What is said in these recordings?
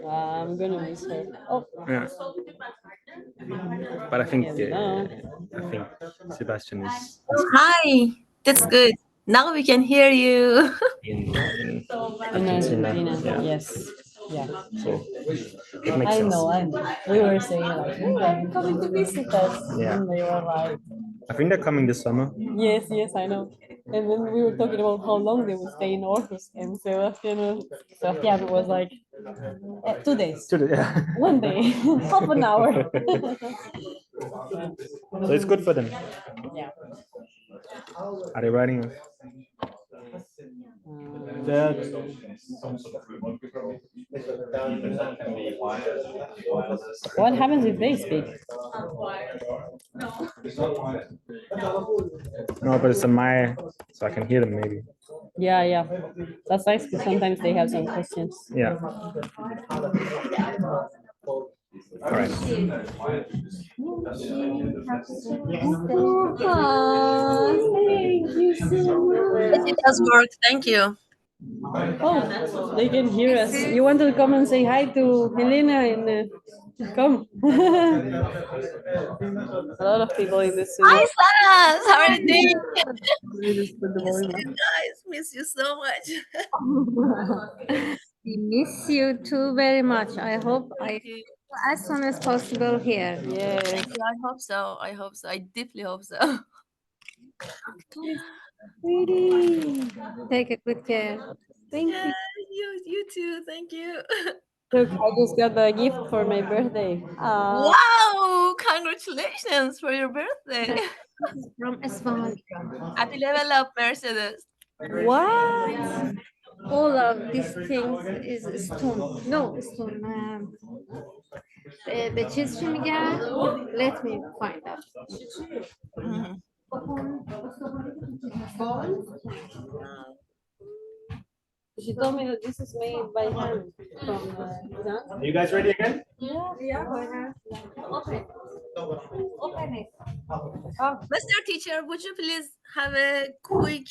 I'm gonna miss her. Oh, Yeah. But I think Hello. Sebastian is Hi, that's good. Now we can hear you. in in Argentina. Argentina. Yeah. Yes. Yeah. So it makes I sense. know. We were saying like, "Hey, are you coming to visit us?" Yeah. And they were like, I think they're coming this summer. yes, I know. And then we were talking about how long they would stay in Aarhus, and Sebastian was like, 2 days, Yeah. 1 day, half an hour. So it's good for them. Yeah. Are they writing us? That What happens if they speak? no, but it's on my, so I can hear them maybe. Yeah. That's nice because sometimes they have some questions. Yeah. All right. Thank you so much. It does work. Thank you. Oh, they can hear us. You want to come and say hi to Helena and come. A lot of people in the studio. Hi, Saras. How are you doing? Just put the Miss volume you guys. Miss you so much. We miss you too very much. I hope Thank you. as soon as possible here. Yes. Thank you. I hope so. I hope so. I deeply hope so. Sweetie, take a good care. Thank Yeah, you. you too. Thank you. Look, I just got a gift for my birthday. Wow! Congratulations for your birthday. From Espanol. Happy level up, Mercedes. What? All of these things is stone. No, stone. به چیز چی میگن؟ Let me find out. Mhm. She told me that this is made by hand from Iran. Are you guys ready again? Open it. Mr. Teacher, would you please have a quick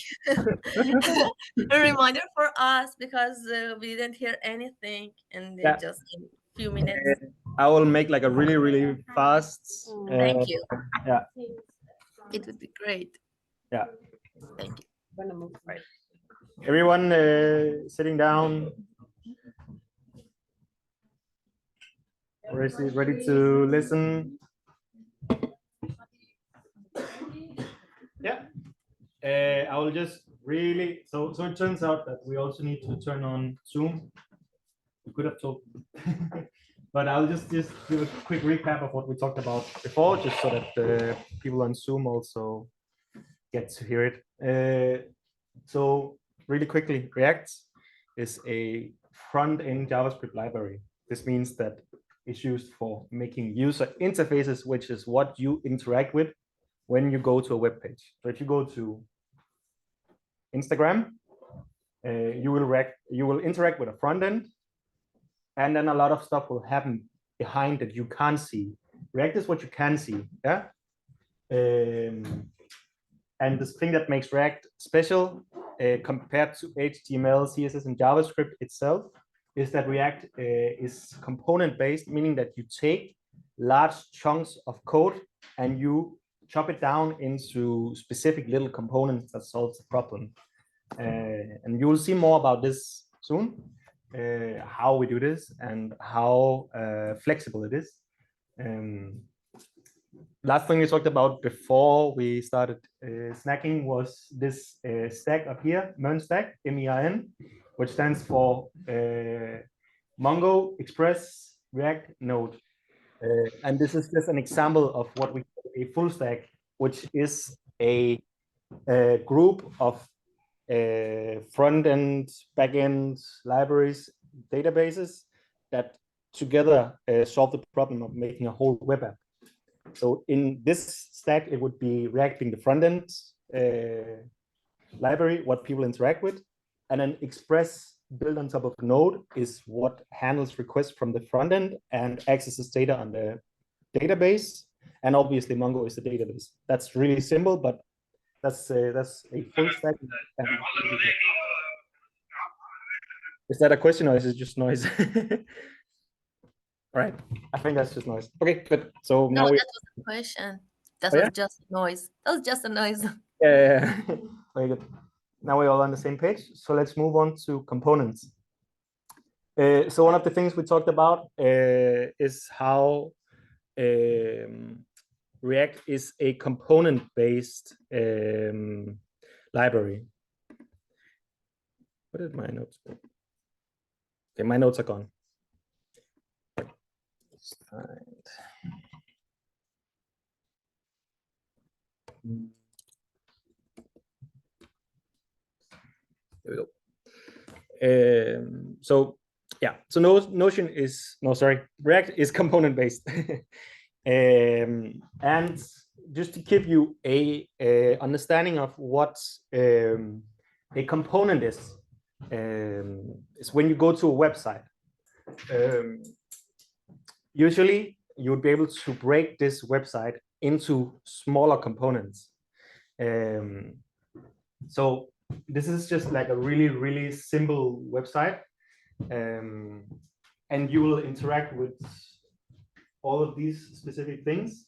reminder for us because we didn't hear anything in Yeah. just a few minutes. I will make like a really fast. Thank you. Yeah. It would be great. Yeah. Thank you. Everyone sitting down. Ready to listen? Yeah. I will just really. So it turns out that we also need to turn on Zoom. We could have told, but I'll just give a quick recap of what we talked about before, just so that the people on Zoom also get to hear it. So really quickly, React is a front-end JavaScript library. This means that it's used for making user interfaces, which is what you interact with when you go to a web page. So if you go to Instagram, you will interact with a front end, and then a lot of stuff will happen behind that you can't see. React is what you can see, yeah. And this thing that makes React special compared to HTML, CSS, and JavaScript itself is that React is component-based, meaning that you take large chunks of code and you chop it down into specific little components that solves the problem. And you will see more about this soon, how we do this and how flexible it is. Last thing we talked about before we started snacking was this stack up here, MERN stack, MERN, which stands for Mongo, Express, React, Node. And this is just an example of what we call a full stack, which is a group of front-end, back-end libraries, databases that together solve the problem of making a whole web app. So in this stack, it would be React being the front-end library, what people interact with, and then Express built on top of Node is what handles requests from the front end and accesses data on the database. And obviously Mongo is the database. That's really simple, but that's a full stack. Is that a question or is it just noise? All right, I think that's just noise. Okay, good. So No, now that was a question. That Oh, was yeah? just noise. That was just a noise. Yeah, very good. Now we're all on the same page. So let's move on to components. So one of the things we talked about is how React is a component-based library. What did my notes go? Okay, my notes are gone. There we go. So yeah, so Notion is React is component based. And just to give you a understanding of what a component is when you go to a website. Usually you would be able to break this website into smaller components. So this is just like a really simple website, and you will interact with all of these specific things,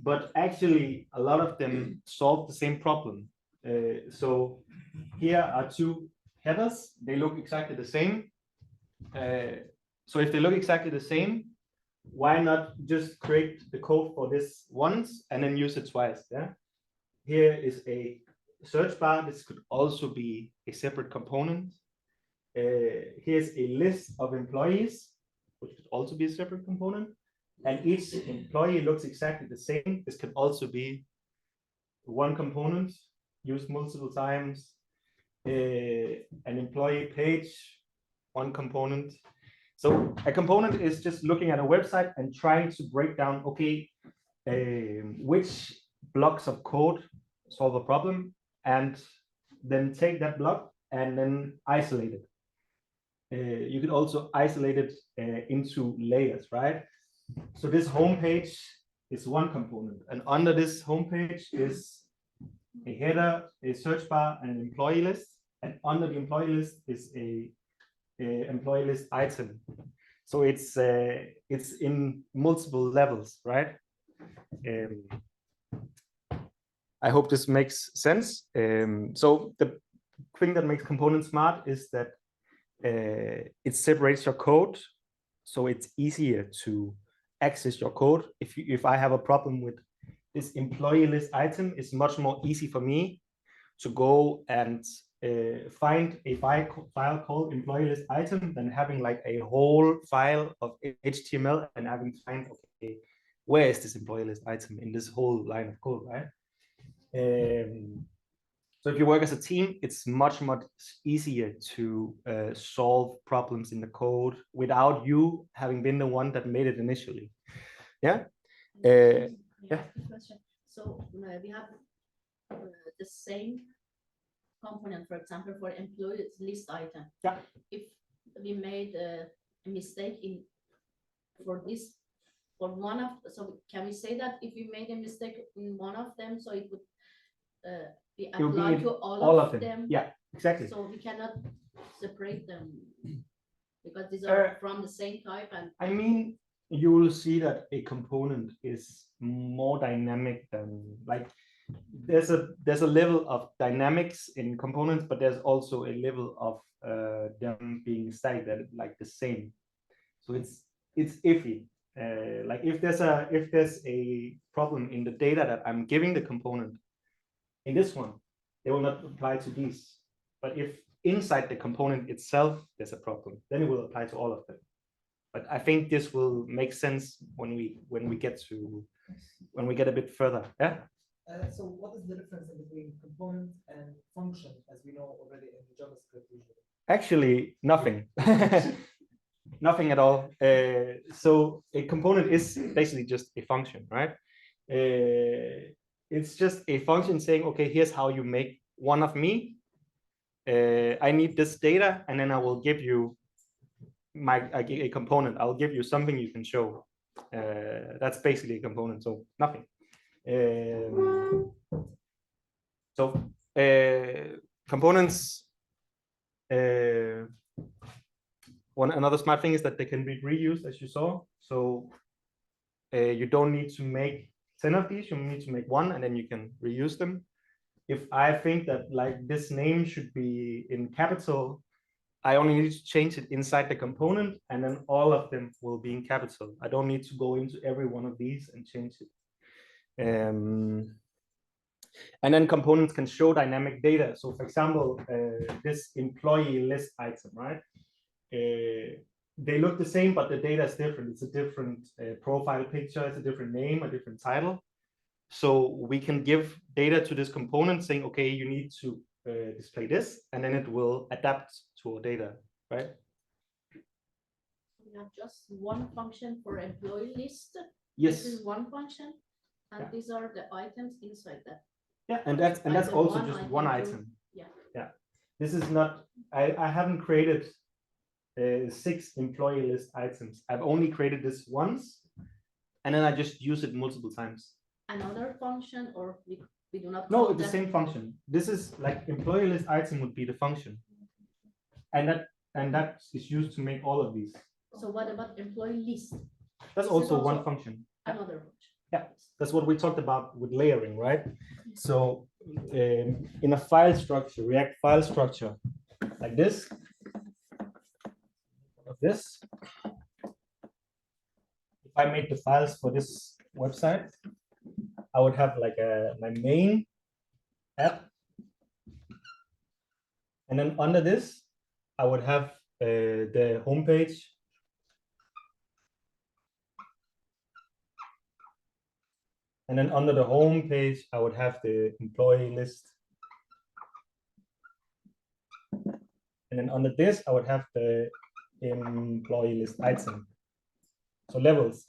but actually a lot of them solve the same problem. So here are two headers. They look exactly the same. So if they look exactly the same, why not just create the code for this once and then use it twice? Yeah. Here is a search bar. This could also be a separate component. Here's a list of employees. which could also be a separate component. And each employee looks exactly the same. This could also be one component used multiple times. An employee page, one component. So a component is just looking at a website and trying to break down, okay, which blocks of code solve a problem, and then take that block and then isolate it. You could also isolate it into layers, right? So this homepage is one component, and under this homepage is a header, a search bar, and an employee list. And under the employee list is a employee list item. So it's in multiple levels, right? I hope this makes sense. So the thing that makes components smart is that it separates your code, so it's easier to access your code. If I have a problem with this employee list item, it's much more easy for me to go and find a file called employee list item than having like a whole file of HTML and having to find, okay, where is this employee list item in this whole line of code, right? So if you work as a team, it's much easier to solve problems in the code without you having been the one that made it initially. Yeah. Yeah. Question. So we have the same component, for example, for employee list item. Yeah. If we made a mistake for one of, so can we say that if we made a mistake in one of them, so it would be applied to all of them? Yeah, exactly. So we cannot separate them because these are from the same type. And I mean, you will see that a component is more dynamic than, like, there's a level of dynamics in components, but there's also a level of them being static that like the same. So it's iffy. Like if there's a problem in the data that I'm giving the component, in this one, they will not apply to these. But if inside the component itself there's a problem, then it will apply to all of them. But I think this will make sense when we get a bit further. Yeah. So what is the difference between component and function, as we know already in JavaScript usually? Actually, nothing. Nothing at all. So a component is basically just a function, right? It's just a function saying, okay, here's how you make one of me. I need this data, and then I will give you a component. I'll give you something you can show. That's basically a component. So nothing. Components. Another smart thing is that they can be reused, as you saw. So you don't need to make 10 of these. You need to make one, and then you can reuse them. If I think that like this name should be in capital, I only need to change it inside the component, and then all of them will be in capital. I don't need to go into every one of these and change it. And then components can show dynamic data. So for example, this employee list item, right? They look the same, but the data is different. It's a different profile picture, it's a different name, a different title. So we can give data to this component saying, okay, you need to display this, and then it will adapt to our data, right? we have just one function for employee list. Yes. This is one function, and Yeah. these are the items inside that. Yeah, and that's Item also one, just item one two. item. Yeah. Yeah. This is not. I haven't created 6 employee list items. I've only created this once, and then I just use it multiple times. Another function, or we do not. No, call it's the them- same function. This is like employee list item would be the function, and that is used to make all of these. So what about employee list? That's Is it also one also- function. Another function. Yeah. That's what we talked about with layering, right? So in a file structure, React file structure, like this, if I made the files for this website, I would have like my main app, and then under this, I would have the homepage, And then under the home page, I would have the employee list. And then under this, I would have the employee list item. So levels.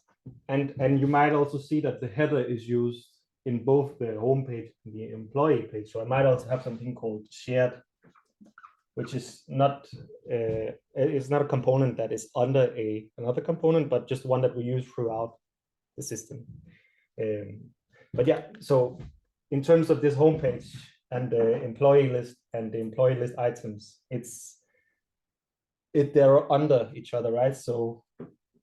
And you might also see that the header is used in both the home page and the employee page. So I might also have something called shared, which is not it's not a component that is under another component, but just one that we use throughout the system. But yeah, so in terms of this homepage and the employee list and the employee list items, they're under each other, right? So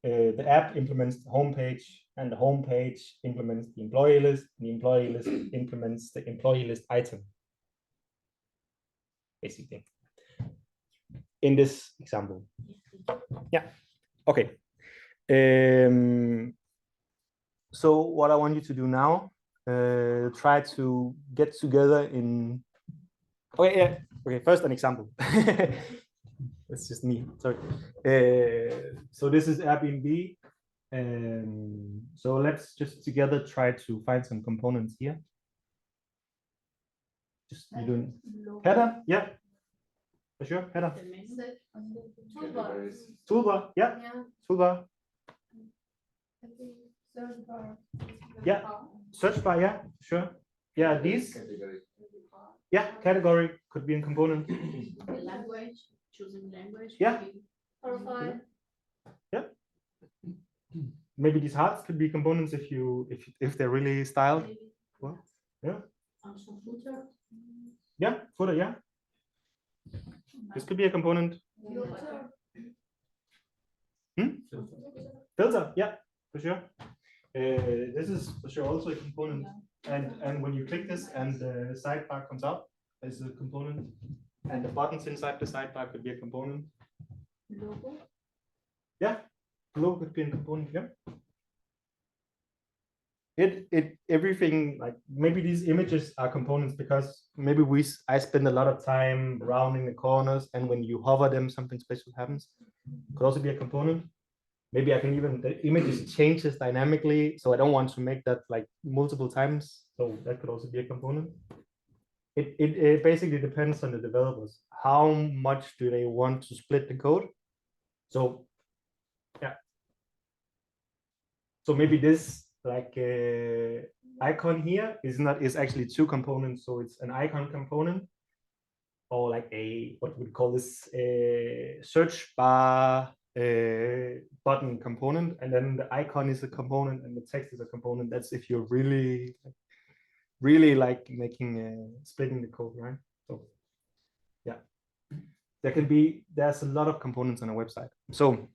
the app implements the homepage, and the homepage implements the employee list. The employee list implements the employee list item, basically. In this example, yeah, okay. So what I want you to do now, try to get together in. Okay, yeah. Okay, first an example. That's just me. Sorry. So this is Airbnb. So let's just together try to find some components here. Just you doing header, yeah, for sure. Header. Toolbar, yeah. Toolbar. Yeah. Search bar, yeah, sure. Yeah, these. Yeah, category could be a component. The language, choosing language. Yeah. Profile. Yeah. Maybe these hearts could be components if they're really styled. Well, yeah. Also footer. Yeah, footer, yeah. This could be a component. Filter, yeah, for sure. This is for sure also a component. And when you click this and the sidebar comes up, there's a component. And the buttons inside the sidebar could be a component. Logo. Yeah, logo could be a component, yeah. Everything, like maybe these images are components because maybe I spend a lot of time rounding the corners, and when you hover them, something special happens. Could also be a component. Maybe I can even, the images changes dynamically, so I don't want to make that like multiple times. So that could also be a component. It basically depends on the developers. How much do they want to split the code? So yeah. So maybe this like icon here is actually two components. So it's an icon component, or like what we call this search bar button component, and then the icon is a component and the text is a component. That's if you're really like making splitting the code, right? So yeah, there's a lot of components on a website. So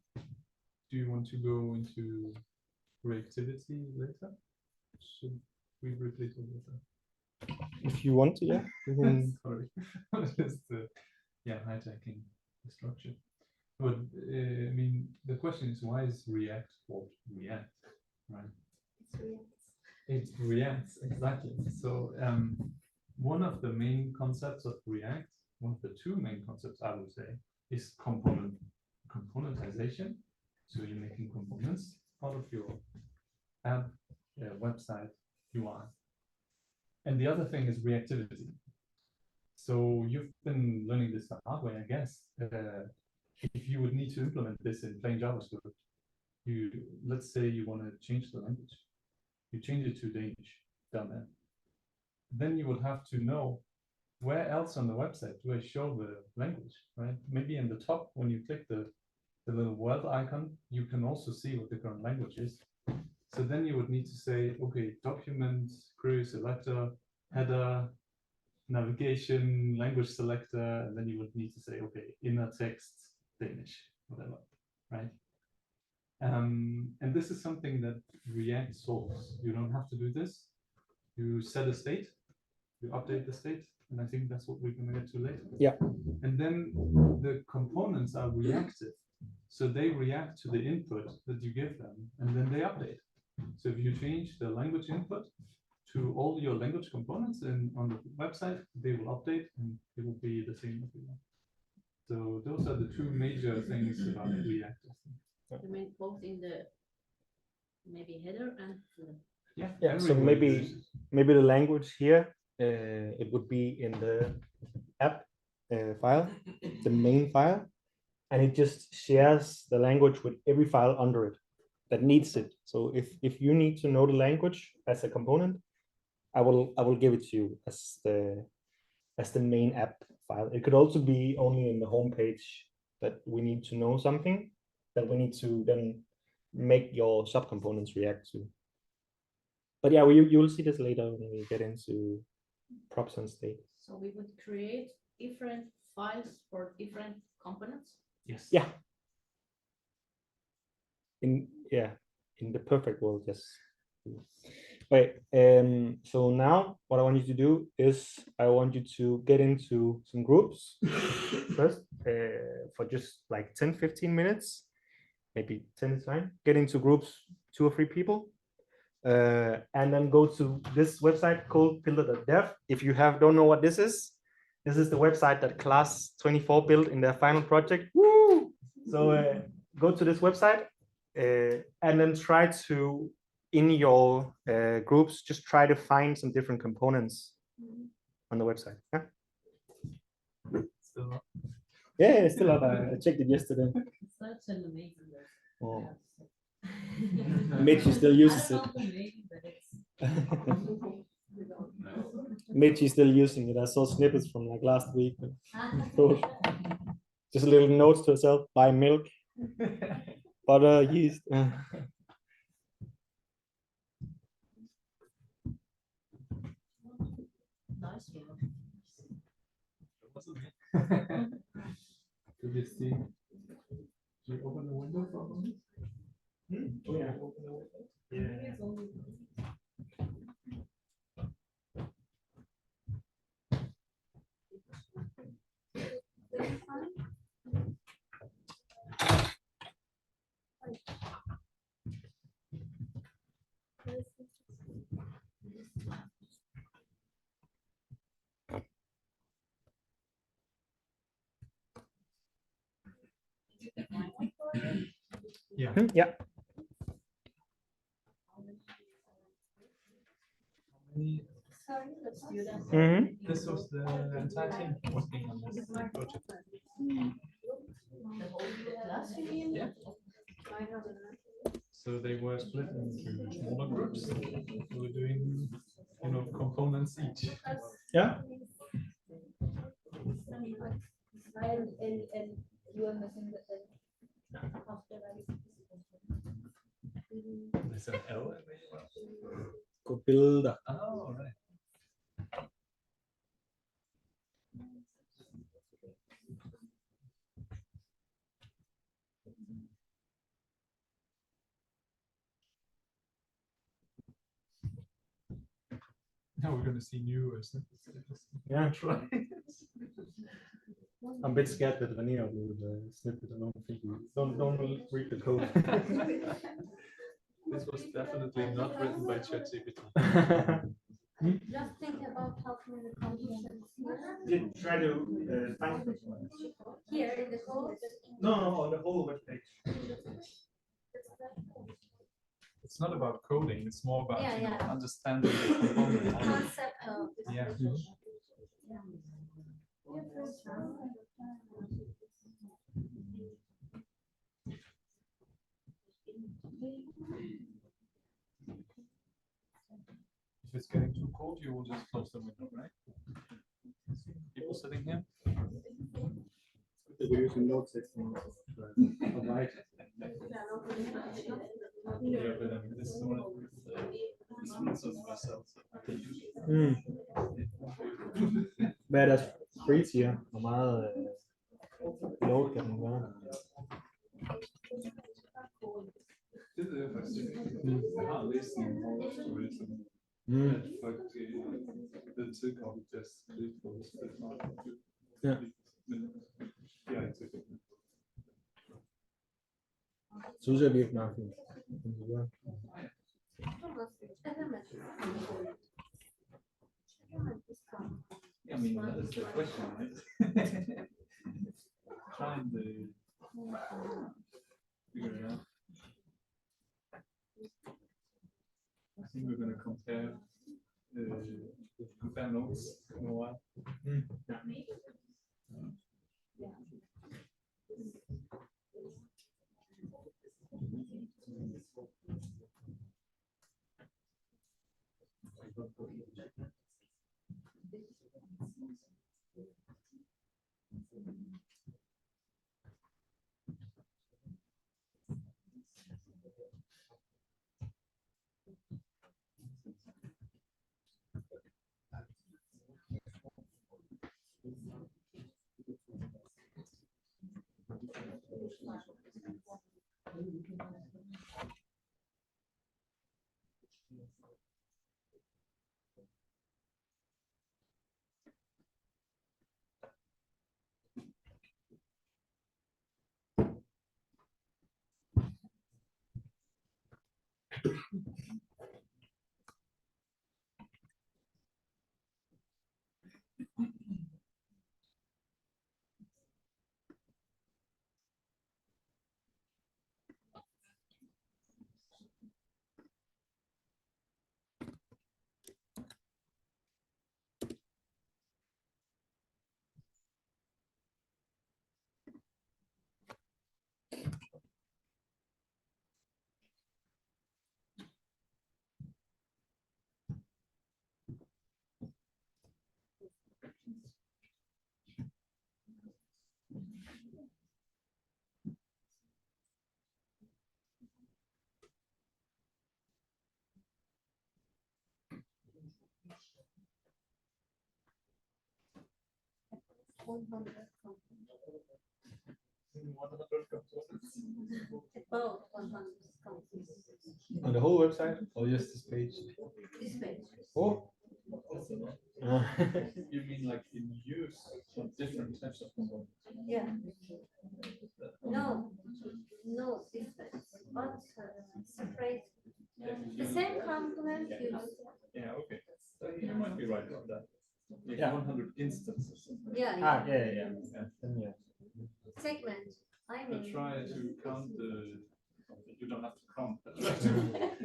do you want to go into reactivity later? Should we briefly talk about that? if you want to, yeah. Sorry, just yeah, hijacking the structure. But I mean, the question is, why is React called React, right? It reacts, exactly. So one of the main concepts of React, one of the two main concepts I would say, is componentization. So you're making components part of your app, website, UI. And the other thing is reactivity. So you've been learning this the hard way, I guess. If you would need to implement this in plain JavaScript, let's say you want to change the language. You change it to Danish down there. Then you would have to know where else on the website do I show the language, right? Maybe in the top, when you click the little world icon, you can also see what the current language is. So then you would need to say, okay, document, query selector, header, navigation, language selector, and then you would need to say, okay, inner text, Danish, whatever, right? And this is something that React solves. You don't have to do this. You set a state, you update the state, and I think that's what we're going to get to later. Yeah. And then the components are reactive. So they react to the input that you give them, and then they update. So if you change the language input to all your language components on the website, they will update and it will be the same everywhere. So those are the two major things about React. I mean, both in the maybe header and footer. Yeah. Yeah, so everyone maybe uses- maybe the language here, it would be in the app file, the main file, and it just shares the language with every file under it that needs it. So if you need to know the language as a component, I will give it to you as the main app file. It could also be only in the home page that we need to know something that we need to then make your subcomponents react to. But yeah, you'll see this later when we get into props and state. So we would create different files for different components. Yes. Yeah. In the perfect world, yes. Wait, so now what I want you to do is I want you to get into some groups first, for just like 10-15 minutes, maybe 10 is fine. Get into groups, 2 or 3 people, and then go to this website called Builder.dev. If you don't know what this is the website that Class 24 built in their final project. Woo! So go to this website, and then try to, in your groups, just try to find some different components on the website. Yeah, Still not- yeah, it's still up. I checked it yesterday. Such an amazing. Oh. Mitchie still uses it. Mitchie's still using it. I saw snippets from like last week. Cool. Just a little notes to herself: buy milk, butter, yeast. Nice one. Could you see? Should we open the window for a moment? Yeah. Yeah. Yeah. Mhm. This was the entire team working on this project. The whole class you mean? Yeah. So they were split into smaller groups. They were doing, components each. Yeah. There's an L. Go builder. Oh, right. Now we're gonna see new snippets. Yeah, try. I'm a bit scared that Vanilla will snip it. I don't think don't read the code. This was definitely not written by ChatGPT. Just think about how many components Try to find here in the code. no on the whole web page. It's not about coding, it's more about Yeah, yeah. understanding the component. Concept of. Yeah. If it's getting too cold, you will just close the window, right? People sitting here. We're using note section. Right. Yeah, but this is one of the sweets of myself. Hvad er deres free tier? Hvor meget load kan den gøre? Det er faktisk jeg har læst en story, som at folk ved tilkommet deres skridt på Ja. Men jeg er ikke sikker. Synes jeg virkelig meget fint. I mean, that is the question, right? Trying to figure it out. I think we're gonna compare notes in a while. About 100 companies. On the whole website or just this page? This page. Oh. You mean like in use for different types of components? Yeah. No, no difference, but separate. The same component used. Yeah, okay. You might be right about that. Like Yeah. 100 instances. Yeah, Ah, yeah. yeah. Then yeah. Segment. I But mean. try to count you don't have to count, but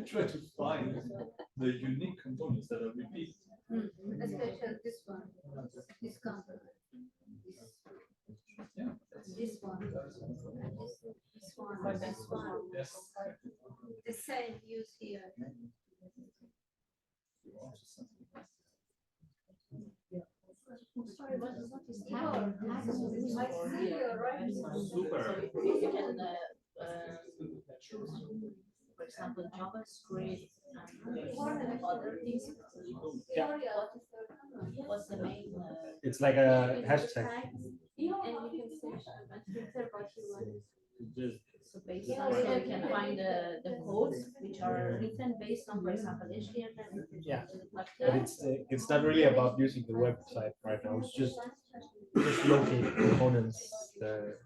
try to find the unique components that are repeated. Especially this one, this component. Yeah. This one, and this one, this one. Yes. The same use here. Sorry, what is Yeah. happening? I see you're right. Super. So you can choose, for example, JavaScript and other things. Yeah. What's the main? It's like a hashtag. And you can search on Twitter what you want. So basically, so you can find the codes which are written based on, for example, HTML. Yeah. Like But that. it's not really about using the website right now. It's just locate components. The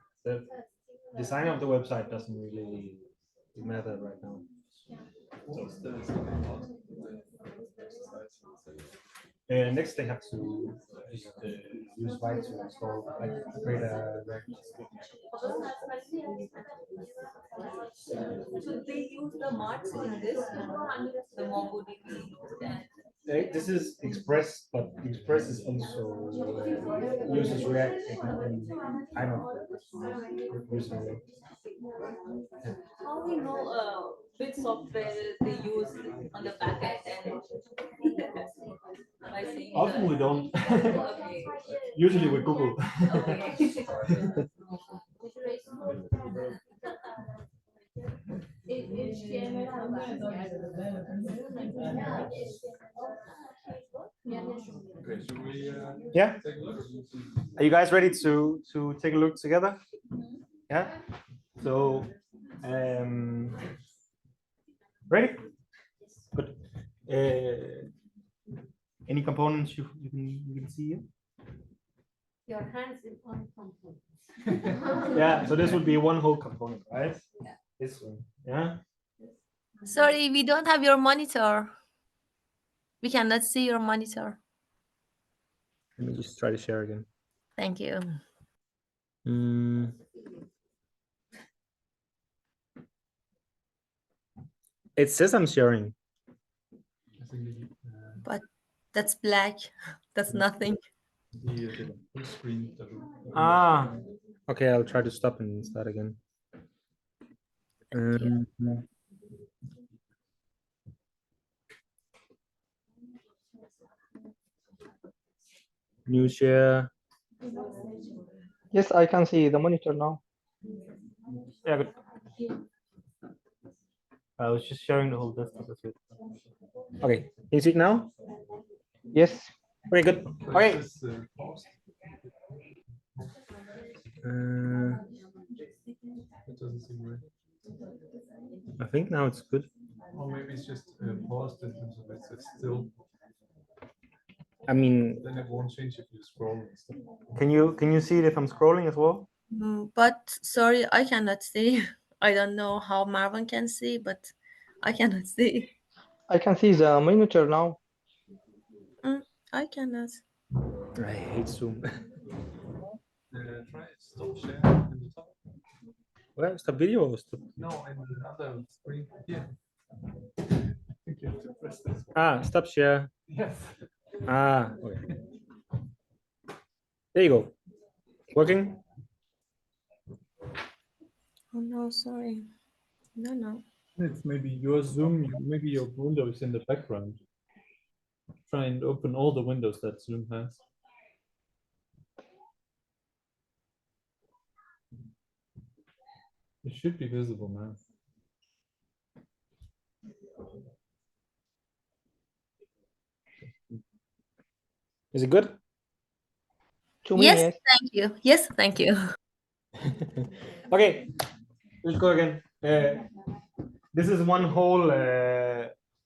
design of the website doesn't really matter right now. What's the second part of the exercise? Next, they have to use Vite to install, like create a Should they use the marks in this, the MongoDB and This is Express, but Express is also uses React and kind of using React. how we know which software they use on the back end and by saying Often we don't. okay. Usually with Google. Okay. Okay, should we Yeah. take a look? Are you guys ready to take a look together? Yeah. So, ready? Good. Any components you can see here? Your hands in one component. Yeah. So this would be one whole component, right? Yeah. This one. Yeah. Sorry, we don't have your monitor. We cannot see your monitor. Let me just try to share again. Thank you. It says I'm sharing. Actually, But that's black. That's nothing. the full screen. Ah, okay, I'll try to stop and start again. you. New share. Yes, I can see the monitor now. Yeah, good. I was just sharing the whole desktop. That's it. Okay, can you see it now? Yes. Okay, good. Okay. Paused. It doesn't seem right. I think now it's good. Or maybe it's just paused in terms of it's still. I mean, Then it won't change if you scroll and stuff. can you see it if I'm scrolling as well? But sorry, I cannot see. I don't know how Marvin can see, but I cannot see. I can see the monitor now. I cannot. I hate Zoom. Try stop share in the top. Well, stop video or stop? No, in the other screen here. I think you have to press this. Ah, stop share. Yes. Ah, okay. There you go. Working? Oh no, sorry. No. It's maybe your Zoom, maybe your window is in the background. Try and open all the windows that Zoom has. It should be visible now. Is it good? To me, Yes, yes. thank you. Yes, thank you. Okay, let's go again. This is one whole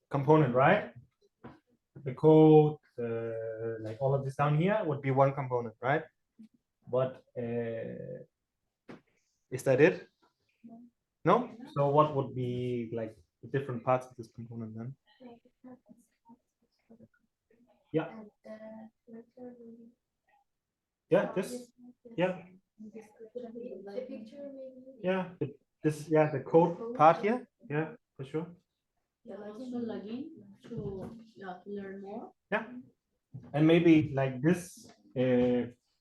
component, right? The code, like all of this down here, would be one component, right? But is that it? No. So what would be like the different parts of this component then? Yeah. Yeah. This. Yeah. Yeah. This. Yeah. The code part here. Yeah, for sure. Also log in to learn more. Yeah. And maybe like this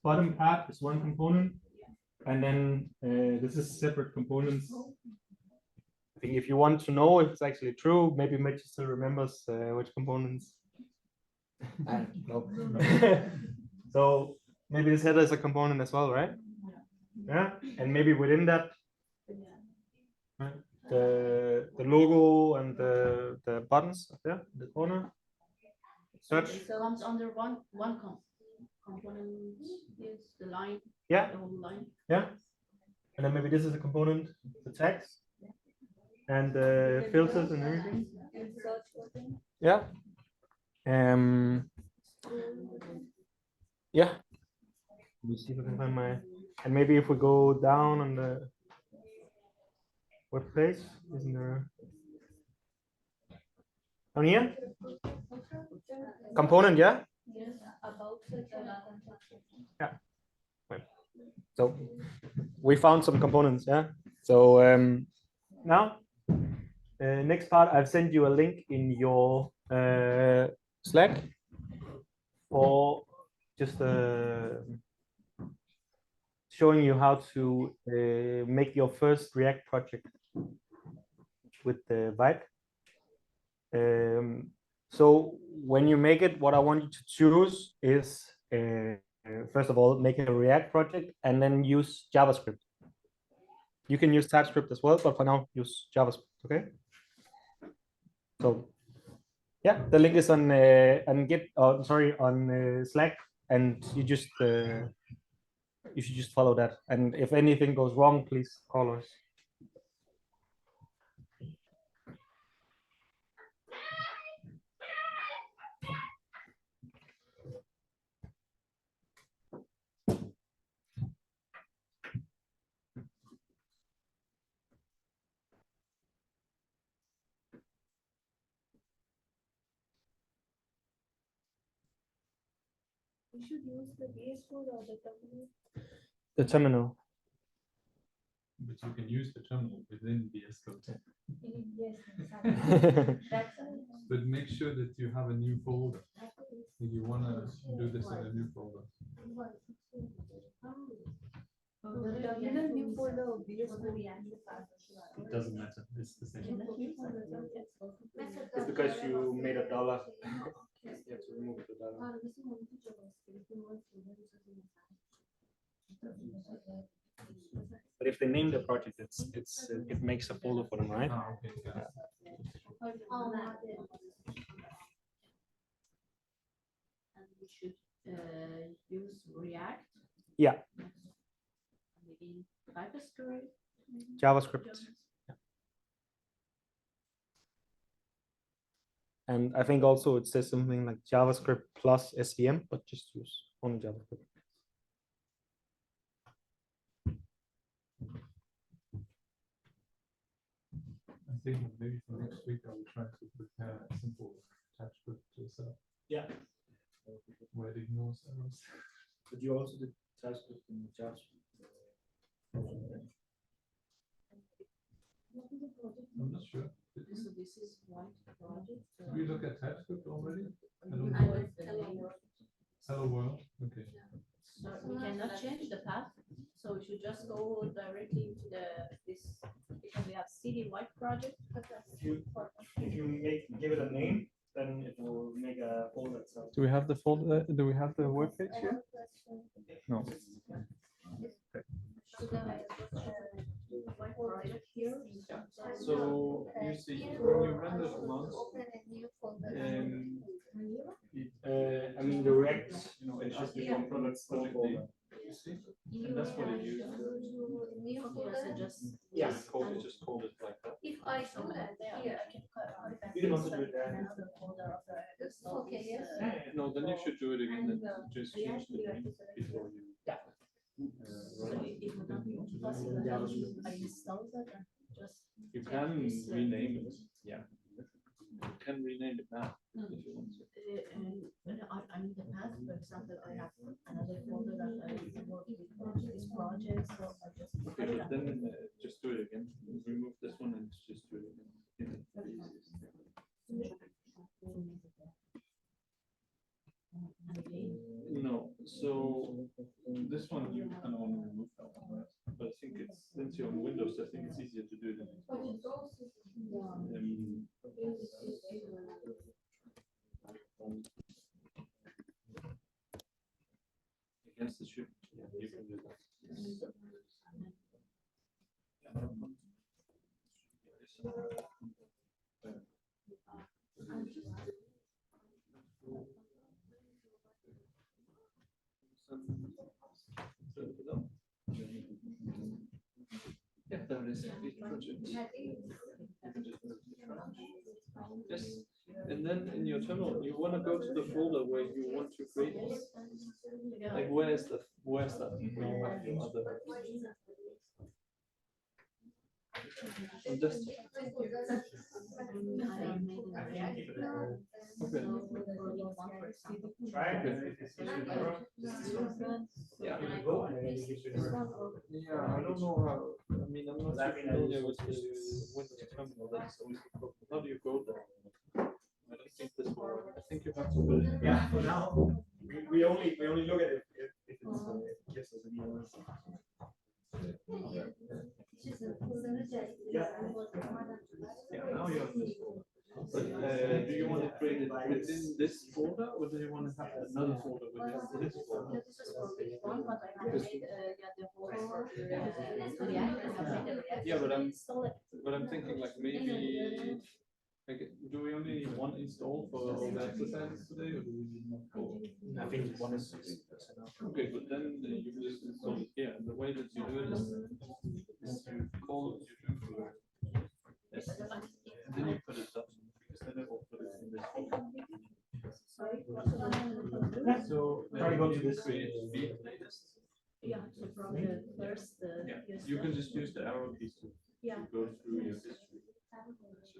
bottom part is one component, and then this is separate components. I think if you want to know if it's actually true, maybe Mitch still remembers which components. I don't know. So maybe this header is a component as well, right? Yeah, and maybe within that, right, the logo and the buttons up there in the corner. Search. So comes under one component is the line. Yeah. The whole line. Yeah. And then maybe this is a component, the text and the filters and everything. Yeah. Yeah. Let me see if I can find my, and maybe if we go down on the web page, isn't there? Down here? Component, yeah? Yeah. Right. So we found some components, yeah? So now, next part, I've sent you a link in your Slack for just showing you how to make your first React project with the Vibe. So when you make it, what I want you to choose is, first of all, make a React project and then use JavaScript. You can use TypeScript as well, but for now, use JavaScript, okay? So yeah, the link is on Git, on Slack, and you should just follow that. And if anything goes wrong, please call us. We should use the VS Code or the terminal. The terminal. but you can use the terminal within VS Code. Yes, exactly. That's But make sure that you have a new folder. If you want to do this in a new folder. terminal new folder VS Code. It doesn't matter. It's the same. It's because you made a dollar. You have to remove the dollar. But if they name the project, it makes a folder for them, right? Ah, okay. Yeah. And we should use React, Yeah, maybe TypeScript. JavaScript. And I think also it says something like JavaScript plus SVM, but just use only JavaScript. I think maybe for next week I will try to prepare a simple TypeScript set up Yeah. where it ignores errors. But you also did TypeScript in JavaScript. I'm not sure. So this is one project. Did we look at TypeScript already? Hello I world. was the Hello world. Okay. So we cannot change the path, so we should just go directly into this, because we have city-wide project. If you give it a name, then it will make a folder itself. Do we have the folder? Do we have the web page here? No. Wide project here. So you see when you run the commands, I mean, the React, it should be one product name. You see, and that's what it used. So just. Yeah. Just called it like that. If I do that here, I can cut out that. You can also do that. Another folder of the. Okay, yes. No, then you should do it again. And just change the name before you. So it would not be possible that I install that and just. You can rename it. Yeah. You can rename it now if you want to. I mean the path, for example, I have another folder that I work with this project, so I just. Okay, but then just do it again. Remove this one and just do it again. No, so this one you kind of want to remove that one, right? But I think it's since you're on Windows, I think it's easier to do it. Against the ship, yeah, you can do that. Yeah, there it is. Yes, and then in your terminal, you want to go to the folder where you want to create this. Like where's that? Where you have your other. And just. Okay. Try Yeah. Yeah, I don't know how. I mean, I'm not so familiar with the Windows terminal. That's always the problem. How do you go there? I don't think this will work. I think you have to put it. Yeah, for now, we only look at it if it gives us an error. Yeah, now you have this folder. But do you want to create it within this folder, or do you want to have another folder within this folder? This is for which one, but I have made, the whole React, I have made the React. Yeah, but I'm- Install it. But I'm thinking like maybe, like, do we only need one install for all the exercises today, or do we need more? I think one is enough. Okay, but then you can just install it here, and the way that you do it is you call it, yes, and then you put it up, because then it will put it in this folder. So Try to go to this. create beat playlist. Yeah, so from the first. Yeah, you can just use the arrow keys to Yeah. go through your history.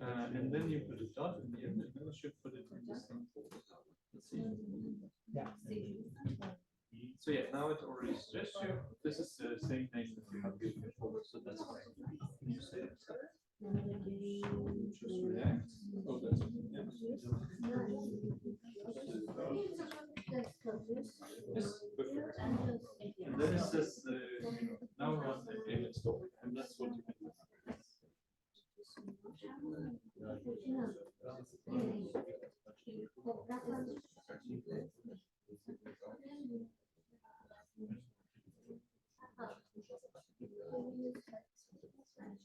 And then you put a dot in the end, and then you should put it in the same folder. Let's see. Yeah. So yeah, now it already suggests you. This is the same name that you have given before, so that's fine. Can you say it? Choose React. Oh, that's okay. Yeah. Yes, perfect. And then it says now run the payment store, and that's what you can do.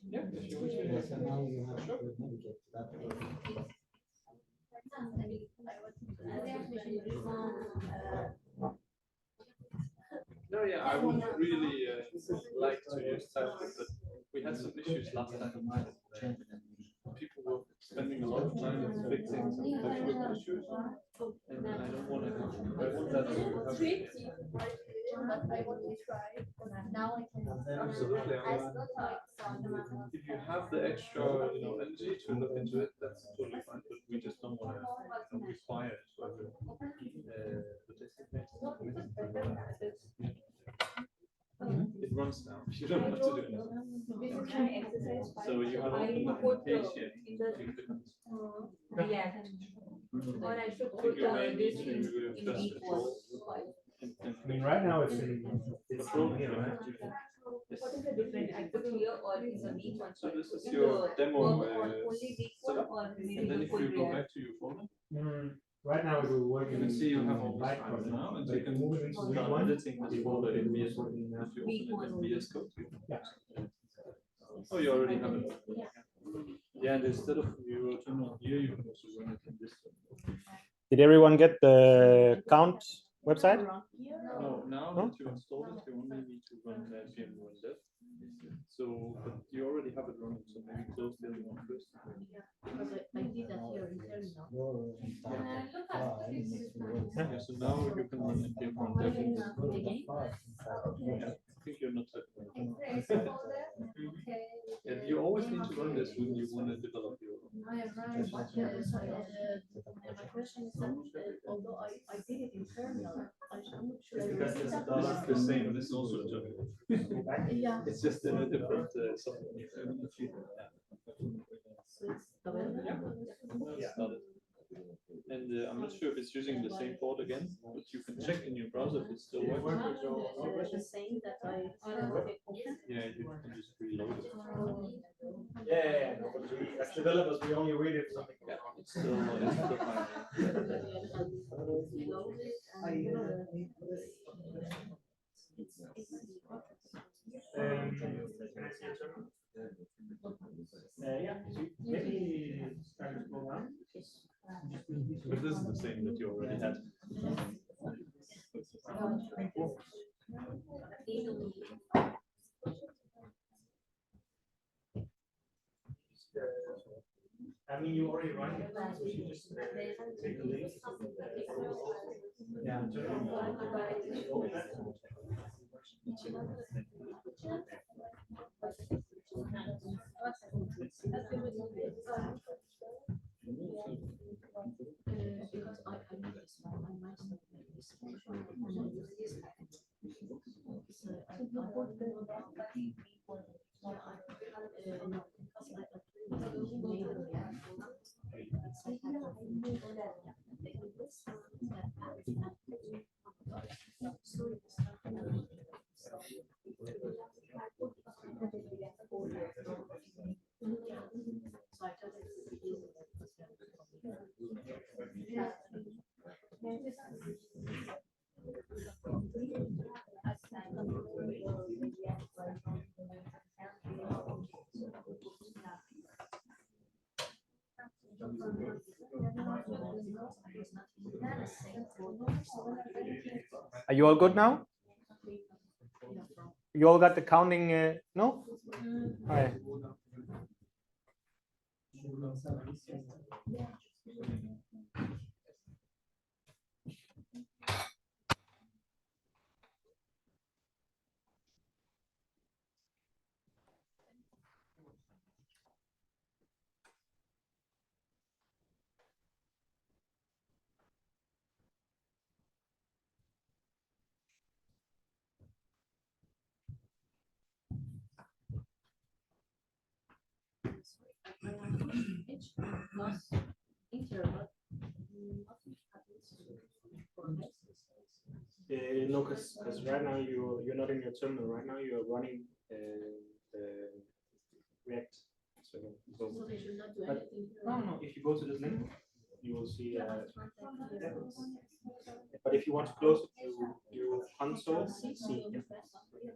Yeah, if you wish to. No, yeah, I would really like to use TypeScript, but we had some issues last time. People were spending a lot of time fixing some TypeScript issues, and I don't want to have. I want that to happen. But I want to try. Now I can. Absolutely. If you have the extra, energy to look into it, that's totally fine. But we just don't want to require it. So it runs now. You don't have to do anything. So you have opened the page here. Or I should I think put you may need this to in press week control. one. I mean, right now it's here, right? What is the difference? I put here or in the week one? So this is your demo Work on only week one setup. or maybe And then the if full you go React? back to your folder, Right now we will work. you can see you have all this file now, and you can move it into week start one. editing this folder in VS Code. If you Week open one it in VS Code, Yeah. Oh, you already have it. Yeah, and instead of you turn on here, you can also run it in this. Did everyone get the count website? No, now that you installed it, you only need to run npm run dev. So, but you already have it running, so maybe close the other one first. Because I did that here in there now. Yeah, so now you can run npm run dev. Again? Yeah, I think you're not set. And you always need to run this when you want to develop your. I arrived, my question is that although I did it in kernel, I'm not sure. Because this is the same, this is also Java. Yeah. It's just in a different software. So it's available. Yeah. Started. And I'm not sure if it's using the same port again, but you can check in your browser if it's still working. The same that I. Yeah, you can just reload it. Yeah, but we, as developers, we only read it something. Yeah, it's still fine. Yeah, maybe start to go on. But this is the same that you already had. I mean, you already run it, so you just take the link. Yeah. Because I know this one, I might not make this one. And I use this package. So I want to know that. No, because I made a React. Are you all good now? You all got the counting, no? All right. page was enter, but nothing happens for next. No, because right now you're not in your terminal. Right now you're running the React. So So they should not do But- anything. here. no. If you go to this link, you will see. Yeah, that's right, right here. But if you want to close it, you console C,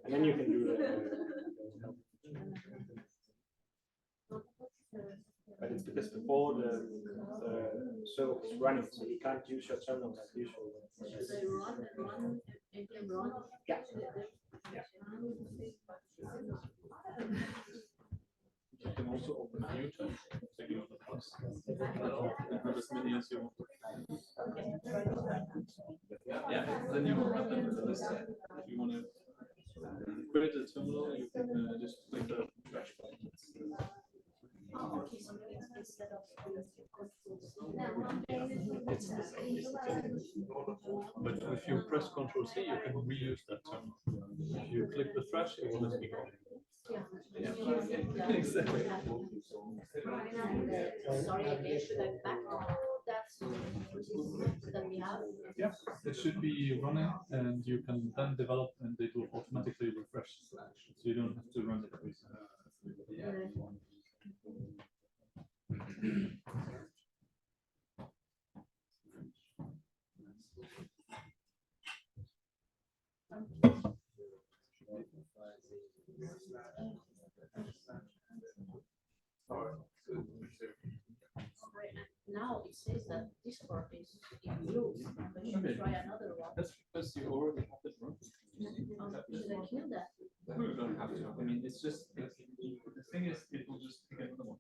and then you can do the. But it's because before the server was running, so you can't use your terminal as usual. Should they run and run and can run? Yeah. Yeah. You can also open a new tab. So you open plus. Have as many as you want. Yeah, then you will have them in the list. If you want to create a terminal, you can just click the trash button. Oh, okay, so maybe it's instead of. It's the same. But if you press Ctrl C, you can reuse that terminal. If you click the trash, it will just be gone. Yeah, exactly. Sorry, again, should I back that so that we have? Yeah, it should be running, and you can then develop, and it will automatically refresh. So you don't have to run it every time. Now it says that Discord is in use. But should we try another one? That's because you already have it running. Should I kill that? No, you don't have to. I mean, it's just the thing is, it will just pick another one.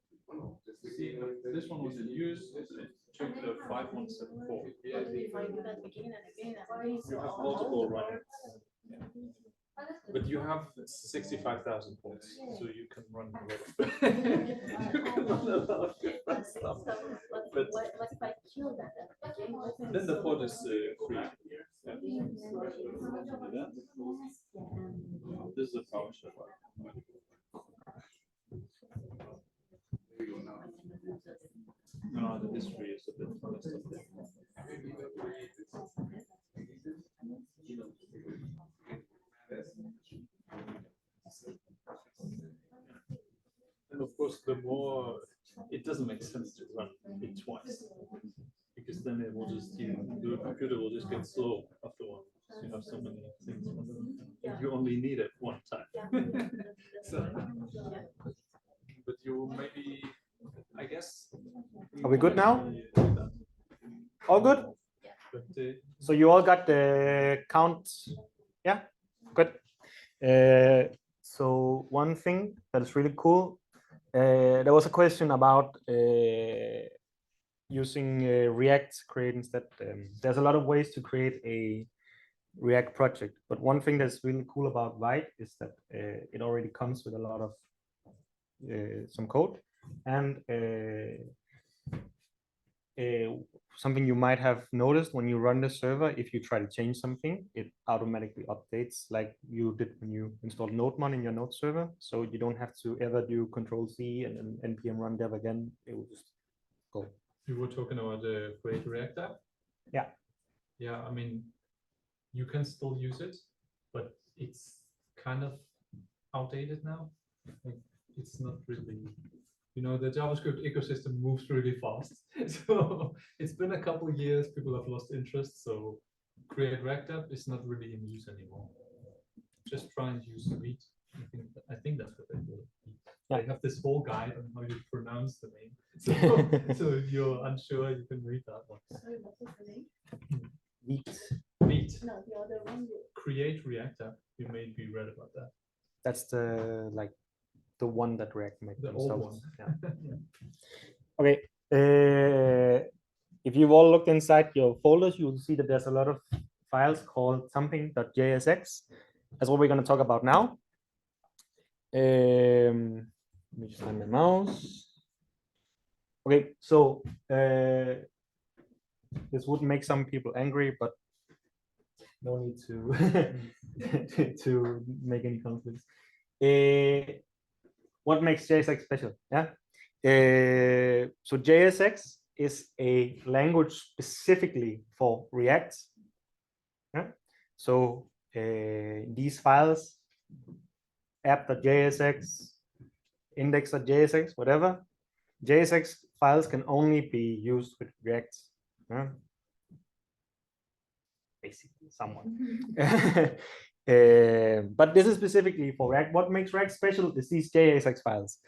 See, this one was in use. It took the 5174. But if I do that again and again and again, You have so multiple running. But you have 65,000 points, so you can run a lot of you can run a lot of different stuff. But what if I kill that again? Then the pod is free. Yeah. This is a PowerShell. No, the history is a bit funny stuff. And of course, the more it doesn't make sense to run it twice, because then it will just the computer will just get slow after one. You have so many things running, and you only need it one time. So, but you maybe, I guess. Are we good now? But, All good? So you all got the count? Yeah, good. So one thing that is really cool, there was a question about using React to create instead. There's a lot of ways to create a React project, but one thing that's really cool about Vite is that it already comes with a lot of some code, and something you might have noticed when you run the server, if you try to change something, it automatically updates like you did when you installed Nodemon in your Node server. So you don't have to ever do Control-C and then npm run dev again. It will just go. You were talking about the Create React app? Yeah. Yeah, I mean, you can still use it, but it's kind of outdated now. Like, it's not really, the JavaScript ecosystem moves really fast. So it's been a couple of years, people have lost interest. So Create React app is not really in use anymore. Just try and use Vite. I think that's what they do. They have this whole guide on how you pronounce the name. So if you're unsure, you can read that one. Sorry, what was the name? Vite. Vite. No, the other one. Create React app. You may be read about that. That's the one that React made The old themselves. one. Yeah. Okay. If you've all looked inside your folders, you will see that there's a lot of files called something.jsx. That's what we're going to talk about now. Let me just find my mouse. Okay, so this would make some people angry, but no need to to make any conflicts. What makes JSX special? Yeah. So JSX is a language specifically for React. Yeah? So these files, app.jsx, index.jsx, whatever, JSX files can only be used with React. Yeah? Basically, somewhat. But this is specifically for React. What makes React special is these JSX files.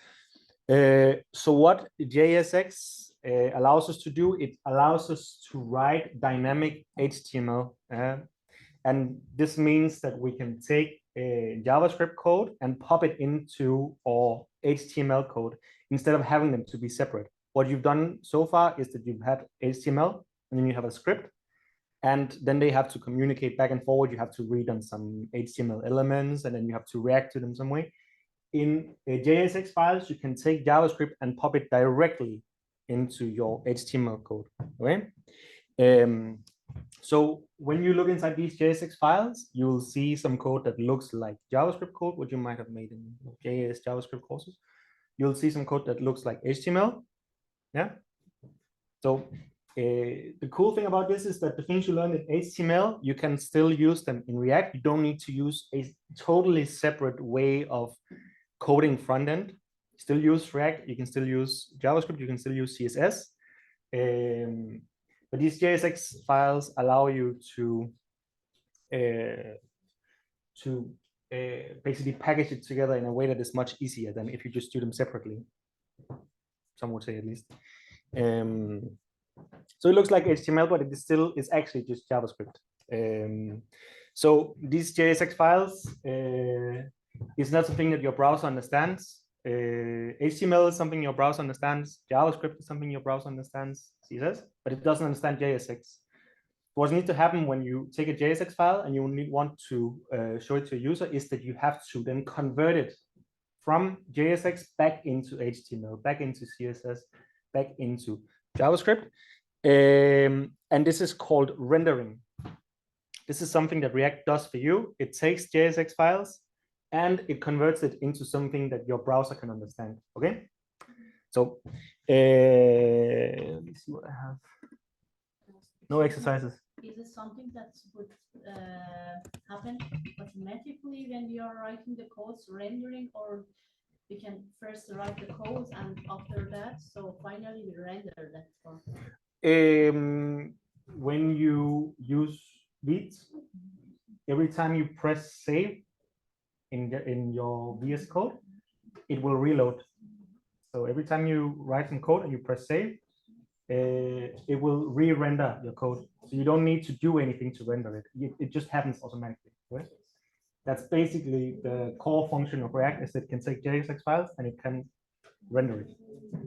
So what JSX allows us to do, it allows us to write dynamic HTML. And this means that we can take JavaScript code and pop it into our HTML code instead of having them to be separate. What you've done so far is that you've had HTML and then you have a script, and then they have to communicate back and forward. You have to read on some HTML elements, and then you have to react to them some way. In JSX files, you can take JavaScript and pop it directly into your HTML code. Okay. So when you look inside these JSX files, you will see some code that looks like JavaScript code, which you might have made in JS JavaScript courses. You'll see some code that looks like HTML. Yeah. So the cool thing about this is that the things you learned in HTML, you can still use them in React. You don't need to use a totally separate way of coding front end. Still use React, you can still use JavaScript, you can still use CSS. But these JSX files allow you to basically package it together in a way that is much easier than if you just do them separately. Some would say, at least. So it looks like HTML, but it is actually just JavaScript. So these JSX files is not something that your browser understands. HTML is something your browser understands. JavaScript is something your browser understands. CSS, but it doesn't understand JSX. What needs to happen when you take a JSX file and you want to show it to a user is that you have to then convert it from JSX back into HTML, back into CSS, back into JavaScript. And this is called rendering. This is something that React does for you. It takes JSX files and it converts it into something that your browser can understand. Okay. So let me see what I have. No exercises. Is it something that would happen automatically when you are writing the codes, rendering, or we can first write the codes and after that, so finally we render that one? When you use Beats, every time you press save in your VS Code, it will reload. So every time you write some code and you press save, it will re-render your code. So you don't need to do anything to render it. It just happens automatically. Right? That's basically the core function of React, is it can take JSX files and it can render it.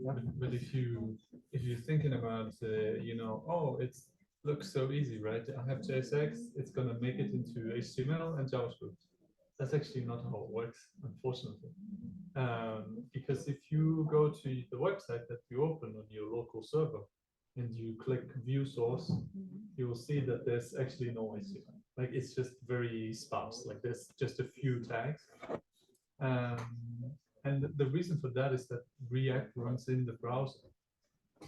Yeah. But if you're thinking about oh, it looks so easy, right? I have JSX, it's gonna make it into HTML and JavaScript. That's actually not how it works, unfortunately. Because if you go to the website that you open on your local server and you click view source, you will see that there's actually no HTML. Like, it's just very sparse, like there's just a few tags. And the reason for that is that React runs in the browser.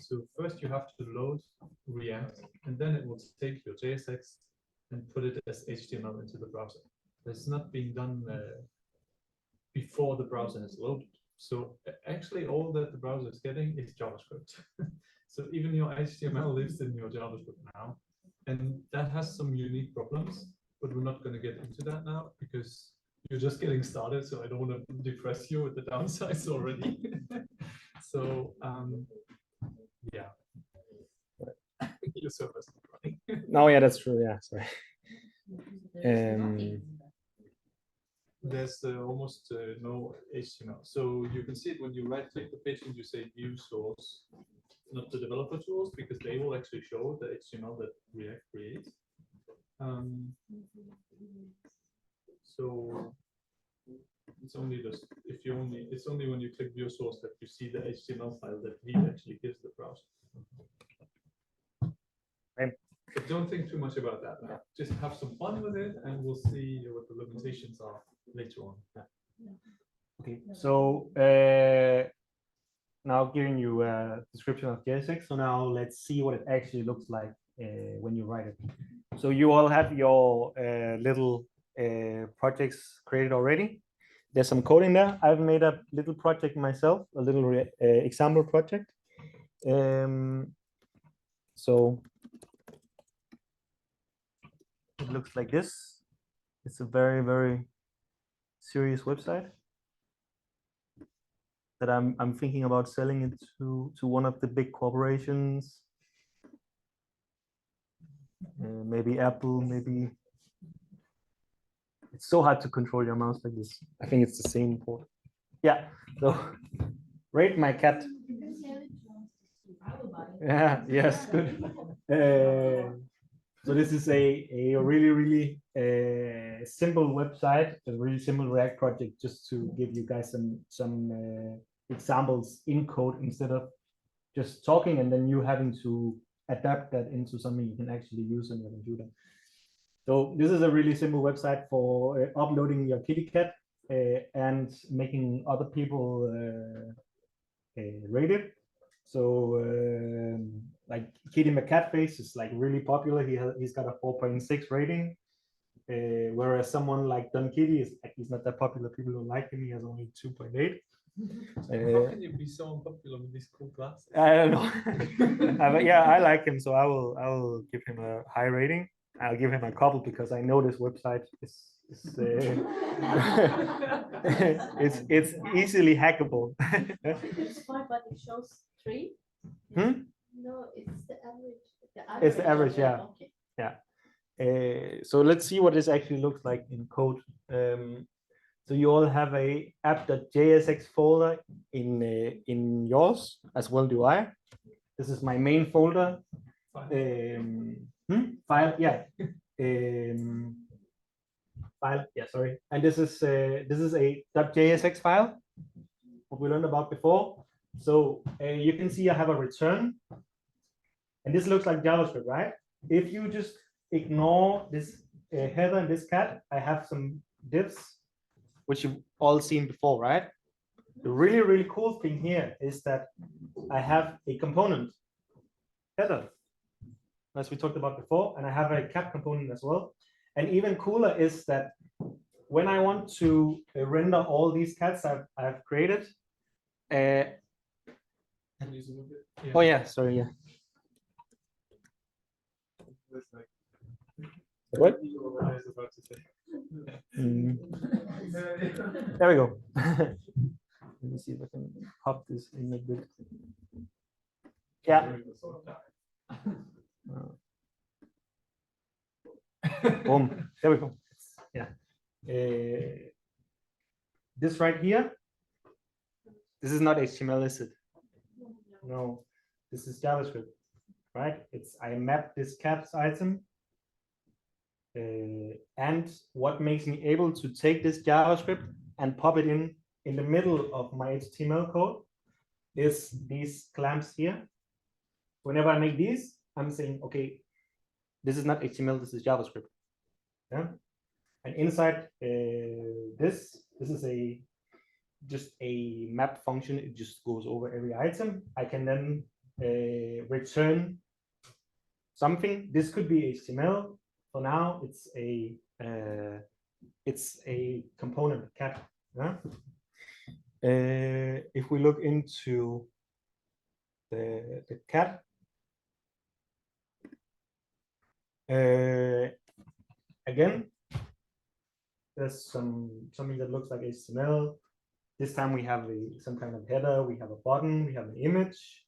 So first you have to load React, and then it will take your JSX and put it as HTML into the browser. It's not being done before the browser has loaded. So actually all that the browser is getting is JavaScript. So even your HTML lives in your JavaScript now. And that has some unique problems, but we're not going to get into that now because you're just getting started. So I don't want to depress you with the downsides already. So yeah. Your server's not running. No, yeah, that's true. Yeah, sorry. There's almost no HTML. So you can see it when you right click the page and you say view source, not the developer tools, because they will actually show the HTML that React creates. So it's only this, it's only when you click view source that you see the HTML file that he actually gives the browser. But don't think too much about that now. Just have some fun with it, and we'll see what the limitations are later on. Okay, so now giving you a description of JSX. So now let's see what it actually looks like when you write it. So you all have your little projects created already. There's some code in there. I've made a little project myself, a little example project. So it looks like this. It's a very, very serious website that I'm thinking about selling it to one of the big corporations. Maybe Apple, maybe. It's so hard to control your mouse like this. I think it's the same port. Yeah, so rate my cat. Yeah, yes, good. So this is a really, really simple website, a really simple React project, just to give you guys some examples in code instead of just talking and then you having to adapt that into something you can actually use on your computer. So this is a really simple website for uploading your kitty cat and making other people rate it. So like Kitty McCatface is like really popular. He's got a 4.6 rating, whereas someone like Don Kitty he's not that popular. People don't like him. He has only 2.8. How can you be so unpopular with these cool glasses? I don't know. But yeah, I like him, so I will give him a high rating. I'll give him a couple because I know this website is it's easily hackable. It's 5, but it shows 3. Hmm? No, it's the average. It's the average, yeah. Okay. Yeah. So let's see what this actually looks like in code. So you all have a app.jsx folder in yours, as well do I. This is my main folder. File, yeah. File, yeah, sorry. And this is a .jsx file, what we learned about before. So you can see I have a return, and this looks like JavaScript, right? If you just ignore this header and this cat, I have some divs, which you've all seen before, right? The really, really cool thing here is that I have a component header, as we talked about before, and I have a cat component as well. And even cooler is that when I want to render all these cats I've created, oh yeah, sorry, yeah. What? There we go. Let me see if I can pop this in a bit. Yeah. Boom. There we go. Yeah. This right here. This is not HTML, is it? No. This is JavaScript, right? I map this cats item. And what makes me able to take this JavaScript and pop it in the middle of my HTML code is these clamps here. Whenever I make these, I'm saying, okay, this is not HTML, this is JavaScript. Yeah. And inside this is just a map function. It just goes over every item. I can then return something. This could be HTML. For now, it's a component cat. Yeah? If we look into the cat, again, there's something that looks like HTML. This time we have some kind of header, we have a button, we have an image.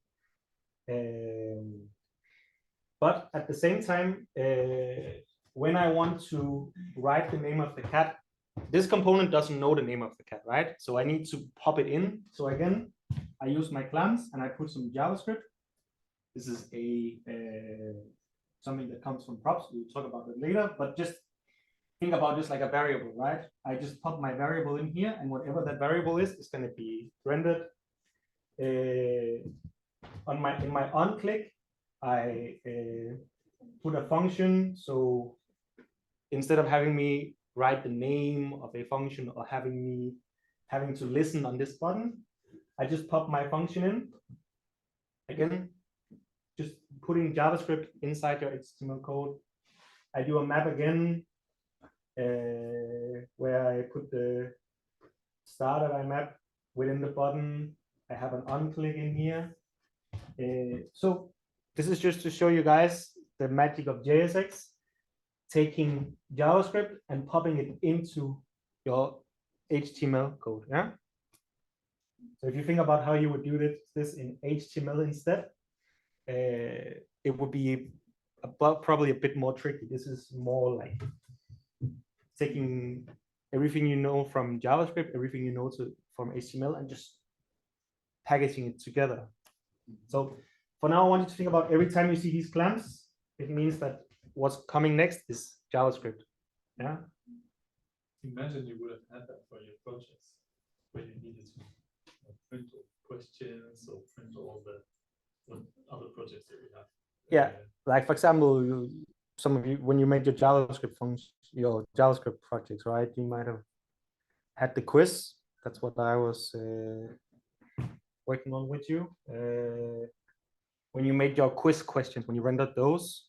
But at the same time, when I want to write the name of the cat, this component doesn't know the name of the cat, right? So I need to pop it in. So again, I use my clamps and I put some JavaScript. This is something that comes from props. We'll talk about it later, but just think about this like a variable, right? I just pop my variable in here, and whatever that variable is going to be rendered. In my on click, I put a function. So instead of having me write the name of a function or having to listen on this button, I just pop my function in. Again, just putting JavaScript inside your HTML code. I do a map again, where I put the star that I map within the button. I have an on-click in here. So this is just to show you guys the magic of JSX, taking JavaScript and popping it into your HTML code. Yeah. So if you think about how you would do this in HTML instead, it would be probably a bit more tricky. This is more like taking everything you know from JavaScript, everything you know from HTML, and just packaging it together. So for now, I want you to think about every time you see these clamps, it means that what's coming next is JavaScript. Yeah. Imagine you would have had that for your projects, where you needed to print all questions or print all the other projects that you have. Yeah, like for example, some of you, when you made your JavaScript functions, your JavaScript projects, right? You might have had the quiz. That's what I was working on with you. When you made your quiz questions, when you rendered those,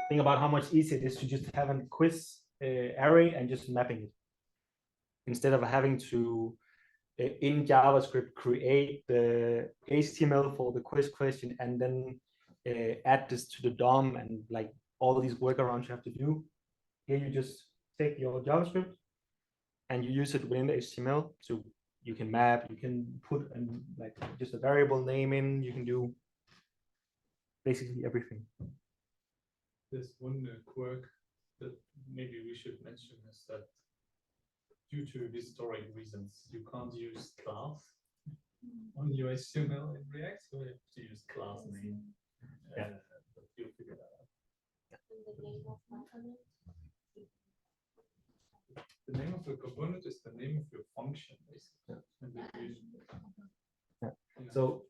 think about how much easier it is to just have a quiz array and just mapping it, instead of having to in JavaScript create the HTML for the quiz question and then add this to the DOM and like all these workarounds you have to do. Here you just take your JavaScript and you use it within the HTML. So you can map, you can put like just a variable name in, you can do basically everything. There's one quirk that maybe we should mention is that due to historic reasons, you can't use class on your HTML in React, so you have to use class name. Yeah. But you'll figure that out. The name of the component is the name of your function, basically. Yeah. So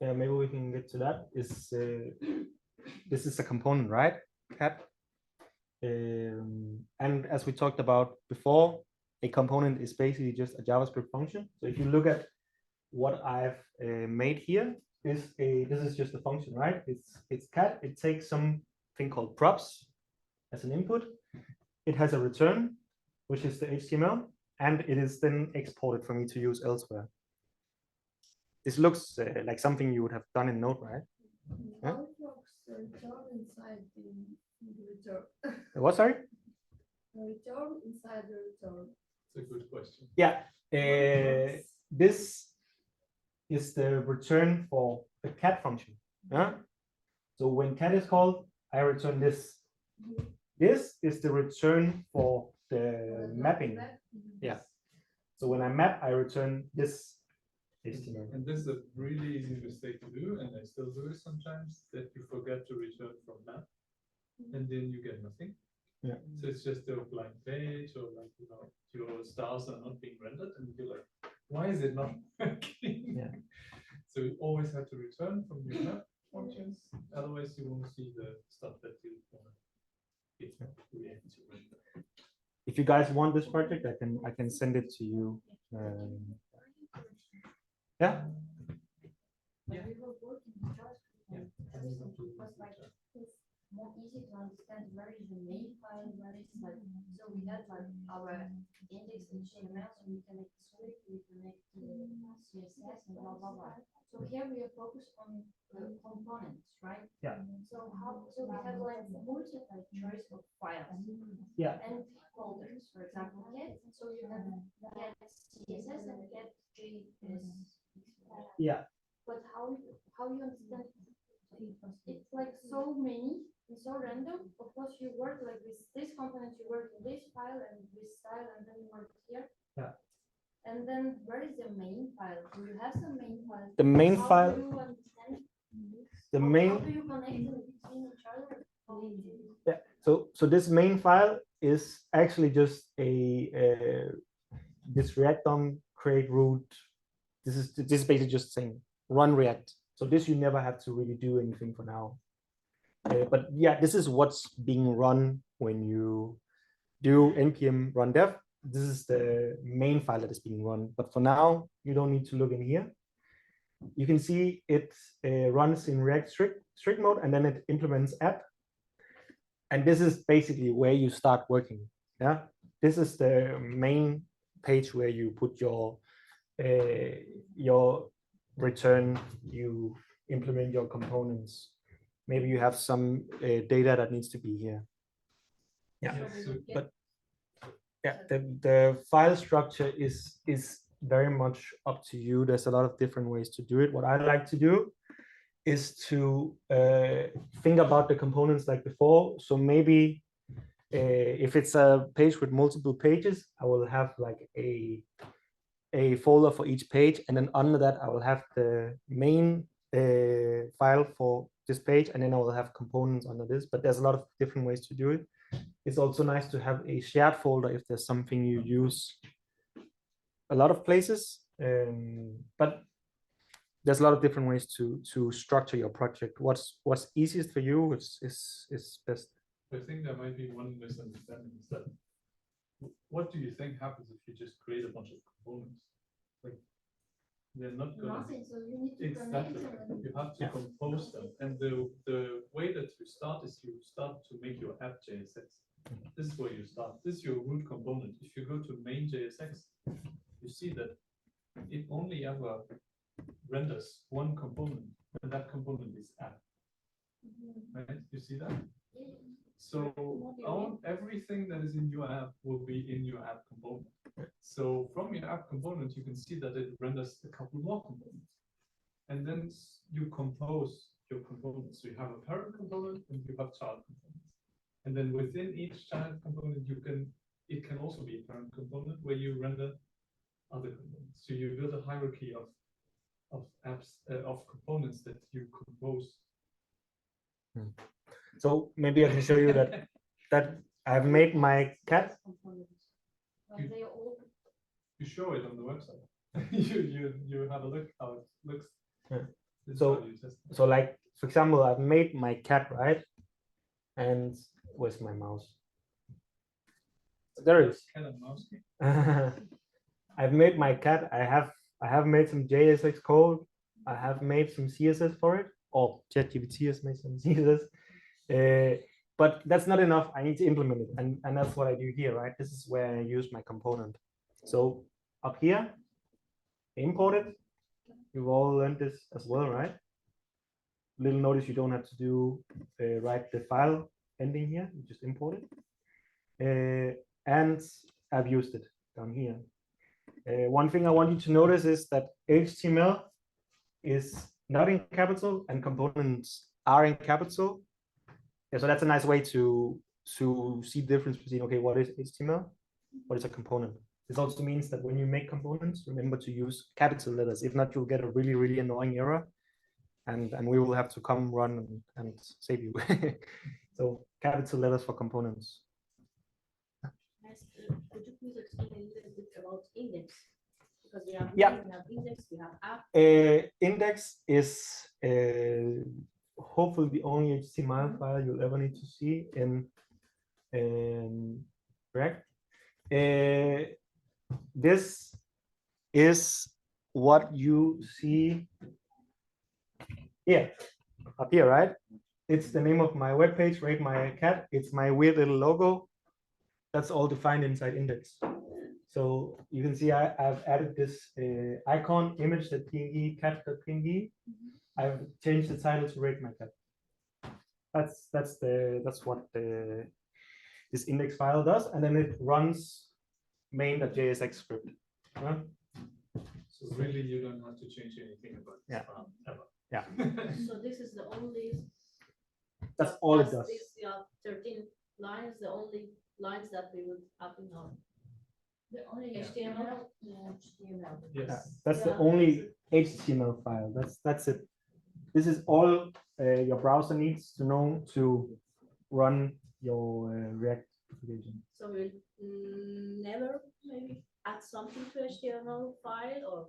maybe we can get to that. This is a component, right? Cat. And as we talked about before, a component is basically just a JavaScript function. So if you look at what I've made here, this is just a function, right? It's cat. It takes something called props as an input. It has a return, which is the HTML, and it is then exported for me to use elsewhere. This looks like something you would have done in Node, right? Huh? How works the return inside the return? What, sorry? The return inside the return. It's a good question. Yeah, this is the return for the cat function. Yeah? So when cat is called, I return this. This is the return for the mapping. Yeah. So when I map, I return this HTML. And this is a really easy mistake to do, and I still do it sometimes, that you forget to return from map, and then you get nothing. Yeah. So it's just a blank page, or like, you know, your stars are not being rendered, and you're like, why is it not working? Yeah. So you always have to return from your map functions, otherwise you won't see the stuff that you want to react to. If you guys want this project, I can send it to you. Yeah. When we were working in JavaScript, everything was like it's more easy to understand where is the main file, where is like, so we had like our index HTML, so we connect Swift, we connect CSS and blah blah blah. So here we are focused on the components, right? Yeah. So we have like multiple choice of files. Yeah. And folders, for example, get. So you have get CSS and get JS. Yeah. But how you understand? It's like so many and so random. Of course, you work like with this component, you work in this file and this style, and then you work here. Yeah. And then where is the main file? Do you have some main file? The main How file. do you understand? The How main. do you connect them between each other? Yeah. So this main file is actually just this React DOM create root. This is basically just saying run React. So this you never have to really do anything for now. But yeah, this is what's being run when you do npm run dev. This is the main file that is being run. But for now, you don't need to look in here. you can see it runs in React strict mode, and then it implements app. And this is basically where you start working. Yeah, this is the main page where you put your return, you implement your components. Maybe you have some data that needs to be here. Yeah, but yeah, the file structure is very much up to you. There's a lot of different ways to do it. What I like to do is to think about the components like before. So maybe if it's a page with multiple pages, I will have like a folder for each page, and then under that I will have the main file for this page, and then I will have components under this. But there's a lot of different ways to do it. It's also nice to have a shared folder if there's something you use a lot of places, but there's a lot of different ways to structure your project. What's easiest for you is best. I think there might be one misunderstanding is that what do you think happens if you just create a bunch of components? Like they're not gonna Nothing, so you need to connect exactly. them. You have to compose them, and the way that you start is you start to make your app JSX. This is where you start. This is your root component. If you go to main JSX, you see that it only ever renders one component, and that component is app. Right? You see that? So everything that is in your app will be in your app component. So from your app component, you can see that it renders a couple more components. And then you compose your components. So you have a parent component and you have child components. And then within each child component, it can also be a parent component where you render other components. So you build a hierarchy of apps, of components that you compose. So maybe I can show you that I've made my cat. You show it on the website. you have a look how it looks. Yeah. So like, for example, I've made my cat, right? And where's my mouse? There it is. Cat and mouse. I've made my cat. I have made some JSX code. I have made some CSS for it. Or ChatGPT has made some CSS. But that's not enough. I need to implement it, and that's what I do here, right? This is where I use my component. So up here, import it. You've all learned this as well, right? Little notice, you don't have to do write the file ending here. You just import it, and I've used it down here. One thing I want you to notice is that HTML is not in capital and components are in capital. Yeah, so that's a nice way to see the difference between, okay, what is HTML, what is a component. This also means that when you make components, remember to use capital letters. If not, you'll get a really, really annoying error, and we will have to come run and save you. So capital letters for components. Could you please explain a little bit about index? Because we have, Yeah. we have index, we have app. Index is hopefully the only HTML file you'll ever need to see in React. This is what you see here, up here, right? It's the name of my webpage, Rate My Cat. It's my weird little logo. That's all defined inside index. So you can see I've added this icon, image.png, cat.png. I've changed the title to Rate My Cat. That's what this index file does, and then it runs main.jsx script. So really, you don't have to change anything about this file ever. Yeah. So this is the only. That's all it plus does. This 13 lines, the only lines that we would have in our The only HTML. HTML. Yes. That's the only HTML file. That's it. This is all your browser needs to know to run your React application. So we'll never maybe add something to HTML file, or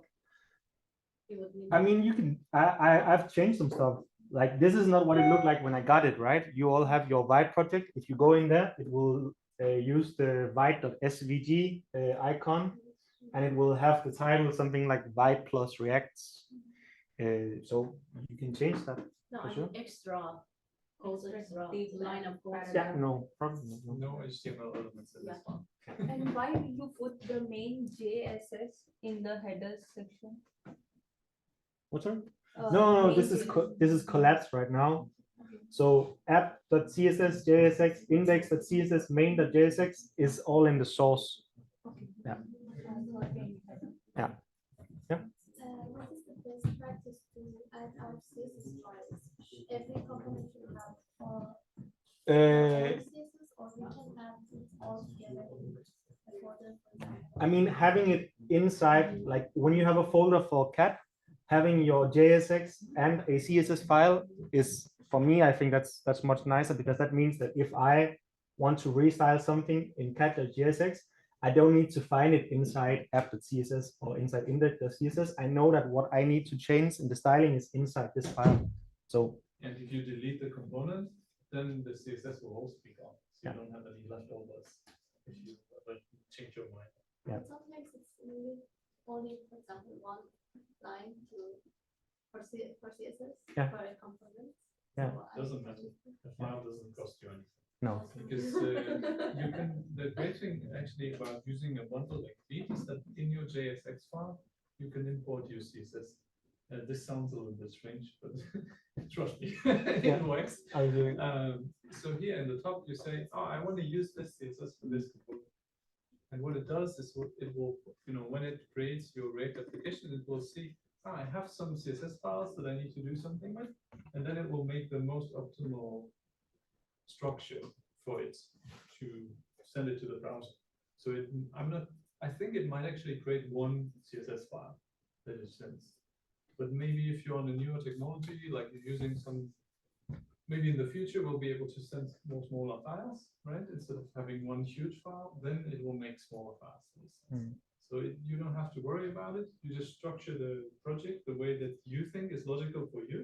you would need. I mean, you can. I've changed some stuff. Like this is not what it looked like when I got it, right? You all have your Vite project. If you go in there, it will use the Vite.svg icon, and it will have the title something like Vite plus React So you can change that. No, For I sure. mean extra, extra Deep line of code. Yeah, no problem. No. No HTML elements in this one. And why you put the main JSS in the headers section? What's that? Uh, No, main this is JSS. this is collapsed right now. So app.css, JSX, index.css, main.jsx is all in the source. Yeah. Yeah. Yeah. What is the best practice to add our CSS files? Every component should have CSS, or we can add it all together in a folder, for example. I mean, having it inside, like when you have a folder for cat, having your JSX and a CSS file is, for me, I think that's much nicer, because that means that if I want to restyle something in cat.jsx, I don't need to find it inside app.css or inside index.css. I know that what I need to change in the styling is inside this file. So And if you delete the component, then the CSS will also be gone. So Yeah. you don't have any leftovers if you ever change your mind. Yeah. Sometimes it's only, for example, one line for CSS Yeah. for a component. Yeah. So I Doesn't can matter. use it. The file doesn't cost you anything. no. Because you can, the great thing actually about using a bundle like Vite is that in your JSX file, you can import your CSS. This sounds a little bit strange, but trust me, Yeah. it works. I'll do it. So here in the top, you say, oh, I want to use this CSS for this component. And what it does is it will, when it creates your React application, it will see, I have some CSS files that I need to do something with, and then it will make the most optimal structure for it to send it to the browser. So I think it might actually create one CSS file that it sends. But maybe if you're on a newer technology, like you're using maybe in the future we'll be able to send more smaller files, right? Instead of having one huge file, then it will make smaller files. So you don't have to worry about it. You just structure the project the way that you think is logical for you,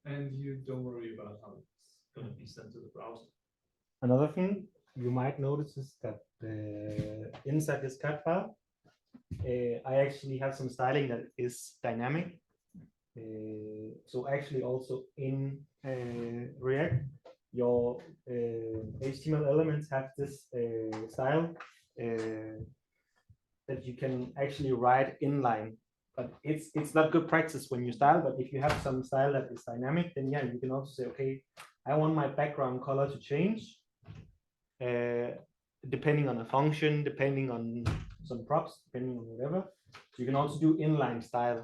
and you don't worry about how it's going to be sent to the browser. Another thing you might notice is that inside this cat file, I actually have some styling that is dynamic. So actually also in React, your HTML elements have this style that you can actually write inline. But it's not good practice when you style, but if you have some style that is dynamic, then yeah, you can also say, okay, I want my background color to change depending on a function, depending on some props, depending on whatever. So you can also do inline style.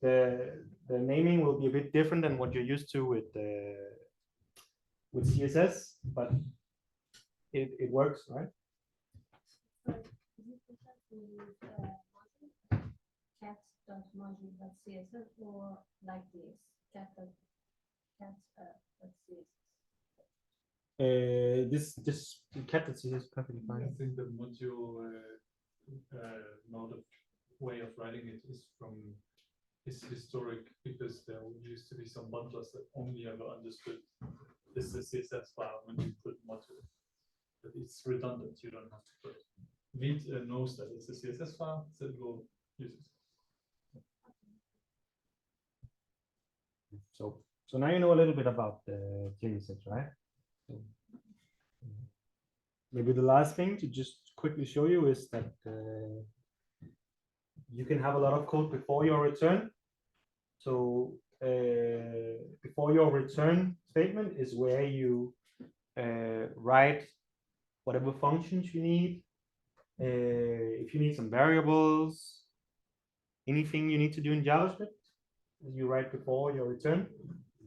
The naming will be a bit different than what you're used to with CSS, but it works, right? Cat.module.css or like this, cat.css. This cat.css is perfectly I fine. think the module mode of way of writing it is historic, because there used to be some bundlers that only ever understood this is CSS file when you put module. But it's redundant, you don't have to put it. Vite knows that it's a CSS file, so it will use it. So now you know a little bit about the JSX, right? So, maybe the last thing to just quickly show you is that you can have a lot of code before your return. So before your return statement is where you write whatever functions you need. If you need some variables, anything you need to do in JavaScript, you write before your return.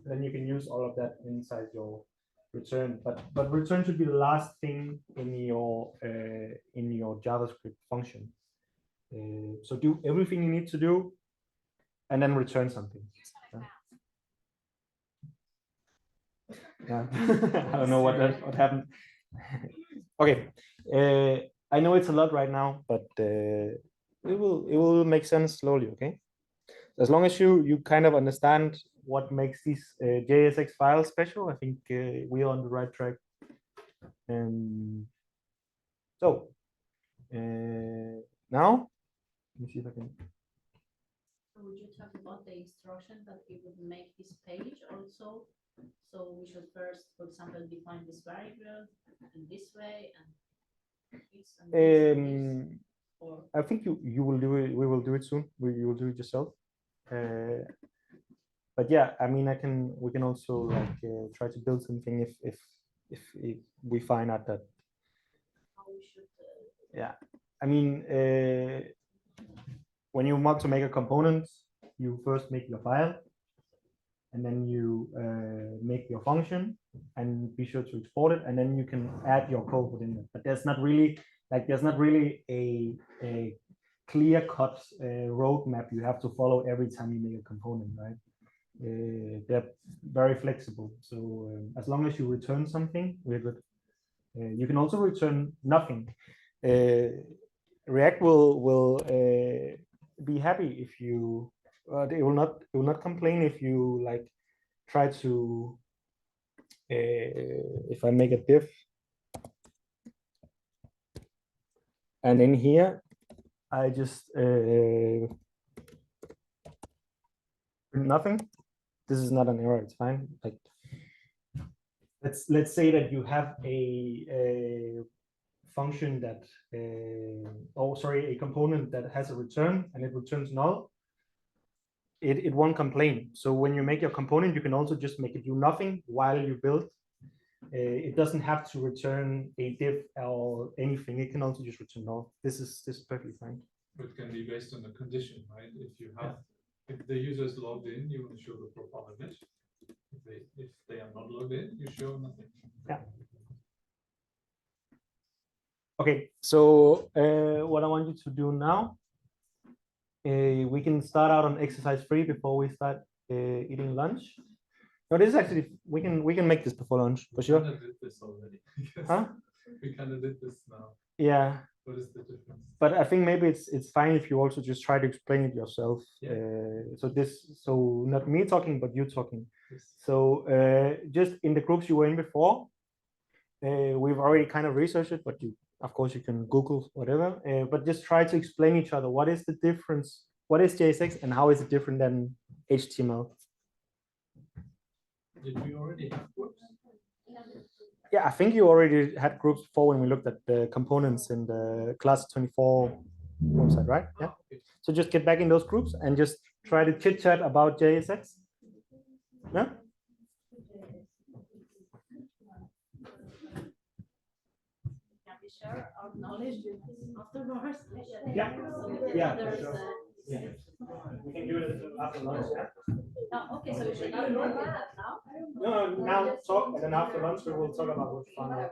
Then you can use all of that inside your return. But return should be the last thing in your JavaScript function. So do everything you need to do, and then return something. Yeah, I don't know what happened. Okay, I know it's a lot right now, but it will make sense slowly. Okay, as long as you kind of understand what makes these JSX files special, I think we are on the right track. So now, let me see if I can. would you talk about the instruction that it would make this page also? So we should first, for example, define this variable in this way and this and this and this, or I think you will do it. We will do it soon. You will do it yourself. But yeah, I mean, we can also like try to build something if we find out that. how we should. Yeah, I mean, when you want to make a component, you first make your file, and then you make your function, and be sure to export it, and then you can add your code within it. But there's not really a clear-cut roadmap you have to follow every time you make a component, right? They're very flexible. So as long as you return something, we're good. You can also return nothing. React will be happy if you. It will not complain if you like try to. If I make a div, and in here, I just nothing. This is not an error. It's fine. Like let's say that you have a function that a component that has a return and it returns null. It won't complain. So when you make your component, you can also just make it do nothing while you build. It doesn't have to return a div or anything. It can also just return null. This is perfectly fine. But it can be based on the condition, right? If you have, if the user is logged in, you want to show the profile image. If they are not logged in, you show nothing. Yeah. Okay, so what I want you to do now, we can start out on exercise 3 before we start eating lunch. No, this is actually we can make this before lunch for sure. We kind of did this already. Huh? We kind of did this now. Yeah. What is the difference? But I think maybe it's fine if you also just try to explain it yourself. Yeah. So not me talking, but you talking. Yes. So just in the groups you were in before, we've already kind of researched it, but of course you can Google whatever. But just try to explain each other. What is the difference? What is JSX and how is it different than HTML? Did we already have groups? Yeah, I think you already had groups before when we looked at the components in the class 24 website, right? Yeah. Oh, okay. So just get back in those groups and just try to chit chat about JSX. Yeah. Can we share our knowledge afterwards? Yeah. So Yeah, there's sure. a- Yeah. We can do it after lunch. Yeah. Oh, okay, so we should not do that now? No, now talk, and then after lunch we will talk about what fun.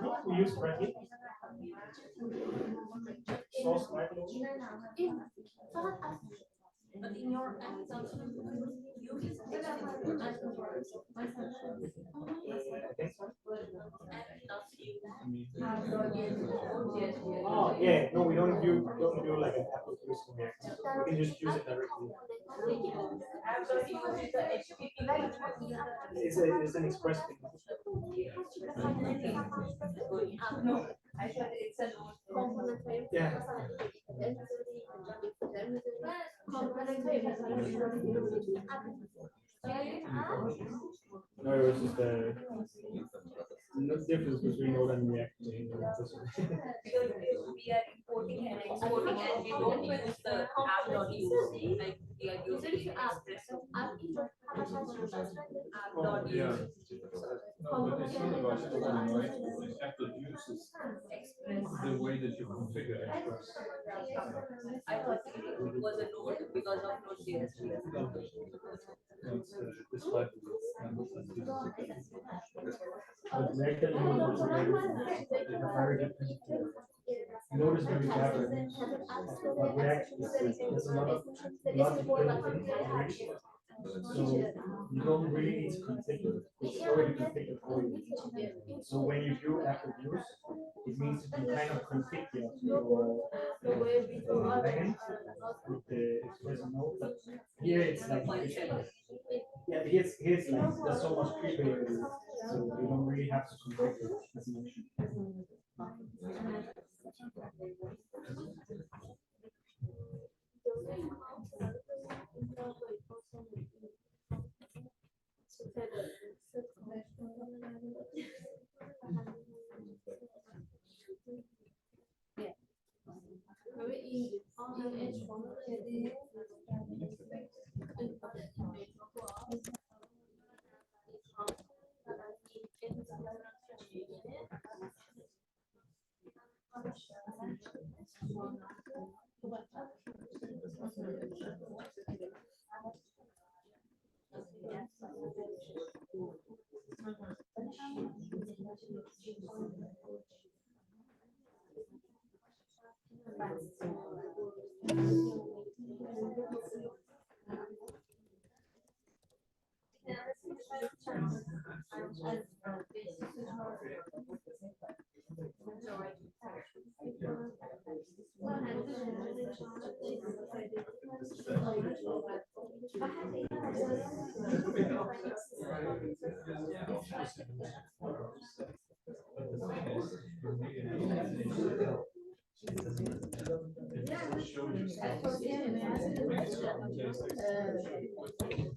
No, we use Reddit. Source Reddit. But in your app, it's also Oh, yeah, no, we don't do like an Apple use React. We can just use it directly. It's an express thing. Yeah. No, it was just no difference between Node and React. because we are importing and exporting and we don't use the app.use, like we are using Express app.use. No, but it's not about storing, right? Apple uses the way that you configure Express. I thought it was a node because of Node.js. No, it's this library. But React and Node are very different. Node is very collaborative. But React there's a lot of built-in integration. So you don't really need to configure it. It's already configured for you. So when you do Apple use, it means that you kind of configure your backend with the Express node. But here it's like yeah, here's like there's so much capability, so you don't really have to configure as much.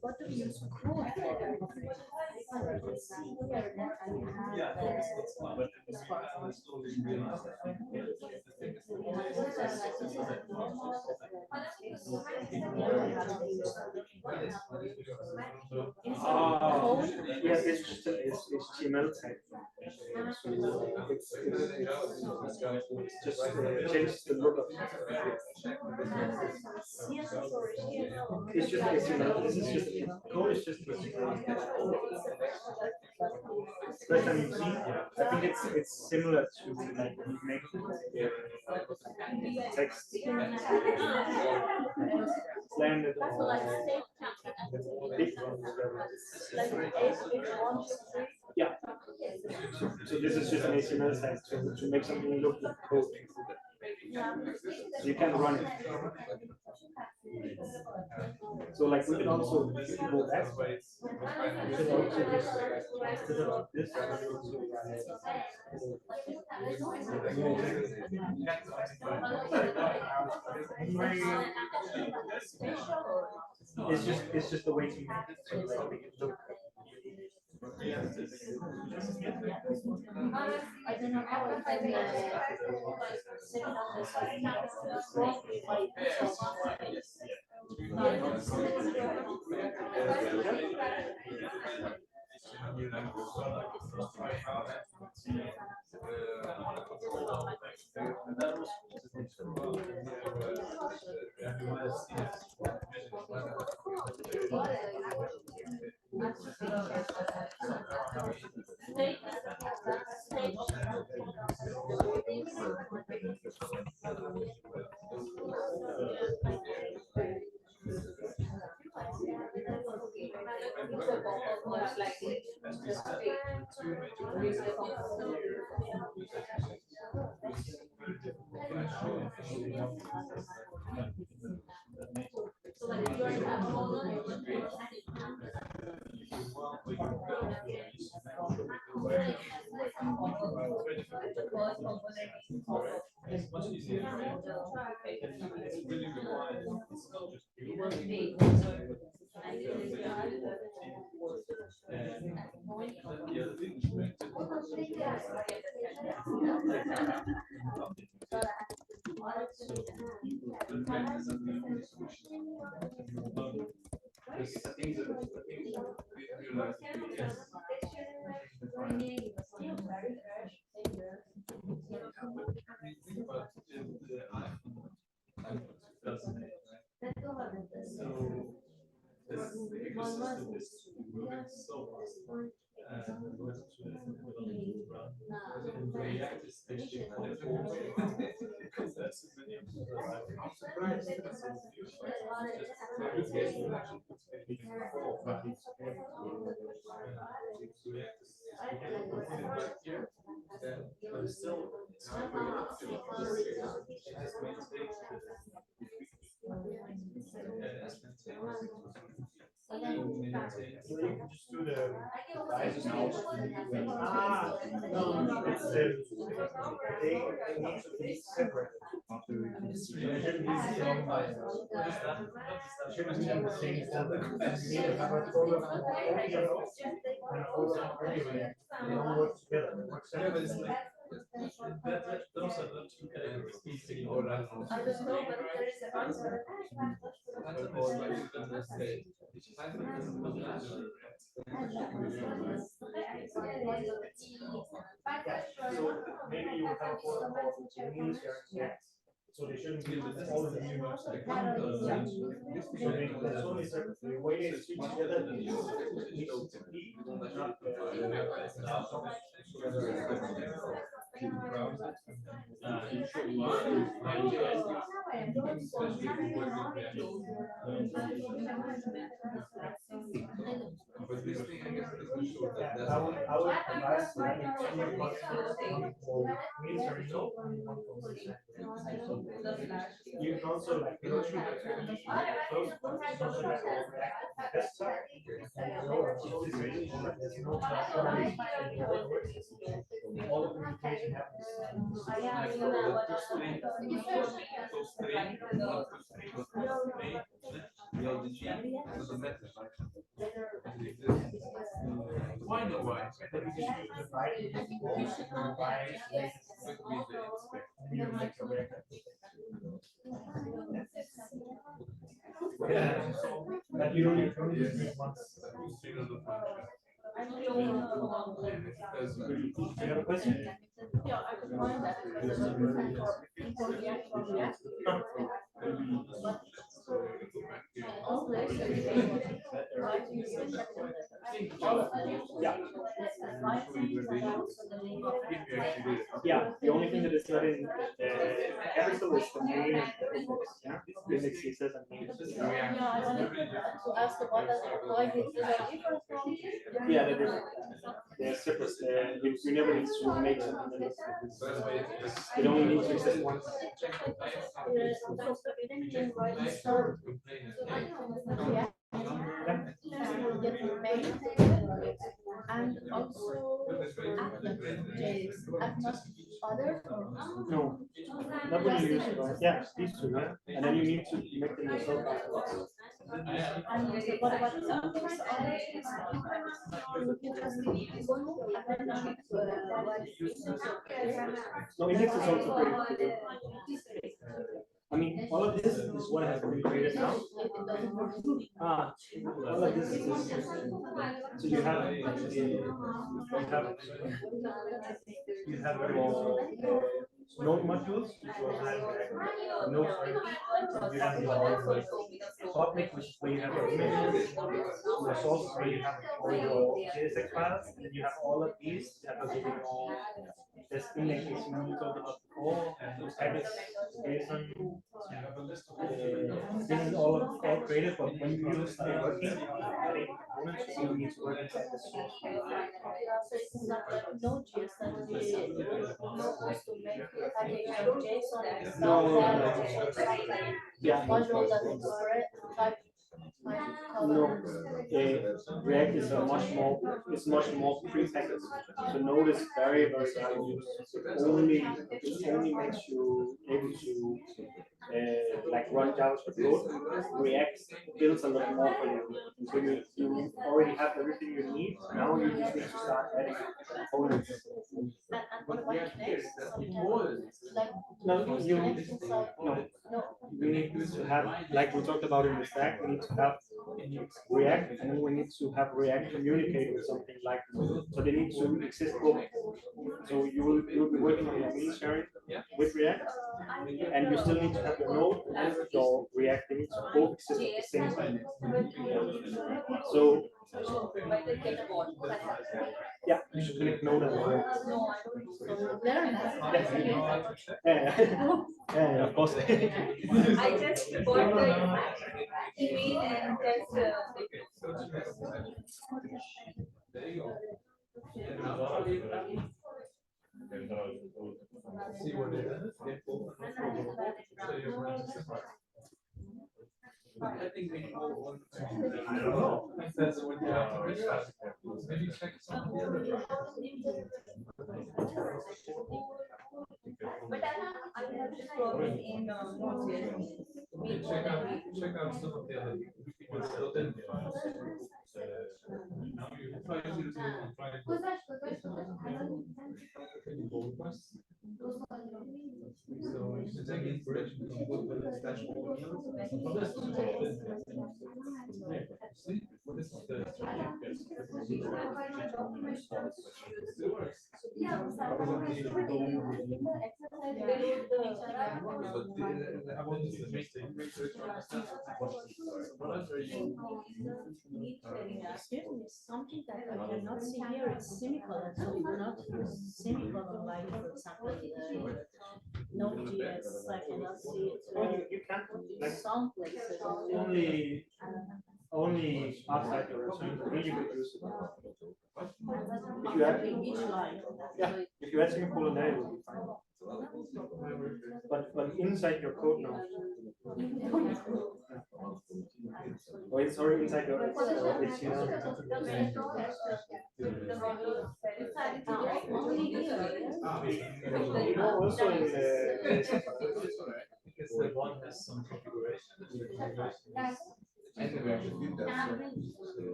What do you use crude? Yeah, it's just it's HTML tag. It's just changes the look of it. It's just HTML. This is just code is just first time you've seen. I think it's similar to like when you make text landed yeah. So this is just an HTML tag to make something look like code. So you can run it. So like we can also go back. We can also just instead of this, it's just a way to make it so like make it look. I don't know how I can set it on the side. Just do the no, it's they need to be separate. They shouldn't be shown by shouldn't be in the same folder. You need to have a folder for OPMO and a folder for everything. They don't work together. They work separately. Those are the two categories. I don't know, but there is an answer. So maybe you would have a folder called means here. So they shouldn't be all of the new ones. So there's only certain the way they speak together. I would advise like two months for military note and one for you can also like military close something like desktop and there's no all the communication happens. Why no why? Yeah, but you don't need to do it once. You have a question? Yeah, I could find that. Yeah. Yeah, the only thing that is not in capital is the main and the index. Yeah, the index is and main. Yeah, I wanted to ask about that. Like, is there a difference from? Yeah, they're separate. You never need to make something that is. It only needs to exist once. And also other No, not when you use it. Yeah, these two, yeah. And then you need to make them yourself afterwards. and what about No, index is also great. I mean, all of this is what has been created now. All of this is so you have your node modules, which will have node you have your public, which is where you have your images, your sources where you have all your JSX files, and then you have all of these that are giving all this index we talked about before, packets, JSON. This is all created, but when you start working, adding components, you need to work inside the source. it's not like Node.js that we supposed to make a package of JSON and Yeah. module that is type. No, React is it's much more pre-packaged. So Node is very simple. It only makes you able to like run JavaScript code. React builds a lot more for you. So you already have everything you need. Now you just need to start adding components. And what about next? No, we need to have, like we talked about in the stack, we need to have React, and then we need to have React communicate with something like Node. So they need to exist both. So you'll be working on your mean sharing with React, and you still need to have your Node and your React. They need to both exist at the same time. So yeah, you should connect Node and React. Yeah, of course. I just bought the email and just See what it is. I think we move on. I don't know. That's what you have to research. Maybe check some of the other but I have this problem in check out some of the other ones built in. Try to use it, try to pull requests. So you should take inspiration from both the dashboard. See, this is the something that I cannot see here is semicolon, so we do not use semicolon like, for example, Node.js. I cannot see it You can't, like, some places. only only outside your return, then you could use it. If you add, Each line. yeah, if you add semicolon there, it will be fine. But inside your code now. Oh, sorry, inside your HTML. You know, also in the Because the one has some configuration. If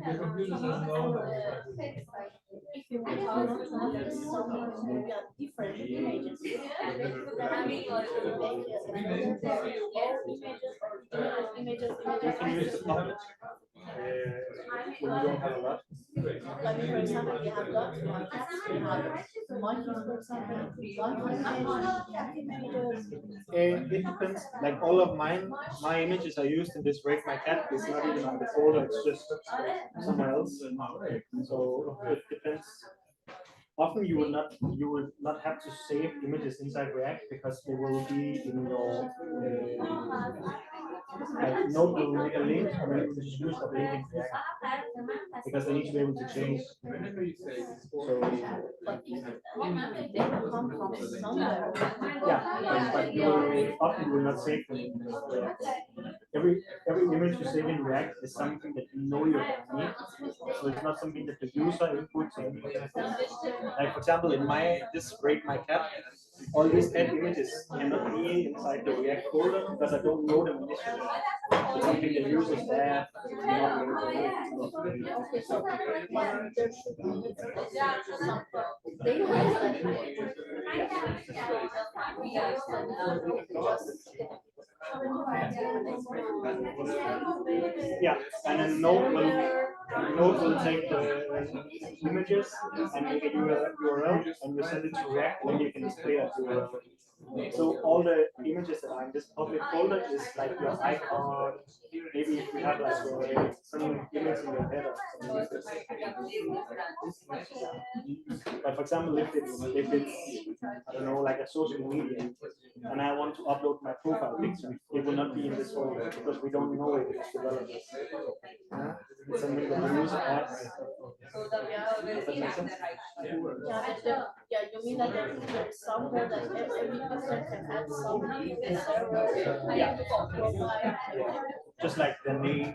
the computer doesn't know If you want to have some different images, images, you can use the public when you don't have a lot. like for example, we have lots of monkeys, for example, images. It depends. Like all of mine, my images are used in this Rate My Cat. It's not even on the folder. It's just somewhere else. So it depends. Often you will not have to save images inside React because they will be in your like Node will make a link and then you can just use that link in React because they need to be able to change. So But they will come from somewhere. yeah, but you will often you will not save them in React. Every image you save in React is something that you know you're gonna need. So it's not something that the user inputs or anything like that. Like for example, in this Rate My Cat, all these cat images cannot be inside the React folder because I don't know them initially. It's something the users there. Yeah, and then Node will take the images and make a URL and you send it to React, and then you can display that URL. So all the images that are in this public folder is like your icon. Maybe if you have like some image in your header. But for example, if it's I don't know, like a social media, and I want to upload my profile picture, it will not be in this folder because we don't know it as developers. It's something that the user adds. Yeah, you mean like there's somewhere that every user can add something to the server? Yeah. Just like the name.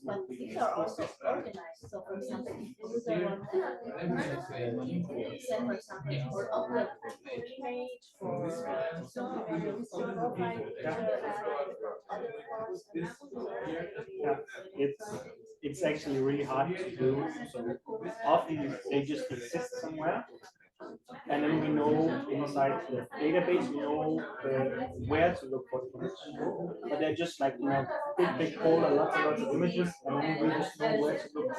But these are also organized. So for example, if the user wants to send, for example, or upload an image for Yeah, it's actually really hard to do. So often they just exist somewhere. And then we know inside the database, we know where to look for the image. But they're just like, big folder, lots and lots of images, and then we just know where to look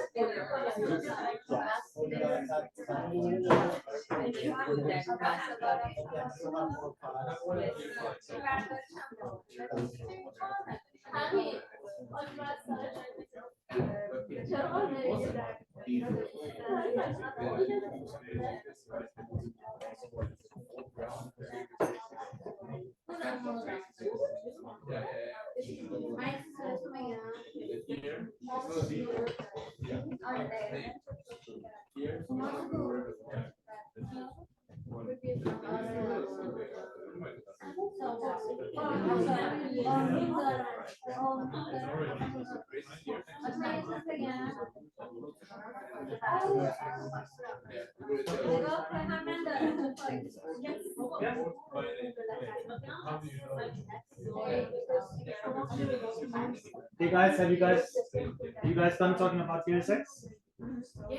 Hey guys, have you guys done talking about TSX?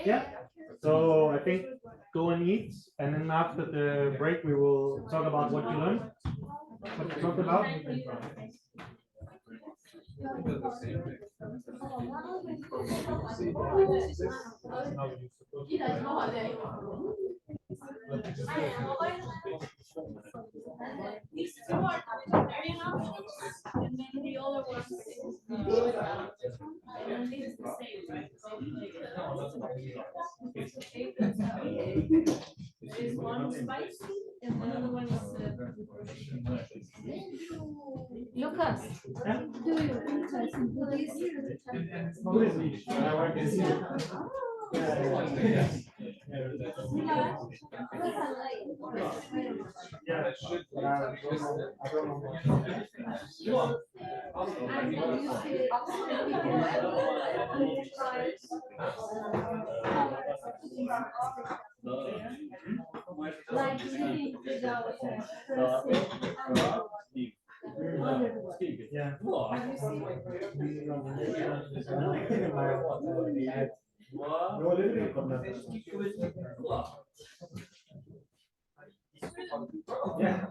Yeah. So I think go and eat, and then after the break we will talk about what you learned. What you talked about. These two are variant options, and then the other ones is and then this is the same, right? There is one spicy and the other one is Lucas, Yeah. Do you interest in Buddhism? And you say like living without Yeah.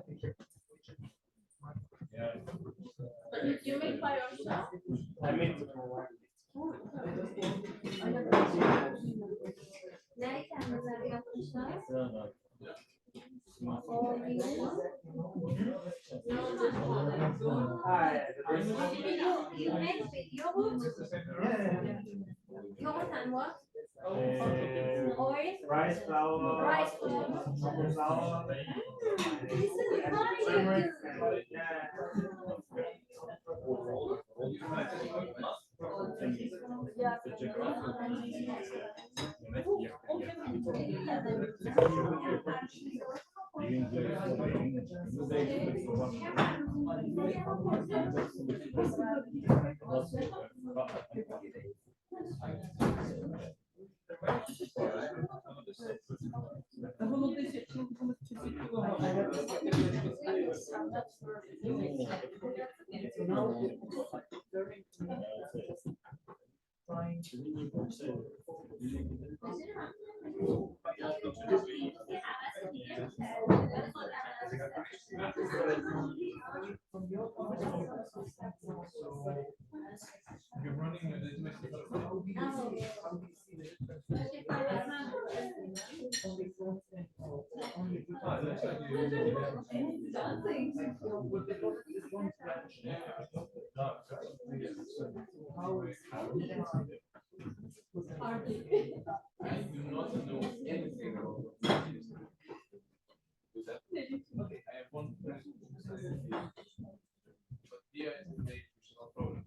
have you seen you make by yourself? I mean, ne kendileri yapmışlar? O you make with yogurt? Yogurt and what? Oil? rice flour, Rice flour. flour, This is very turmeric, good. You're running a domestic. Okay, I have one question. But here is the date, which is no problem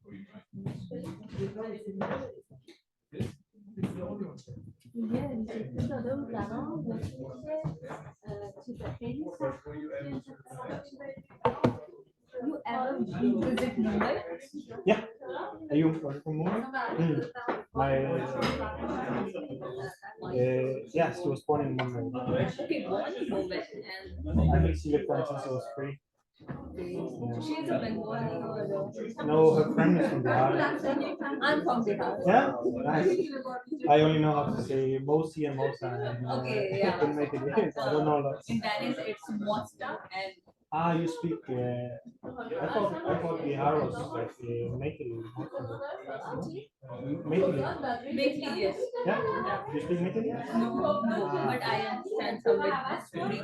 for you, right? You ever visit Mumbai? Yeah. Are you from Mumbai? My yes, she was born in Mumbai. Okay, born in Mumbai I think she lived there since she was 3. and she is a Bengali or No, her friend is from Bihar. I'm from Bihar. Yeah, nice. I only know how to say Mosi and Mosa. Okay, yeah. Didn't make it yet. I don't know a lot. In Danish, it's Mosta and Ah, you speak. I thought Bihar was like Maithili. Maithili. Meithili, yes. Yeah. You speak Maithili? No, but I understand some with story.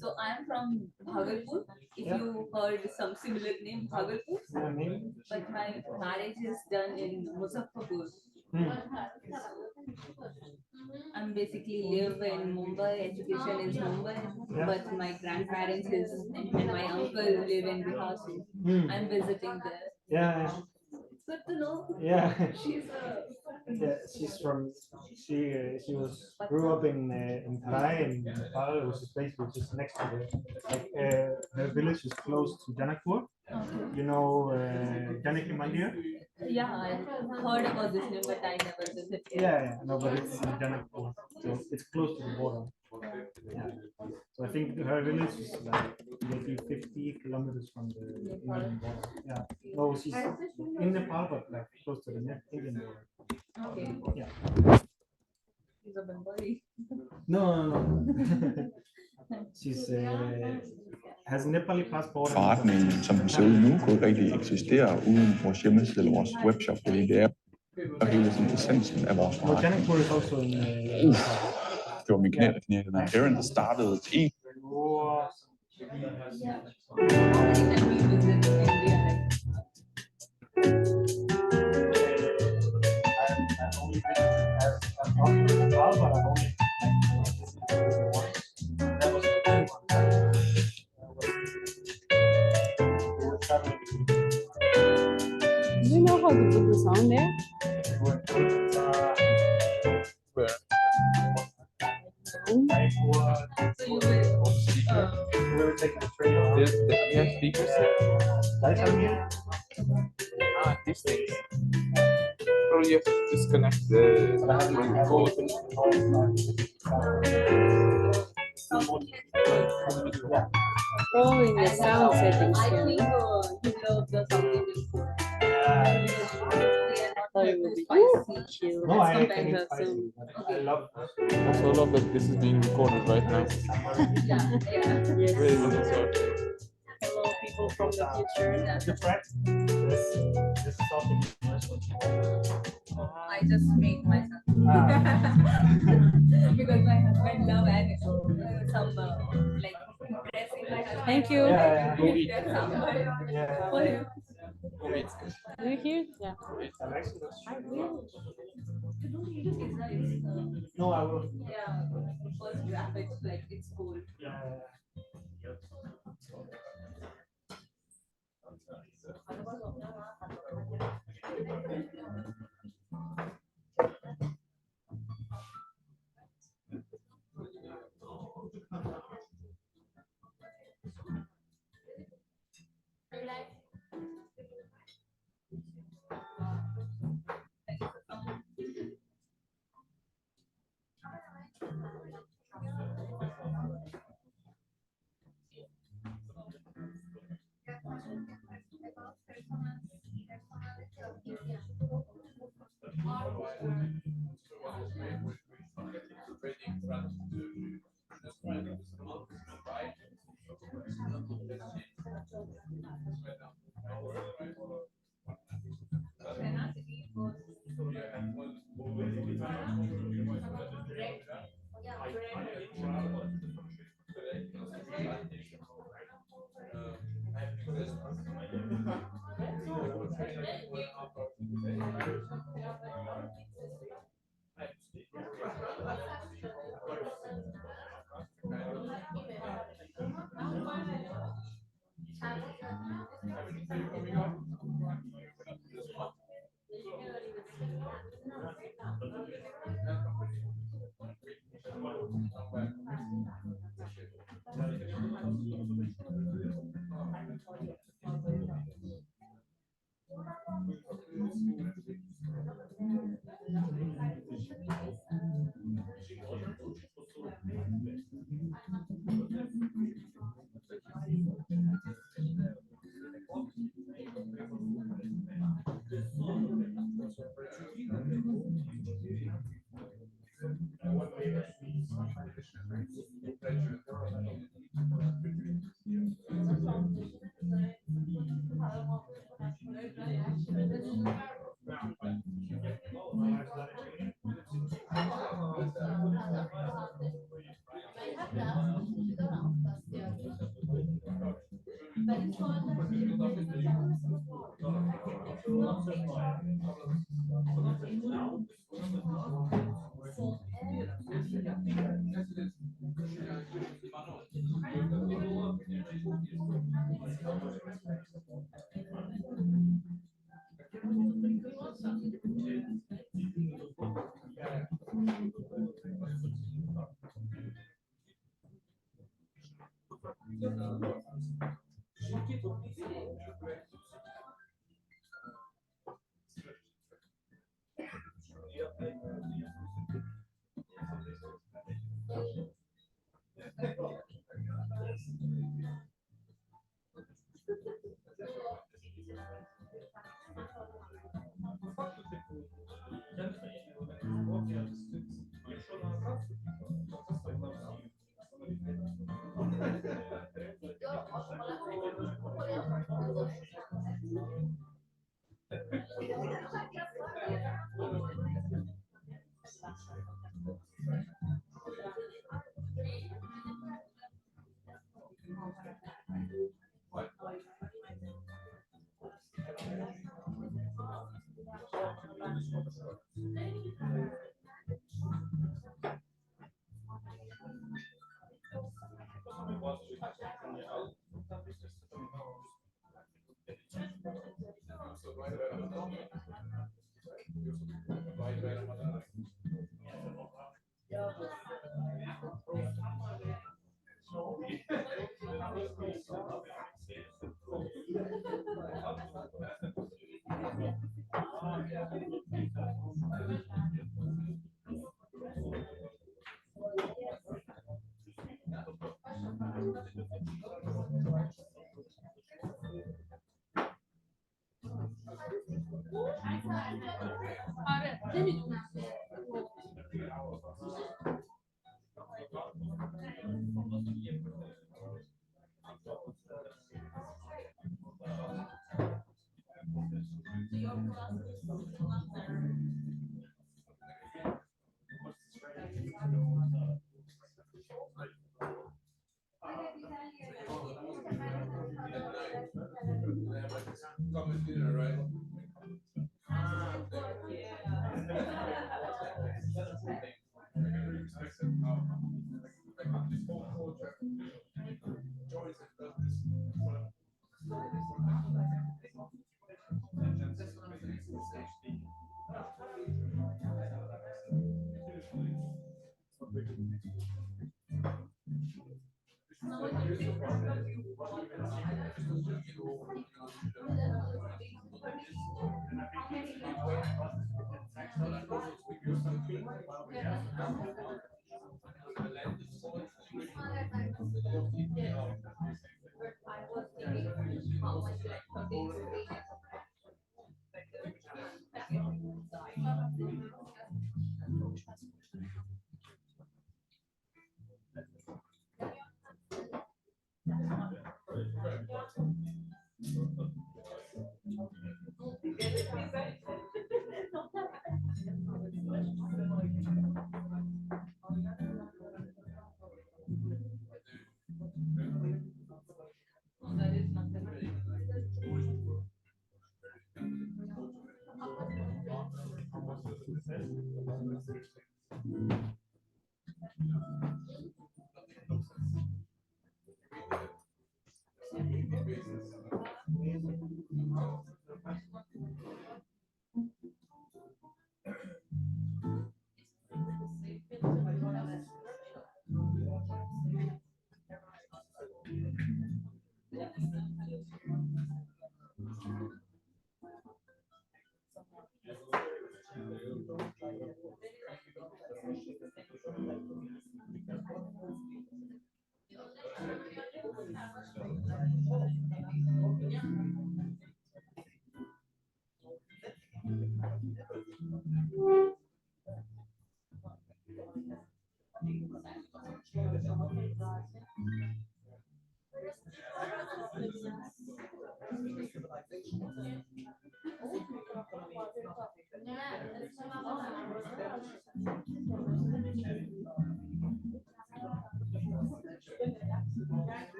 So I'm from Bhagalpur. If Yeah. you heard some similar name, Bhagalpur, Yeah, maybe. but my marriage is done in Muzaffarpur. I'm basically live in Mumbai. Education is Mumbai, Yeah. but my grandparents is and my uncle live in Bihar. So I'm visiting there. Yeah. It's good to know. Yeah. She's a Yeah, she's from. She was grew up in Tarai in Nepal, which is basically just next to her village is close to Janakpur. You know Janaki Mandir? yeah. I've heard about this name, but I never visited. Yeah, no, but it's in Janakpur, so it's close to the border. Yeah. So I think her village is like maybe 50 kilometers from the Indian border. Yeah. No, she's in Nepal, but like close to the Indian border. Okay. Yeah. She's a Bengali. No. She's has Nepali passport. Forretningen, som den ser ud nu, kunne ikke rigtig eksistere uden vores hjemmeside eller vores webshop, fordi det er hele sådan essensen af vores forretning. Janakpur is also in. Det var min knæ, der knæ. Den her Karen, der startede til Do you know how to put the sound there? Where? So you will, We have speakers here. Ah, these things. Probably you have to disconnect the code. Probably in the sound settings I here. think No? you love the something before. Thought it would be chill. No, I Compared think to it's spicy. some- I love. Also love that this is being recorded right now. Yeah, yeah. Yes. Really looking so. Hello, people from the future. You try? This sausage. I just made myself. Ah. Because my husband love and some like dressing my husband. Thank you. Yeah, yeah. There's some, Yeah. for him. Do you hear? Yeah. I will. You don't need a pizza, it's, No, I will. yeah, first grab it like it's cold. Yeah.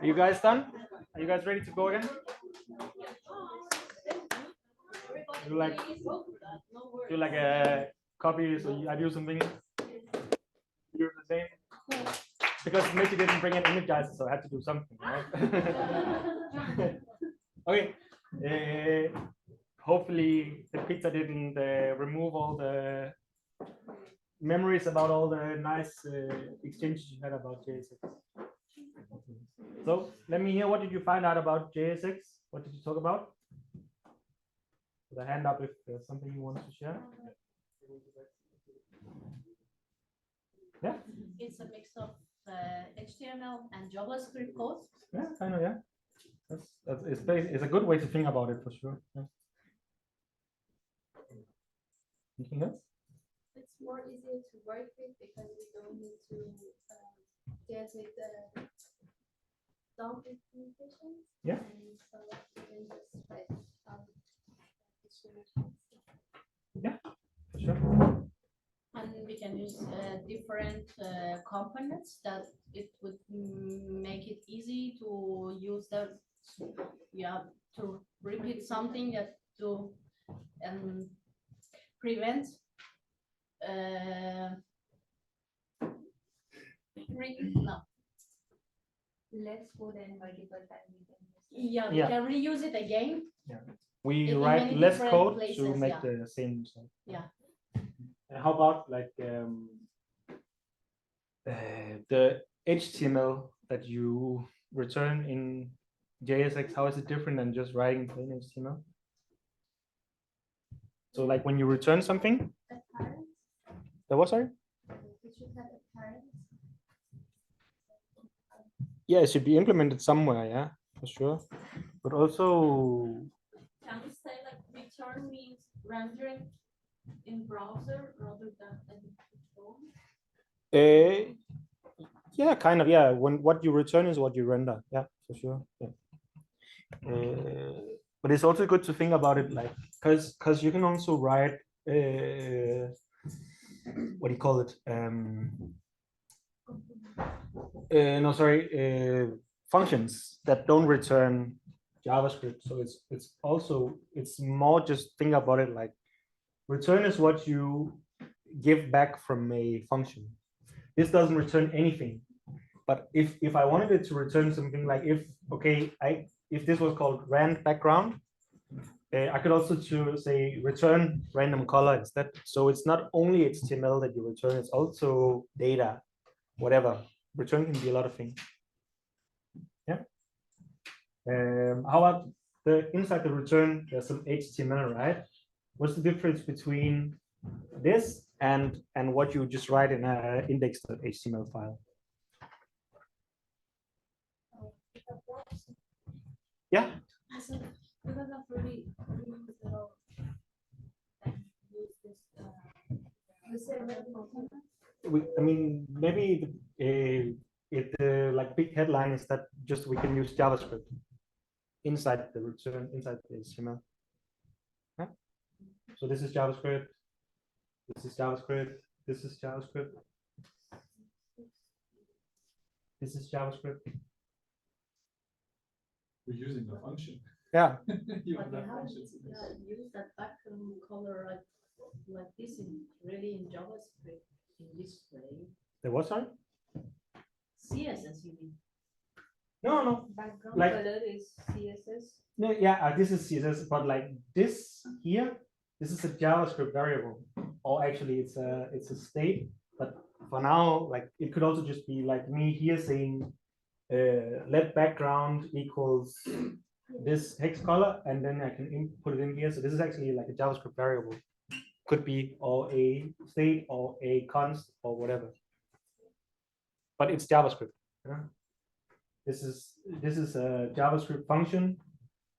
Are you guys done? Are you guys ready to go again? Do like a copy, so I do something. You do the same. Because Mitchie didn't bring an energizer, so I had to do something, right? Okay. Hopefully the pizza didn't remove all the memories about all the nice exchanges you had about JSX. So let me hear, what did you find out about JSX? What did you talk about? Put a hand up if there's something you want to share. Yeah. It's a mix of HTML and JavaScript code. Yeah, kind of, yeah. It's a good way to think about it for sure. Yeah. Anything else? It's more easier to work with because we don't need to get with the dump implementations. Yeah. And so we can just write Yeah, for sure. And we can use different components that it would make it easy to use that, to repeat something that to prevent less code and multiple times. we can reuse it again. Yeah. We In write many less different code to places, make yeah. the same result. Yeah. And how about like the HTML that you return in JSX? How is it different than just writing plain HTML? So like when you return something, that was, sorry? Yeah, it should be implemented somewhere, yeah, for sure. But also, Can we say like return means rendering in browser rather than in phone? yeah, kind of, yeah. When what you return is what you render, yeah, for sure. Yeah. But it's also good to think about it, like, because you can also write what do you call it? No, sorry, functions that don't return JavaScript. So it's more just think about it like return is what you give back from a function. This doesn't return anything. But if I wanted it to return something like if this was called rand background, I could also say return random color instead. So it's not only HTML that you return, it's also data, whatever. Return can be a lot of things. How about inside the return, there's some HTML, right? What's the difference between this and what you just write in a index.html file? Yeah. So we don't have really use at all. Use this, the same method. I mean, maybe like big headline is that just we can use JavaScript inside the return, inside the HTML. Yeah. So this is JavaScript. This is JavaScript. This is JavaScript. This is JavaScript. We're using the function. Yeah. You But have you that haven't function in this. used that background color like this in really in JavaScript in this way. The what, sorry? CSS, you mean? No. Background Like- color is CSS. No, yeah, this is CSS, but like this here, this is a JavaScript variable, or actually it's a state. But for now, like it could also just be like me here saying, let background equals this hex color, and then I can put it in here. So this is actually like a JavaScript variable, could be or a state or a const or whatever. But it's JavaScript. Yeah? This is a JavaScript function.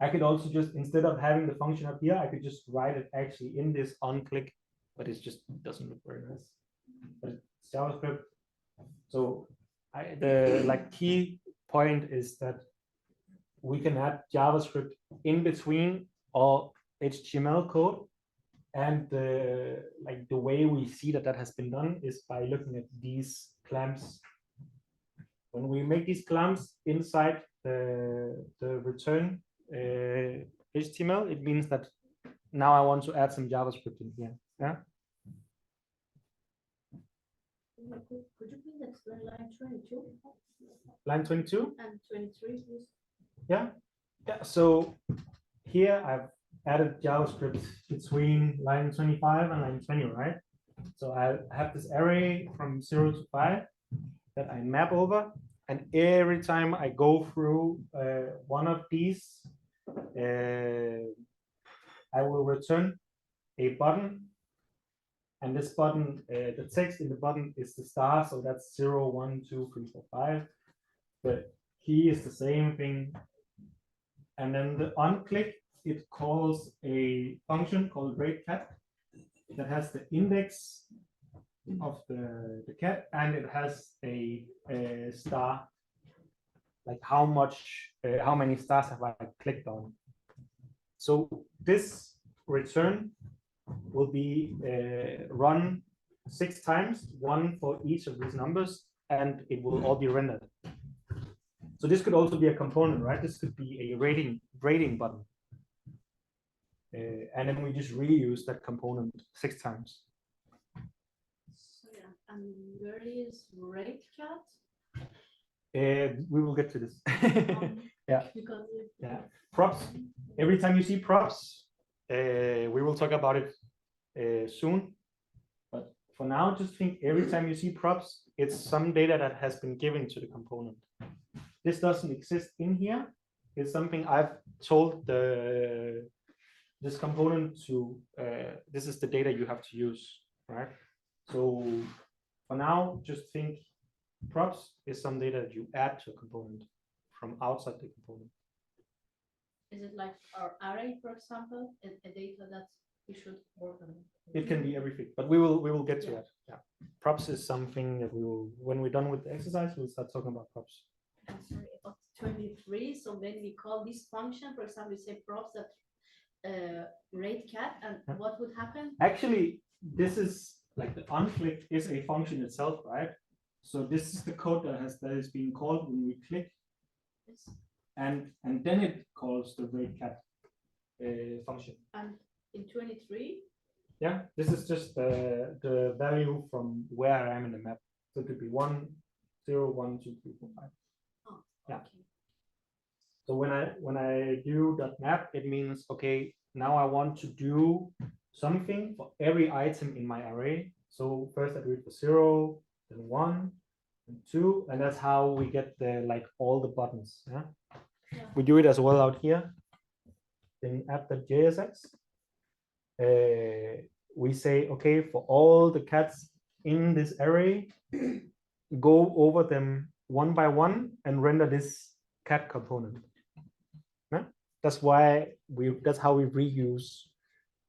I could also just, instead of having the function up here, I could just write it actually in this onClick, but it just doesn't look very nice. But it's JavaScript. So the like key point is that we can add JavaScript in between all HTML code, and the way we see that has been done is by looking at these clamps. When we make these clamps inside the return HTML, it means that now I want to add some JavaScript in here. Yeah. Could you please explain line 22 Line 22. and 23, please? Yeah. So here I've added JavaScript between line 25 and line 20, right? So I have this array from 0 to 5 that I map over, and every time I go through one of these, I will return a button, and this button, the text in the button is the star, so that's 0, 1, 2, 3, 4, 5. The key is the same thing, and then the onClick, it calls a function called rateCat that has the index of the cat, and it has a star, like how many stars have I clicked on. So this return will be run 6 times, one for each of these numbers, and it will all be rendered. So this could also be a component, right? This could be a rating button. And then we just reuse that component 6 times. So yeah, and where is rateCat? We will get to this. Yeah. Because Yeah. Props. Every time you see props, we will talk about it soon. But for now, just think every time you see props, it's some data that has been given to the component. This doesn't exist in here. It's something I've told this component to, this is the data you have to use, right? So for now, just think props is some data that you add to a component from outside the component. is it like our array, for example, a data that we should work on? It can be everything, but we will get to Yeah. that. Yeah, props is something that we will, when we're done with the exercise, we'll start talking about props. I'm sorry, about 23. So when we call this function, for example, we say props that rateCat, and Yeah. what would happen? Actually, this is like the onClick is a function itself, right? So this is the code that is being called when we click, Yes. and then it calls the rateCat function. And in 23, Yeah, this is just the value from where I am in the map. So it could be 1, 0, 1, 2, 3, 4, 5. Yeah. okay. So when I do that map, it means, okay, now I want to do something for every item in my array. So first I do it for 0, then 1, 2, and that's how we get the like all the buttons. Yeah, we do it as well out here in app.jsx. We say, okay, for all the cats in this array, go over them one by one and render this cat component. Yeah? That's how we reuse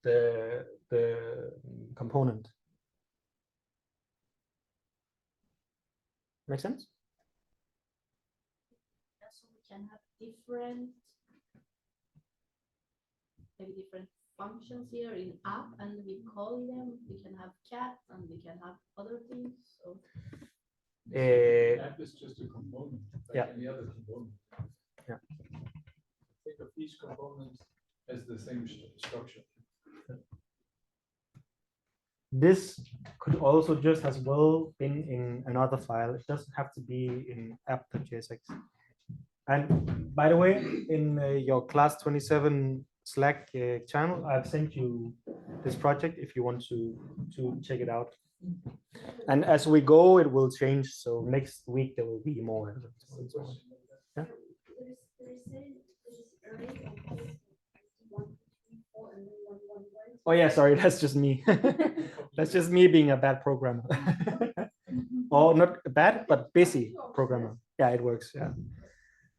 the component. Make sense? So we can have different, maybe different functions here in app, and we call them. We can have cat, and we can have other things. So App is just a component, like Yeah. any other component. Yeah. Think of each component as the same structure. This could also just as well been in another file. It doesn't have to be in app.jsx. And by the way, in your class 27 Slack channel, I've sent you this project if you want to check it out. And as we go, it will change. So next week there will be more. Yeah. Oh yeah, sorry, that's just me. That's just me being a bad programmer. Or not bad, but busy programmer. Yeah, it works. Yeah.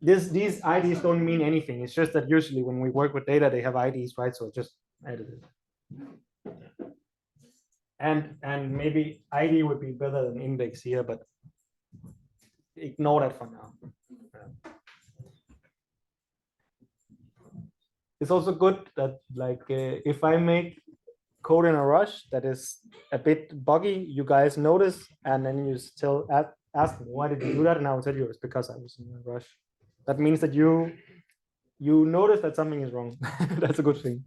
These IDs don't mean anything. It's just that usually when we work with data, they have IDs, right? So just edit it. And maybe ID would be better than index here, but ignore that for now. It's also good that like if I make code in a rush that is a bit buggy, you guys notice, and then you still ask me why did you do that, and I will tell you it's because I was in a rush. That means that you notice that something is wrong. That's a good thing.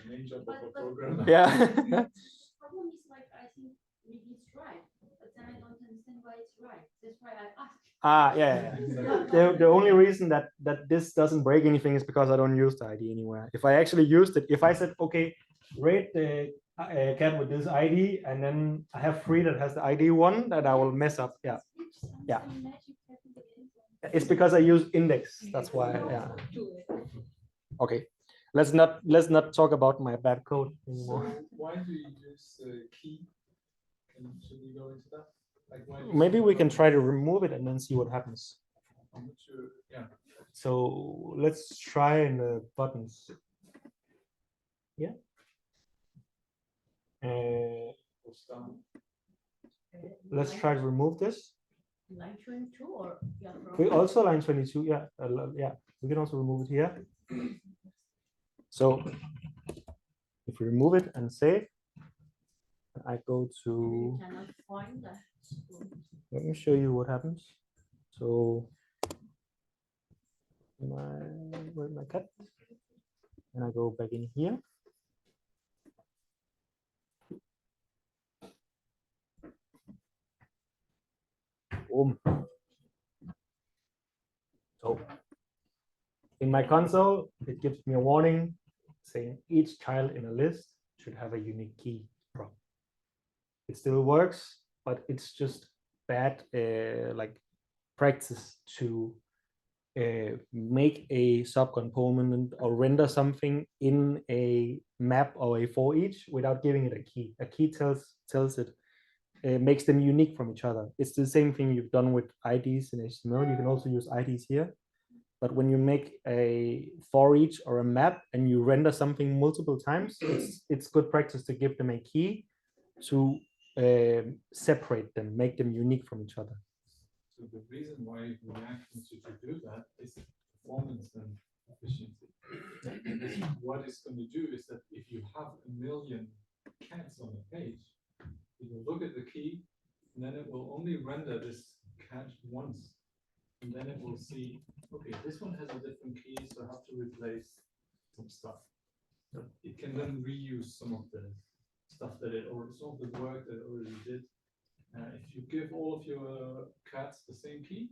Main job of a programmer. Yeah. Problem is like I think maybe it's right, but then I don't understand why it's right. That's why I asked. Yeah. The only reason that this doesn't break anything is because I don't use the ID anywhere. If I actually used it, if I said, okay, rate the cat with this ID, and then I have 3 that has the ID 1, that I will mess up. Yeah. Yeah. It's because I use index. That's why. Yeah. Okay. Let's not talk about my bad code anymore. So why do you use key? Should we go into that? Like why Maybe we can try to remove it and then see what happens. Yeah. So let's try in the buttons. Yeah. Let's try to remove this. line 22 or yeah, We also line 22. Yeah. Yeah. We can also remove it here. So if we remove it and save, I go to. you cannot find that. Let me show you what happens. So where's my cat? And I go back in here. Boom. So in my console, it gives me a warning saying each child in a list should have a unique key prop. It still works, but it's just bad like practice to make a subcomponent or render something in a map or a for each without giving it a key. A key tells it, makes them unique from each other. It's the same thing you've done with IDs in HTML. You can also use IDs here. But when you make a for each or a map and you render something multiple times, it's good practice to give them a key to separate them, make them unique from each other. So the reason why React wants you to do that is performance and efficiency. What it's going to do is that if you have 1 million cats on a page, it will look at the key, and then it will only render this cat once. And then it will see, okay, this one has a different key, so I have to replace some stuff. It can then reuse some of the stuff that some of the work that it already did. If you give all of your cats the same key,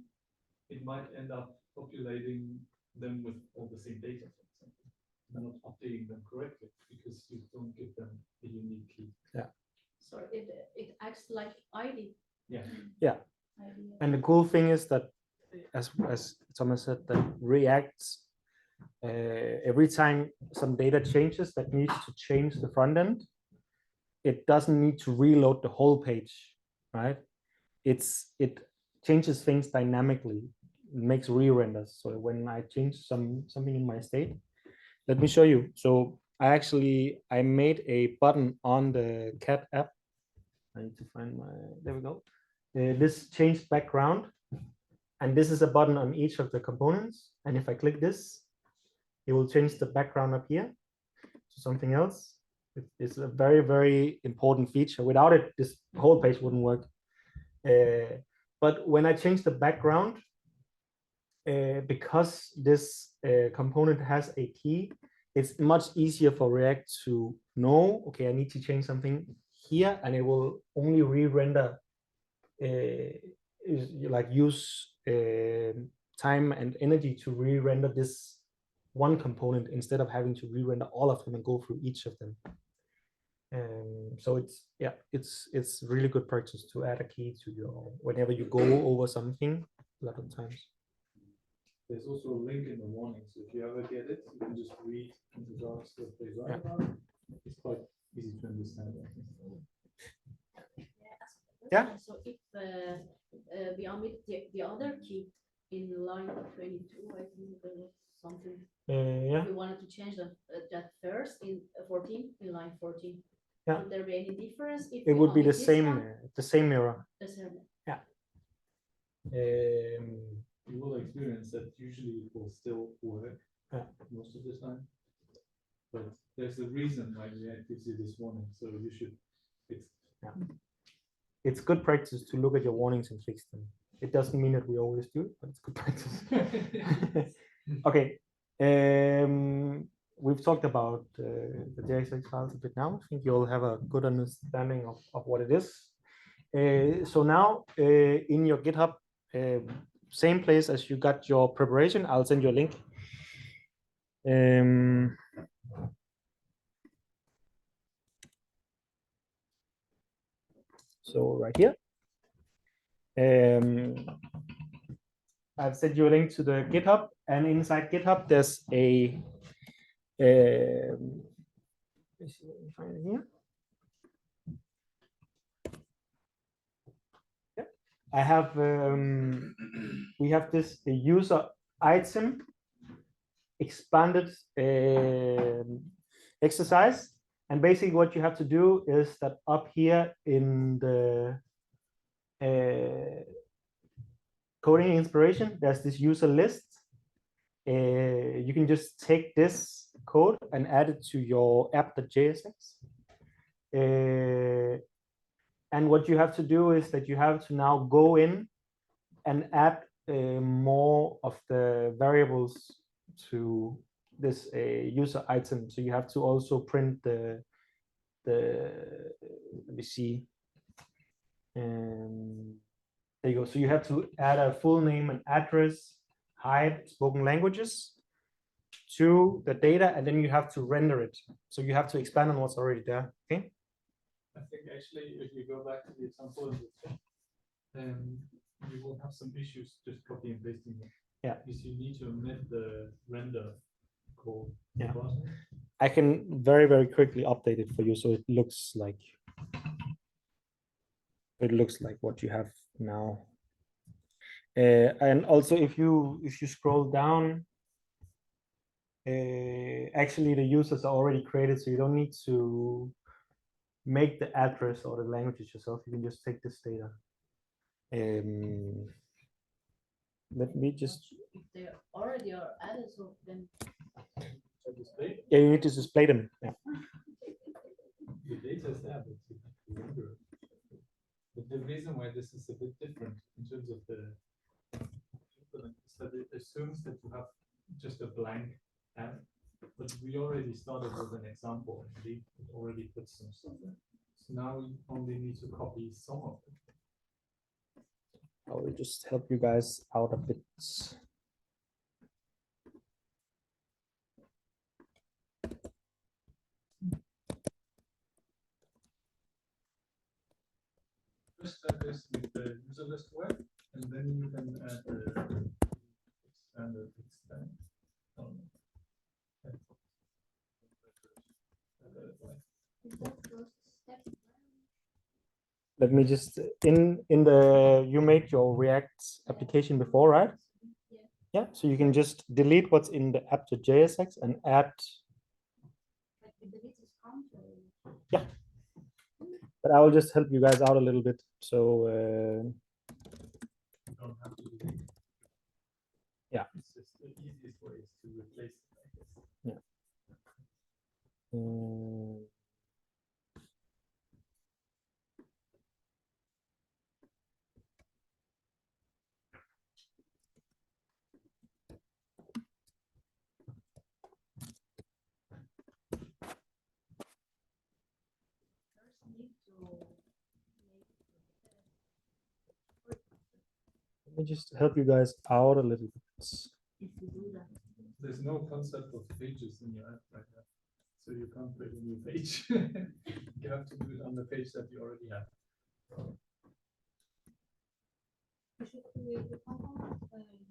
it might end up populating them with all the same data, for example, and not updating them correctly because you don't give them a unique key. Yeah. So it acts like ID. Yeah. Yeah. idea. And the cool thing is that, as Thomas said, that React, every time some data changes that needs to change the front end, it doesn't need to reload the whole page, right? It changes things dynamically, it makes re-renders. So when I change something in my state, let me show you. So I made a button on the CAT app. I need to find my, there we go. This changed background, and this is a button on each of the components. And if I click this, it will change the background up here to something else. It's a very, very important feature. Without it, this whole page wouldn't work. But when I change the background, because this component has a key, it's much easier for React to know, okay, I need to change something here, and it will only re-render, like use time and energy to re-render this one component instead of having to re-render all of them and go through each of them. So it's really good practice to add a key to your, whenever you go over something a lot of times. There's also a link in the warning, so if you ever get it, you can just read into JavaScript they write about it. It's quite easy to understand. Yeah. So if we omit the other key in line 22, I think there was something. Yeah. We wanted to change that first in 14, in line 14. Yeah. Would there be any difference if It we would be omit the this same, one? the same mirror. The same. Yeah. You will experience that usually it will still work most of the time. But there's a reason why React gives you this warning, so you should fix it. Yeah. It's good practice to look at your warnings and fix them. It doesn't mean that we always do it, but it's good practice. Okay. We've talked about the JSX files a bit now. I think you'll have a good understanding of what it is. So now in your GitHub, same place as you got your preparation, I'll send you a link. So right here, I've sent you a link to the GitHub, and inside GitHub there's a let's see if we can find it here. Yeah. I have we have this user item expanded exercise, and basically what you have to do is that up here in the coding inspiration, there's this user list. You can just take this code and add it to your app.jsx. And what you have to do is that you have to now go in and add more of the variables to this user item. So you have to also print the let me see. There you go. So you have to add a full name and address, height, spoken languages to the data, and then you have to render it. So you have to expand on what's already there. Okay. I think actually, if you go back to the example in the chat, you will have some issues just copy and pasting it. Yeah. Because you need to omit the render code. Yeah. I can very, very quickly update it for you, so it looks like what you have now. And also, if you scroll down, actually the users are already created, so you don't need to make the address or the languages yourself. You can just take this data. Let me just. If they already are added, so then. Yeah, you need to display them. Yeah. The data is there, but you have to render it. But the reason why this is a bit different in terms of the is that it assumes that you have just a blank app, but we already started with an example and we already put some stuff in. So now we only need to copy some of it. I will just help you guys out a bit. Just like this with the user list web, and then you can add the standard extend. Let me just in the you made your React application before, right? Yeah, so you can just delete what's in the app.jsx and add. Yeah, but I will just help you guys out a little bit. So Don't have to delete. Yeah. It's just the easiest way is to replace it, I guess. Yeah. Let me just help you guys out a little bit. There's no concept of pages in your app right now. So you can't create a new page. You have to do it on the page that you already have. You should create the component,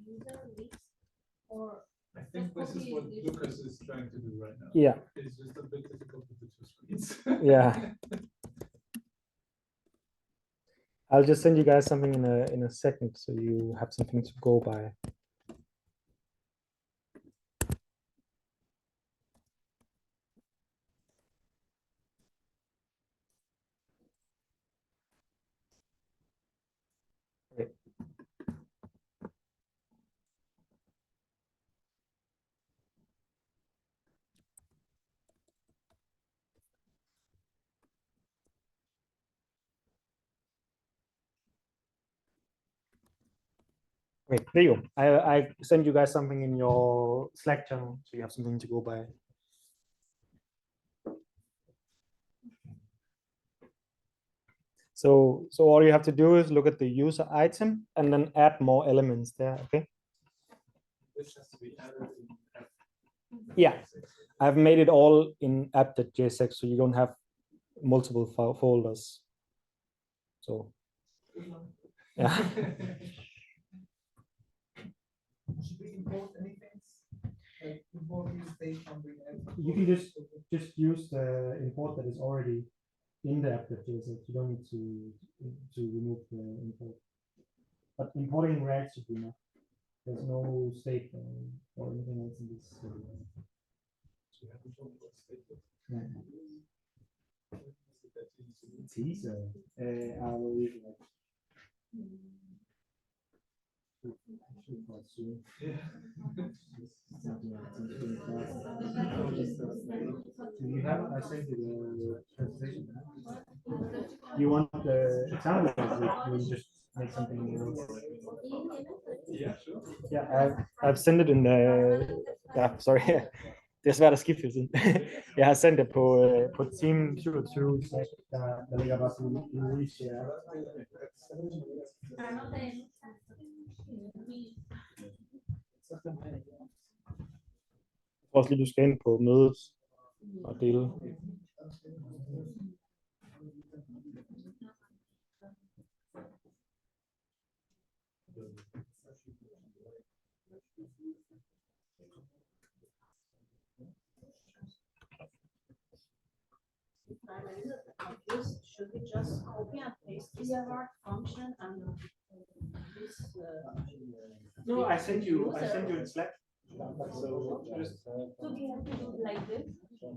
user list, or I think this is what Lucas is trying to do right now. Yeah. It's just a bit difficult with the two screens. Yeah. I'll just send you guys something in a second so you have something to go by. Okay. Okay, there you go. I send you guys something in your Slack channel so you have something to go by. So all you have to do is look at the user item and then add more elements there. Okay. This has to be added in app. Yeah, I've made it all in app.jsx so you don't have multiple folders. So yeah. Should we import anything? Import use state from React? You can just use the import that is already in the app.jsx. You don't need to remove the import. But importing React should be enough. There's no state or anything else in this. It's easy. I will leave it. You have, I sent you the presentation. You want the example? You just make something else. Yeah, sure. Yeah, I've sent it in the. Yeah, sorry. Det er svært at skifte tiden. Jeg har sendt det på Team 27, der ligger bare sådan en release her. Også lige du skal ind på mødet og dele. Should we just copy and paste this function and this? No, I sent you in Slack. So just. So we have to do like this.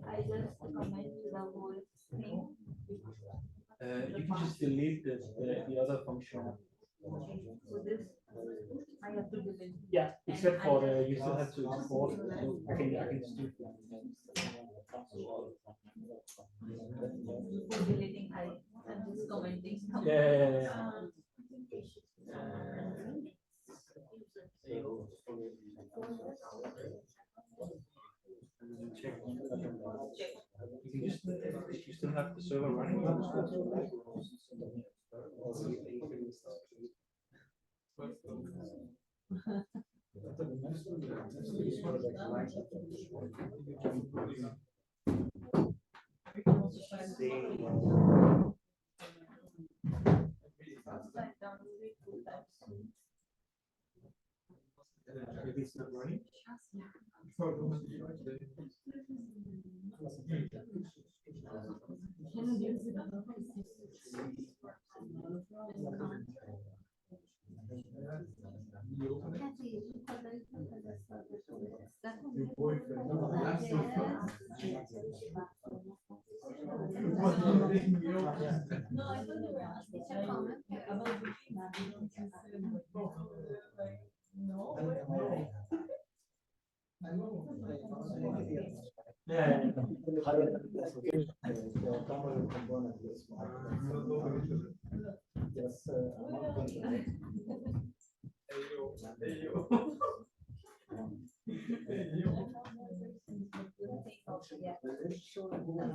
I just comment the whole thing. You can just delete the other function. So this, I have to delete. Yeah, except for the, you still have to export. So I can just do that. For deleting, I'm just commenting. Yeah. Check. You can just, if you still have the server running, Maybe it's not running.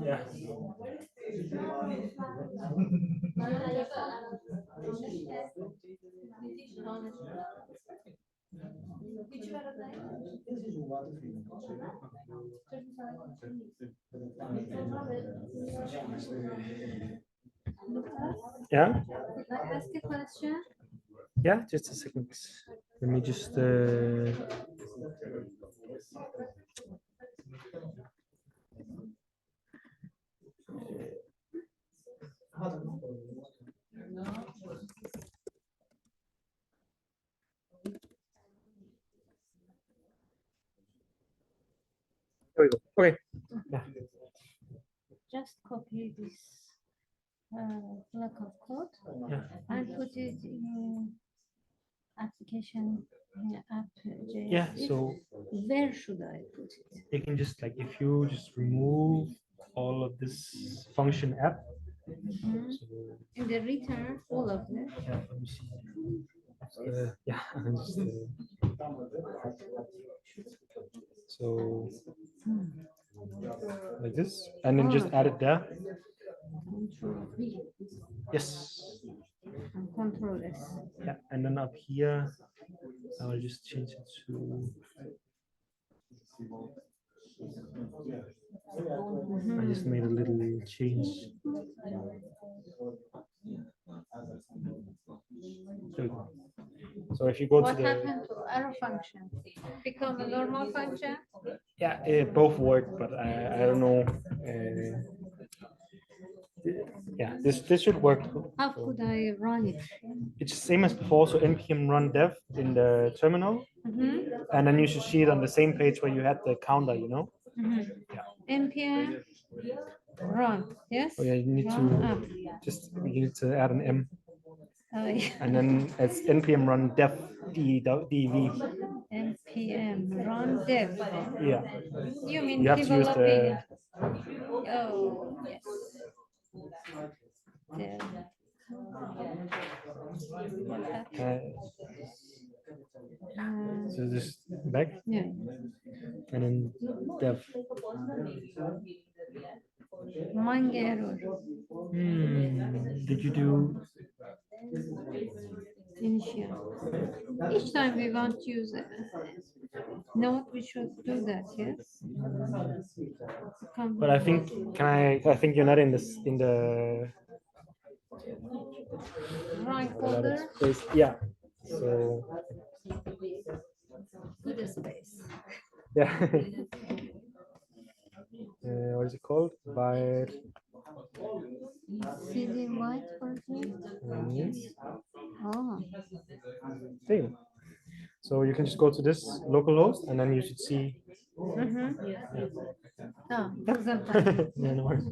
Yeah. Yeah. Could I ask a question? Yeah, just a second. Let me just there we go. Okay. Just copy this block of code Yeah. and put it in application app. Yeah, so Where should I put it? you can just like if you just remove all of this function app. So, In the return, all of them. yeah, let me see. Yeah, I'm just, so like this, and then just add it there. Control V Yes. and Control S. Yeah, and then up here, I will just change it to. I just made a little change. There we go. So if you go What to the, happened to arrow function? Become a normal function? yeah, it both work, but I don't know. Yeah, this should work. How could I run it? It's same as before. So npm run dev in the terminal, and then you should see it on the same page where you had the counter. You know. npm run, yes? Oh yeah, you need Run to app. just you need to add an m, Oh, yeah. and then it's npm run dev dev. npm run dev. Yeah. You mean You have to use developing? the. Oh, yes. Dev. So just back. Yeah. And then dev. Mang error. Did you do? Initial. Each time we want to use a node, we should do that, yes? But I think I think you're not in this in the Run folder, space. Yeah. So to the space. yeah. What is it called? By CD white version. Oh, thing. So you can just go to this localhost, and then you should see. oh, doesn't Yeah, no worries.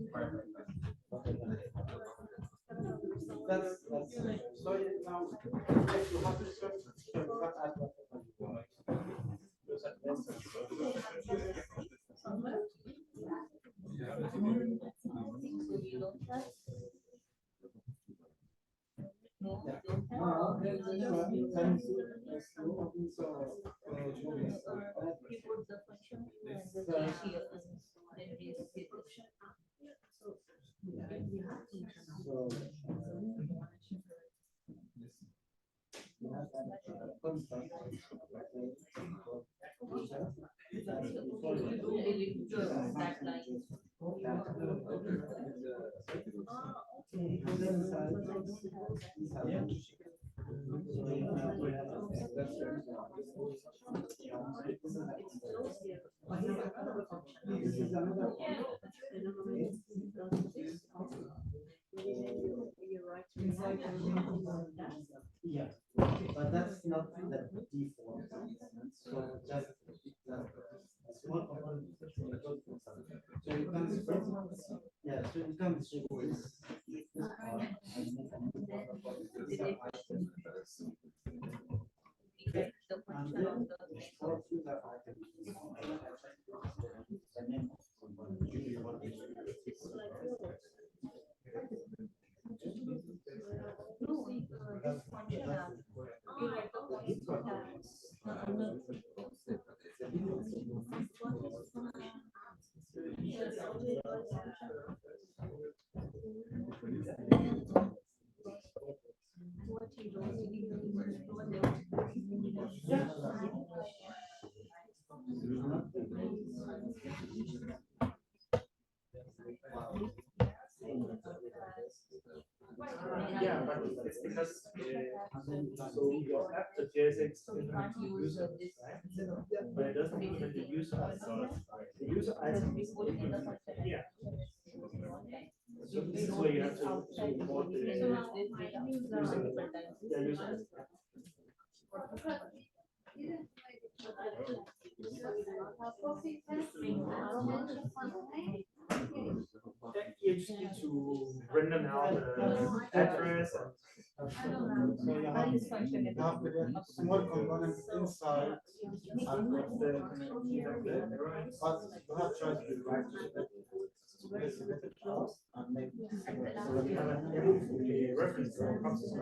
Yeah, but that's not the default. So just small component. So you can yeah, so you can distribute this part and Yeah, but it's because so your app suggests it's user, right? But it doesn't implement the user ID. The user ID is yeah. So this is where you have to import the user. Yeah, user. You just need to render now the address and so you have the small components inside and the but you have choice to write to specific class and make so we have a reference to our process.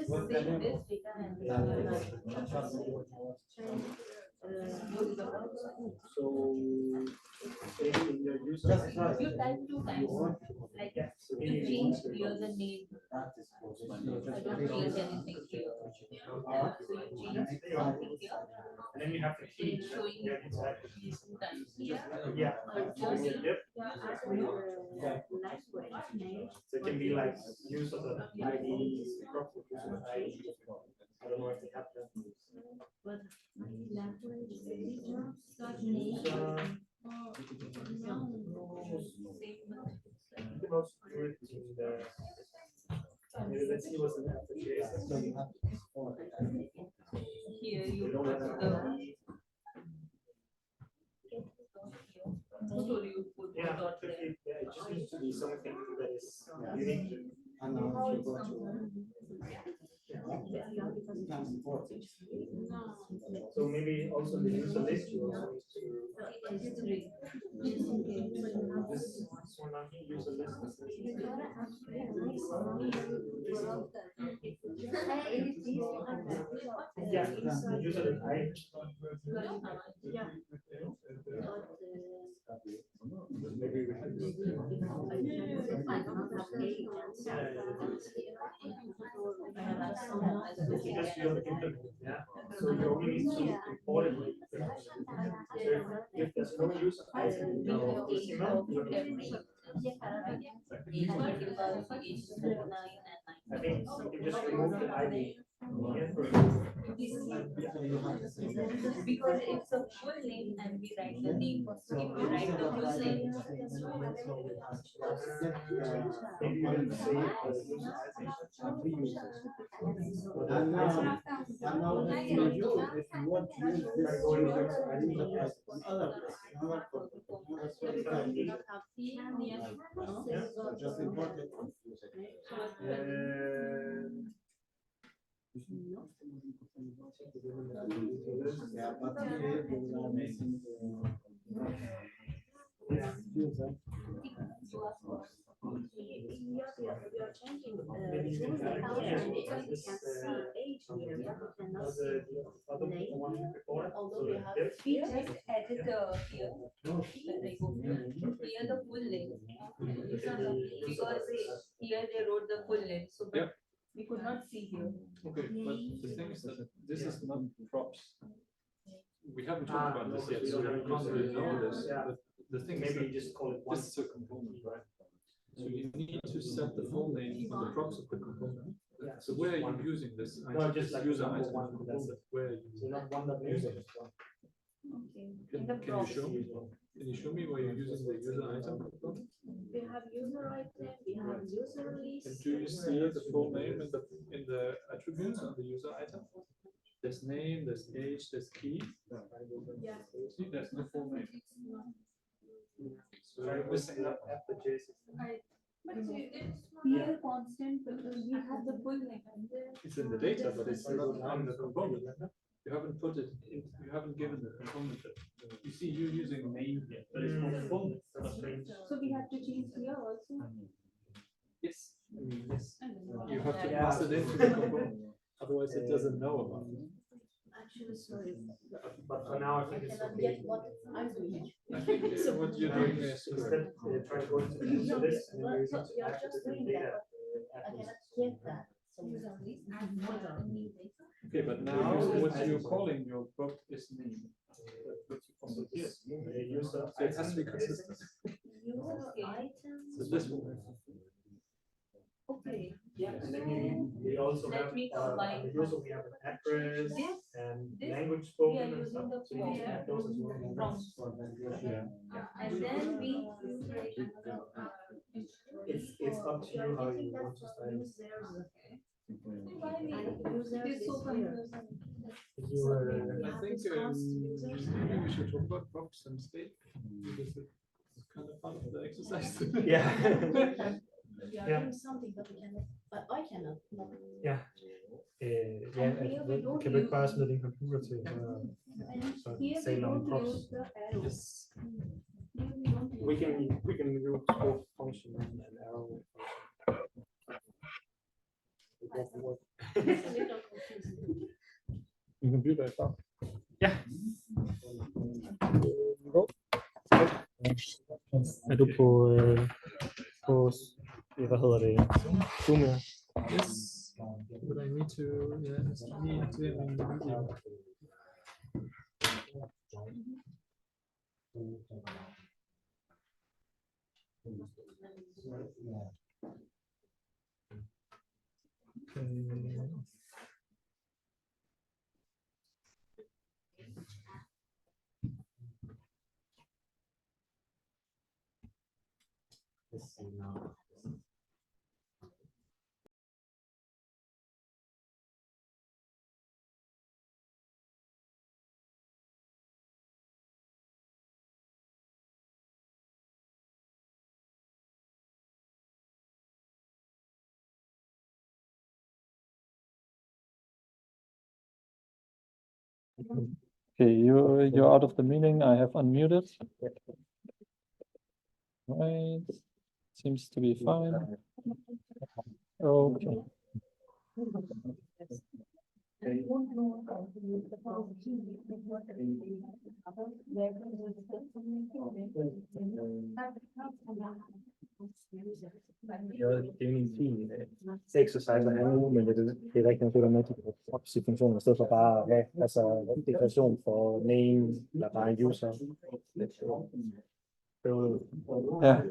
what's the name So maybe in your user just try You type 2 times, like yeah, so you maybe change here the name. I don't change anything here. So you change something here. and then you have to key It's showing yeah, inside. 2 times here. Yeah. But just Yep. language. So it can be like use of the ID, proxy use of the ID. I don't know if they have that. But language. You can also do it in the let's see what's in the application. so you have Here you put the. You put Yeah, dot it, there. yeah, it just needs to be something that is unique. and now if you go to you can import it. So maybe also the user list you also need to this one on here, user list. Yeah, the user list. Maybe we should because you have implement, yeah. So you only need to import it. So if there's no user ID in your email, you don't need to. I think you just remove the ID. Because it's a full name and we write the name. If you write the full name. Maybe you can say And now for you, if you want to use this user ID on other so just import it. Yeah, but here we are missing the user. maybe you can Although we have we just added here. Here the full name. Because here they wrote the full name, so but we could not see here. Okay, but the thing is that this is not props. We haven't talked about this yet, so we can't really know this. But the thing is maybe that you just call it this is a component, right? So you need to set the full name for the props of the component, So where are you using this? No, item? just This like user number item one, component, that's it. where are you So using not one that Using user. it. Okay. Can In the you show process. me? Can you show me where you're using the user item component? We have user item, we have user list. And do you see the full name in the attributes of the user item? There's name, there's age, there's key. Yeah. See, there's no full name. So Right, you're missing that. at the JSON. But it's a constant because we have the full name and then. It's in the data, but it's not on the component. You haven't put it in, you haven't given the component. You see, you're using name here, but it's not full name. So we have to change here also. Yes, I mean, yes. You have to pass it into the component, otherwise it doesn't know about it. Actually, sorry. But for now, I I think it's cannot okay. get what I'm doing. I think what you're doing is Instead, try to go into the user list and then But use so it to you're access just different doing data. that. I cannot get that. So user list, new data. okay, but now what you're calling your book is name. So yes, a user. So it has to be consistent. User items. So this one. Okay. Yeah, and then we also Let have, me combine. the user, we have an address This- and this language we spoken are and using stuff. the So you need to add those as well. And then we. It's up to you how you want to style it. This so confusing. You, I think maybe we should talk about props and state, because it's kind of part of the exercise. Yeah. We are Yeah. doing something, but we cannot, but I cannot. Ja, we don't kan du ikke bare use- smide din computer til så Here we tale om don't props? use the arrow. Yes. Here we don't use We can use both function and arrow. It doesn't work. It's a little confusing. Din computer er klar. Ja. Er du på hvad hedder det? Zoom her? Yes, but I need to, deactivate my video. Let's see now. Okay, you're out of the meeting. I have unmuted. Right, seems to be fine. Okay. Det er jo en fin exercise at have nu, men det er rigtig noget, med at opsige funktioner, i stedet for bare at have en deklaration for name, eller bare en user. Ja.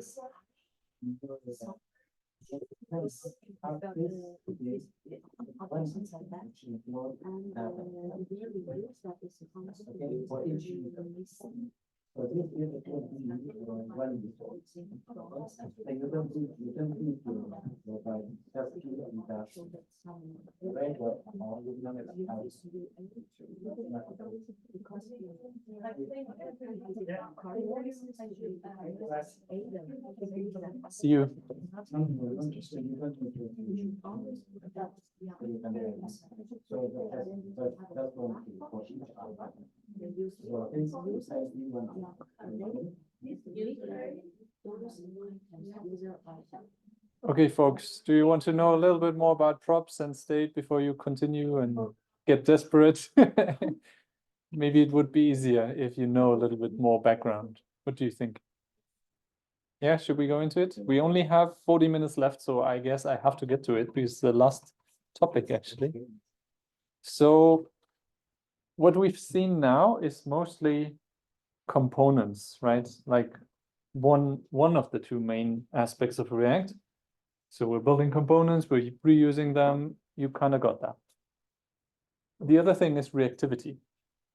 See you. Okay, folks, do you want to know a little bit more about props and state before you continue and get desperate? Maybe it would be easier if you know a little bit more background. What do you think? Yeah, should we go into it? We only have 40 minutes left, so I guess I have to get to it because it's the last topic actually. So what we've seen now is mostly components, right? Like one of the two main aspects of React. So we're building components, we're reusing them, you kind of got that. The other thing is reactivity.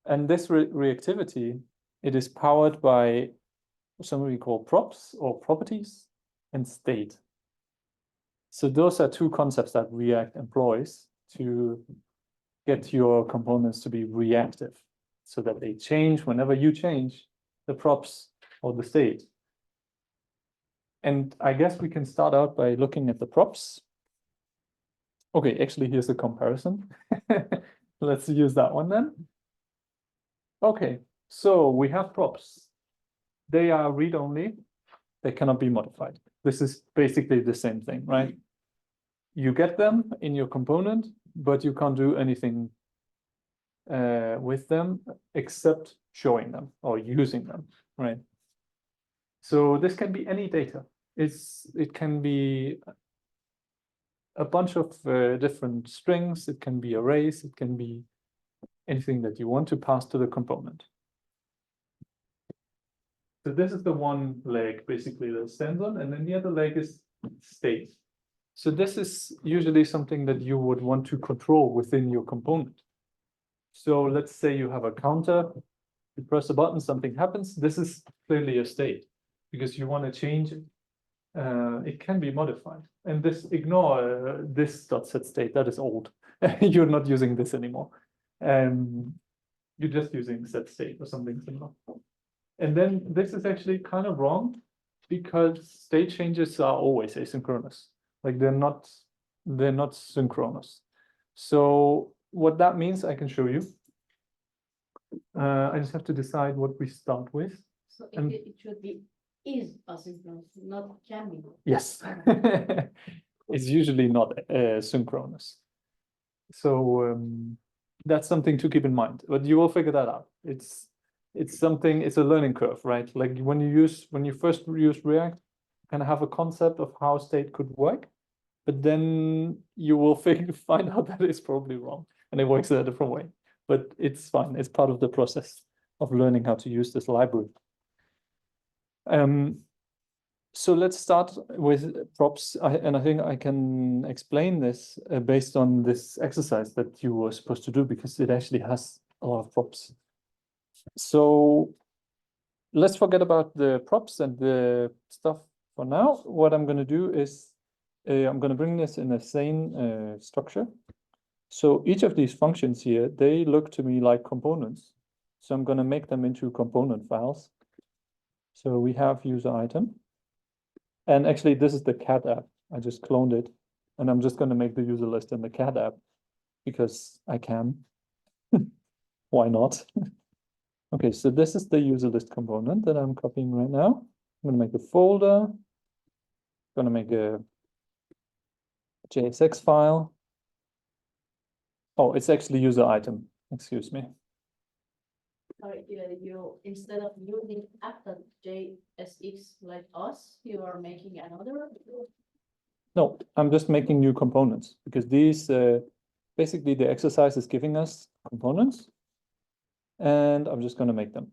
And this reactivity, it is powered by something we call props or properties and state. So those are two concepts that React employs to get your components to be reactive so that they change whenever you change the props or the state. And I guess we can start out by looking at the props. Okay, actually, here's a comparison. Let's use that one then. Okay, so we have props. They are read-only. They cannot be modified. This is basically the same thing, right? You get them in your component, but you can't do anything with them except showing them or using them, right? So this can be any data. It can be a bunch of different strings. It can be arrays. It can be anything that you want to pass to the component. So this is the one leg basically that stands on, and then the other leg is state. So this is usually something that you would want to control within your component. So let's say you have a counter, you press a button, something happens. This is clearly a state because you want to change it. It can be modified. And this ignore this .set state, that is old. You're not using this anymore. You're just using set state or something similar. And then this is actually kind of wrong because state changes are always asynchronous. Like they're not synchronous. So what that means, I can show you. I just have to decide what we start with. So And- it should be is asynchronous, not can be. Yes. It's usually not synchronous. So that's something to keep in mind, but you will figure that out. It's a learning curve, right? Like when you first use React, you kind of have a concept of how state could work, but then you will find out that it's probably wrong and it works in a different way. But it's fine. It's part of the process of learning how to use this library. So let's start with props, and I think I can explain this based on this exercise that you were supposed to do because it actually has a lot of props. So let's forget about the props and the stuff for now. What I'm going to do is I'm going to bring this in the same structure. So each of these functions here, they look to me like components. So I'm going to make them into component files. So we have user item. And actually, this is the cat app. I just cloned it. And I'm just going to make the user list in the cat app because I can. Why not? Okay, so this is the user list component that I'm copying right now. I'm going to make a folder. I'm going to make a JSX file. Oh, it's actually user item. Excuse me. Sorry, you instead of using app.jsx like us, you are making another. No, I'm just making new components because these basically the exercise is giving us components, and I'm just going to make them.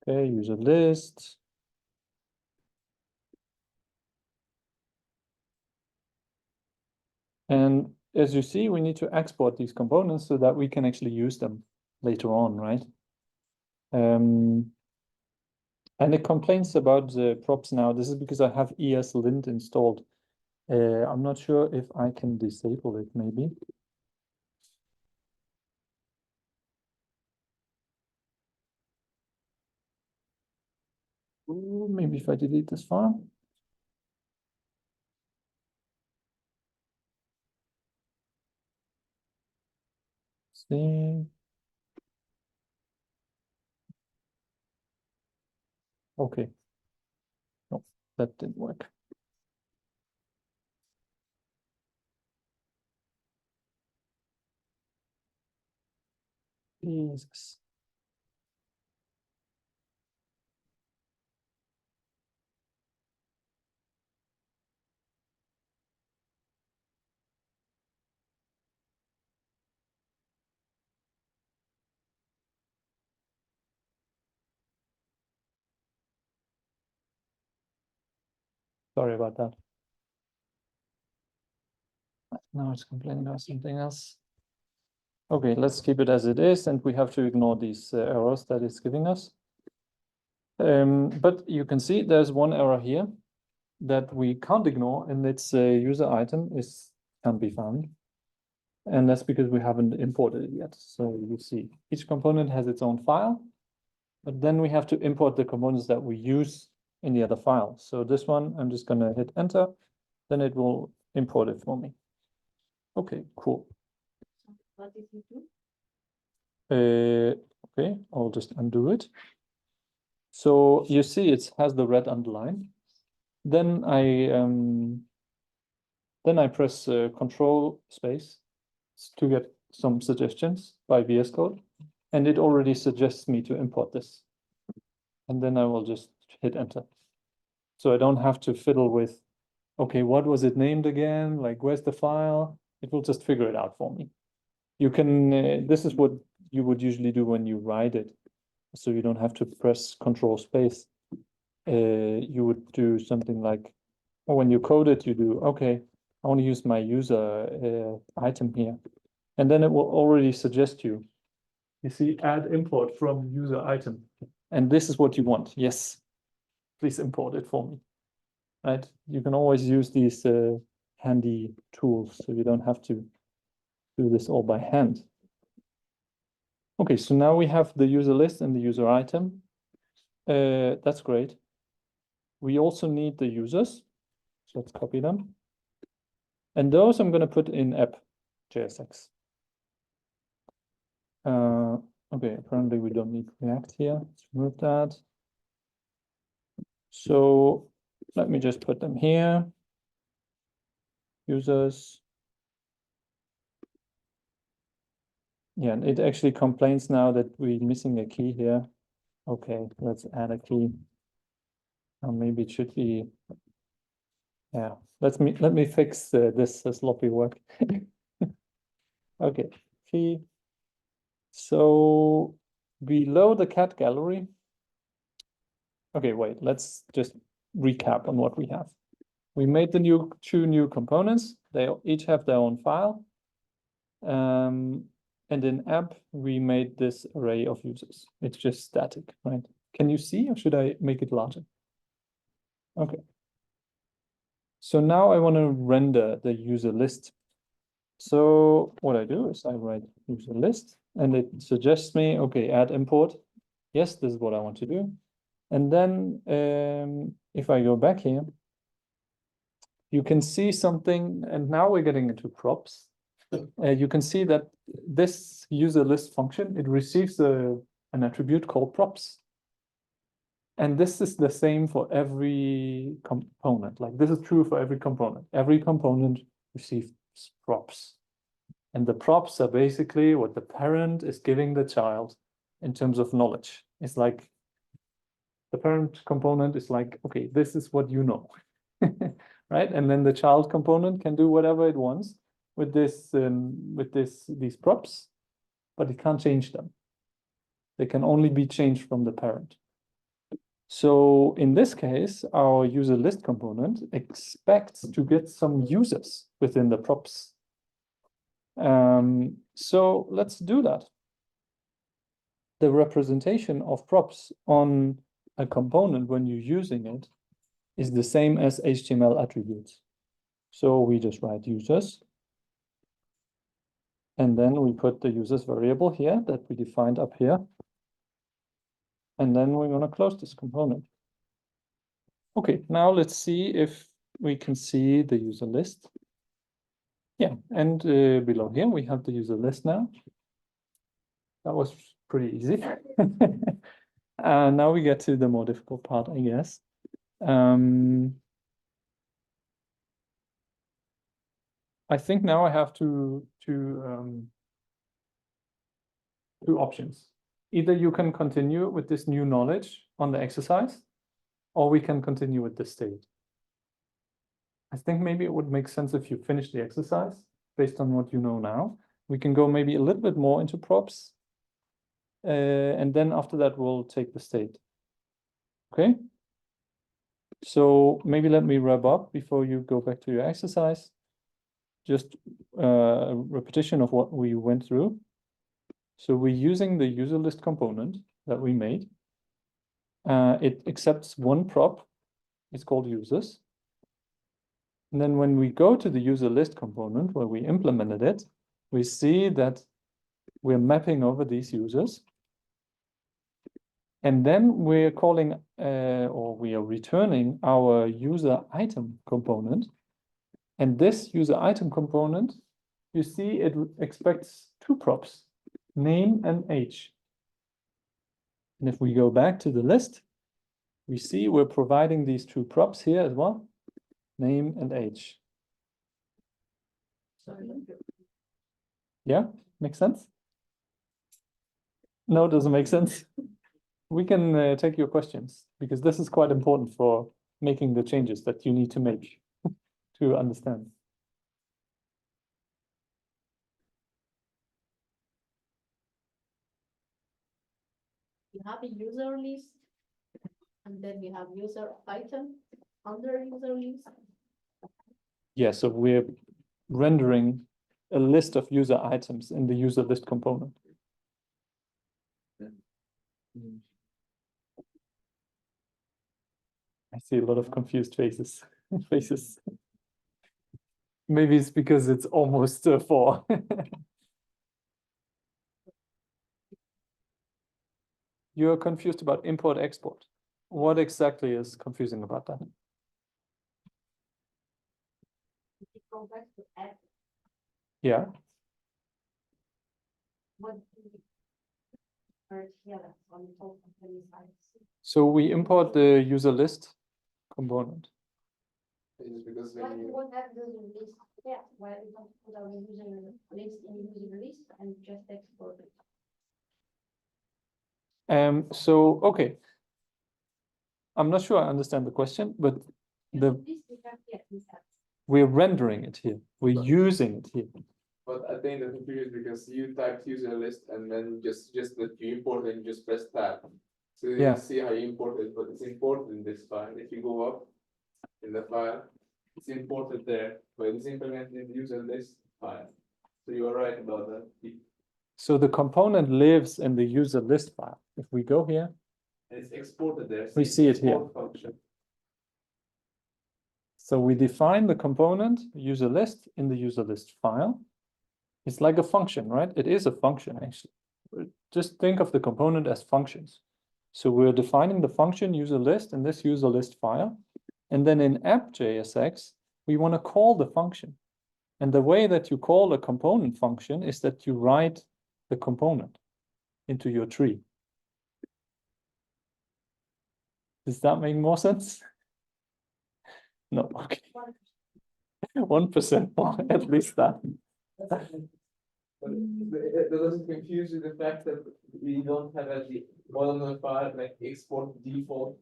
Okay, user list. And as you see, we need to export these components so that we can actually use them later on, right? And it complains about the props now. This is because I have ESLint installed. I'm not sure if I can disable it, maybe. Ooh, maybe if I delete this file. See. Okay. No, that didn't work. Jesus. Sorry about that. Now it's complaining about something else. Okay, let's keep it as it is, and we have to ignore these errors that it's giving us. But you can see there's one error here that we can't ignore, and it's user item can't be found. And that's because we haven't imported it yet. So you see each component has its own file, but then we have to import the components that we use in the other file. So this one, I'm just gonna hit enter, then it will import it for me. Okay, cool. What did you do? Okay, I'll just undo it. So you see it has the red underline. Then I press Control space to get some suggestions by VS Code, and it already suggests me to import this. And then I will just hit enter. So I don't have to fiddle with, okay, what was it named again? Like, where's the file? It will just figure it out for me. You can, this is what you would usually do when you write it. So you don't have to press Control space. You would do something like, or when you code it, you do, okay, I want to use my user item here. And then it will already suggest you see, add import from user item. And this is what you want. Yes, please import it for me. Right? You can always use these handy tools, so you don't have to do this all by hand. Okay, so now we have the user list and the user item. That's great. We also need the users. So let's copy them. And those I'm going to put in app.jsx. Okay, apparently we don't need React here. Let's remove that. So let me just put them here. Users. Yeah, and it actually complains now that we're missing a key here. Okay, let's add a key. Maybe it should be. Yeah, let me fix this sloppy work. Okay, key. So below the cat gallery. Okay, wait, let's just recap on what we have. We made the two new components. They each have their own file. And in app, we made this array of users. It's just static, right? Can you see, or should I make it larger? Okay. So now I want to render the user list. So what I do is I write user list, and it suggests me, okay, add import. Yes, this is what I want to do. And then if I go back here, you can see something, and now we're getting into props. You can see that this user list function, it receives an attribute called props. And this is the same for every component. Like this is true for every component. Every component receives props. And the props are basically what the parent is giving the child in terms of knowledge. It's like the parent component is like, okay, this is what you know, right? And then the child component can do whatever it wants with these props, but it can't change them. They can only be changed from the parent. So in this case, our user list component expects to get some users within the props. So let's do that. The representation of props on a component when you're using it is the same as HTML attributes. So we just write users. And then we put the users variable here that we defined up here. And then we're going to close this component. Okay, now let's see if we can see the user list. Yeah, and below here we have the user list now. That was pretty easy. Now we get to the more difficult part, I guess. I think now I have two options. Either you can continue with this new knowledge on the exercise, or we can continue with the state. I think maybe it would make sense if you finish the exercise based on what you know now. We can go maybe a little bit more into props. And then after that, we'll take the state. Okay? So maybe let me wrap up before you go back to your exercise. Just a repetition of what we went through. So we're using the user list component that we made. It accepts one prop. It's called users. And then when we go to the user list component where we implemented it, we see that we're mapping over these users. And then we're calling or we are returning our user item component. And this user item component, you see it expects two props, name and age. And if we go back to the list, we see we're providing these two props here as well, name and age. Yeah, makes sense? No, doesn't make sense. We can take your questions because this is quite important for making the changes that you need to make to understand. We have a user list, and then we have user item under user list. Yeah, so we're rendering a list of user items in the user list component. I see a lot of confused faces. Maybe it's because it's almost 4. You're confused about import export. What exactly is confusing about that? If you go back to add, Yeah. what do we merge here on the whole company side? So we import the user list component. Why do we want that user list? Yeah, why we don't put our user list in user list and just export it? So okay. I'm not sure I understand the question, but we're rendering it here. We're using it here. But I think that's confused because you typed user list and then just that you import and you just press tab. So you Yeah. see how you import it, but it's imported in this file. If you go up in the file, it's imported there, but it's implemented in the user list file. So you are right about that. So the component lives in the user list file. If we go here, And it's exported there. We see it here. export function. so we define the component user list in the user list file. It's like a function, right? It is a function actually. Just think of the component as functions. So we're defining the function user list in this user list file. And then in app.jsx, we want to call the function. And the way that you call a component function is that you write the component into your tree. Does that make more sense? No, okay. 1% more, at least that. But that doesn't confuse you the fact that we don't have at the bottom of the file like export default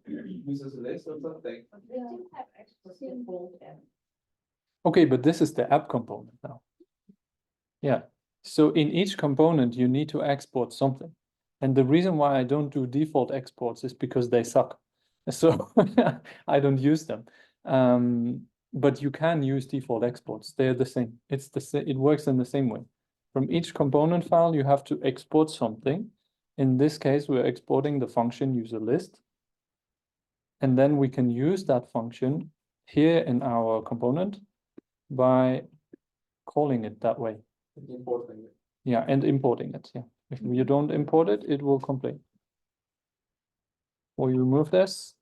users list or something. We do have export default and Okay, but this is the app component now. Yeah, so in each component, you need to export something. And the reason why I don't do default exports is because they suck. So I don't use them. But you can use default exports. They're the same. It works in the same way. From each component file, you have to export something. In this case, we're exporting the function user list. And then we can use that function here in our component by calling it that way. Importing it. Yeah, and importing it. Yeah. If you don't import it, it will complain. Or you remove this,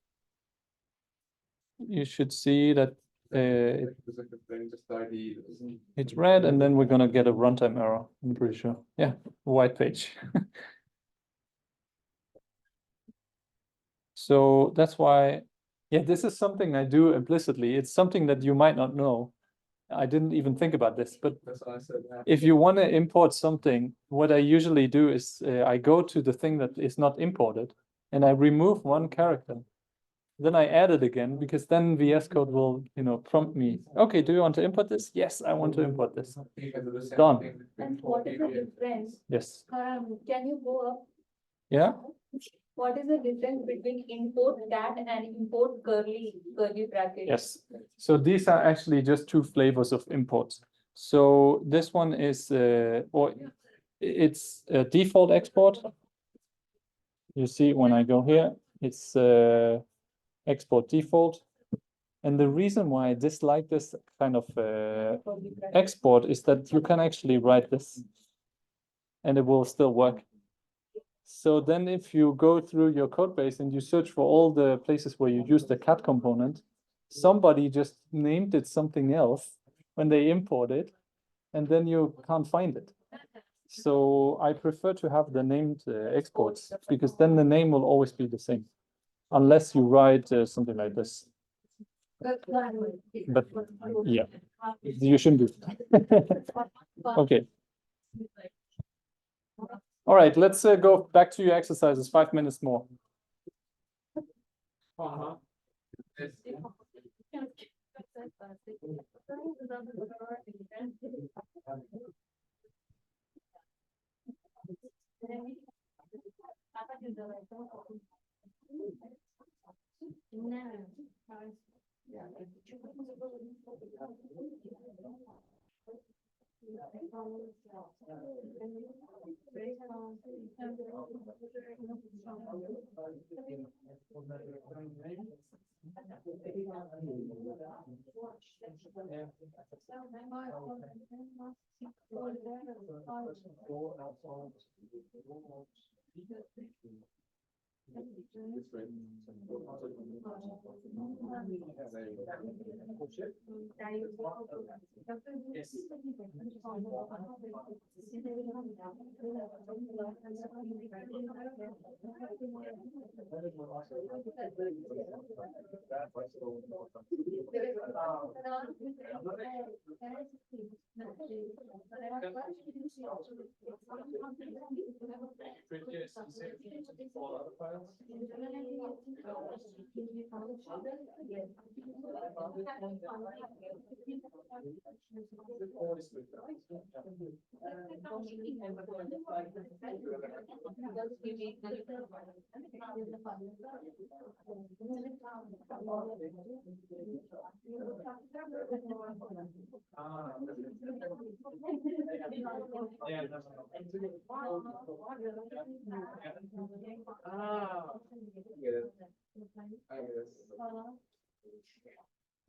you should see that it's red, and then we're gonna get a runtime error. I'm pretty sure. Yeah, white page. So that's why, yeah, this is something I do implicitly. It's something that you might not know. I didn't even think about this, but That's what I said. if you want to import something, what I usually do is I go to the thing that is not imported and I remove one character. Then I add it again because then VS Code will, prompt me. Okay, do you want to import this? Yes, I want to import this. Done. what is the difference? Yes. Can you go up Yeah, What is the difference between import cat and import curly bracket? yes. So these are actually just two flavors of imports. So this one is, or it's a default export. You see when I go here, it's export default. And the reason why I dislike this kind of export is that you can actually write this and it will still work. So then if you go through your code base and you search for all the places where you use the cat component, somebody just named it something else when they import it, and then you can't find it. So I prefer to have the named exports, because then the name will always be the same, unless you write something like this. But yeah, you shouldn't do it. Okay. All right, let's go back to your exercises, 5 minutes more.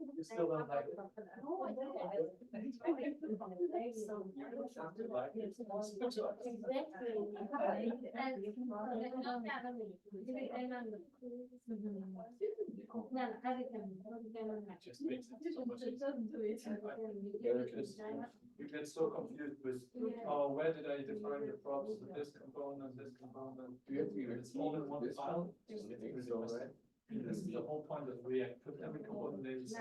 You still don't like it? You get so confused with, oh, where did I define the props with this component, this component? It's all in one file. Right? This is the whole point of React. Put every component in the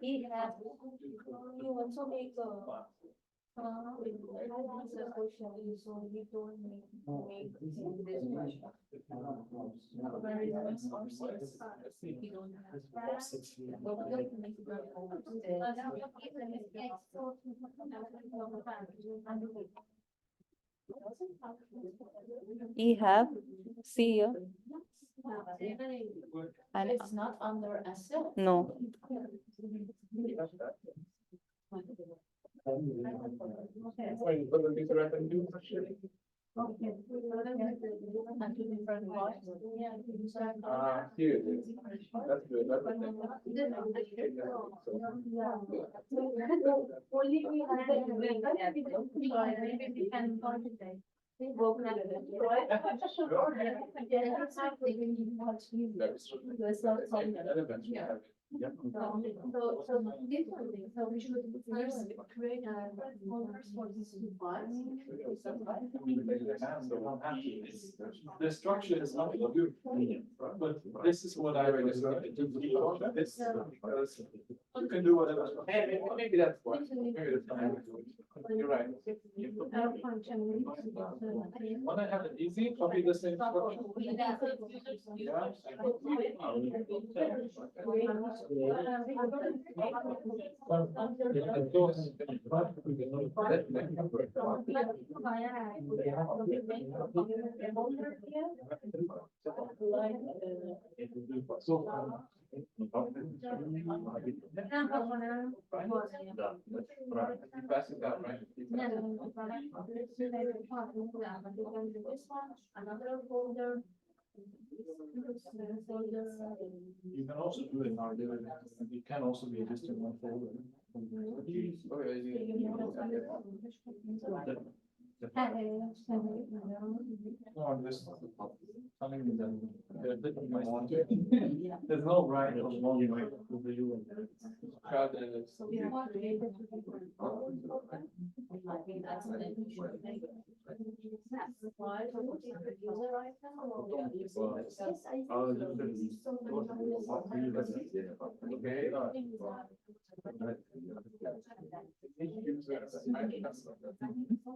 He has, you also make a. So you don't make this much. You have, see you. And it's not under asset. no. Here it is. That's good. So this one, so we should first create a folders for these two files. The structure is not good, but this is what I recommend. This, because you can do whatever. Maybe that's why. Maybe that's why. You're right. Want to have it easy, copy the same structure. Pass it out, right? Another folder. You can also do it in our living. It can also be just in one folder. No, I'm just telling you that there are different ways to do it. There's no right or wrong way to do it.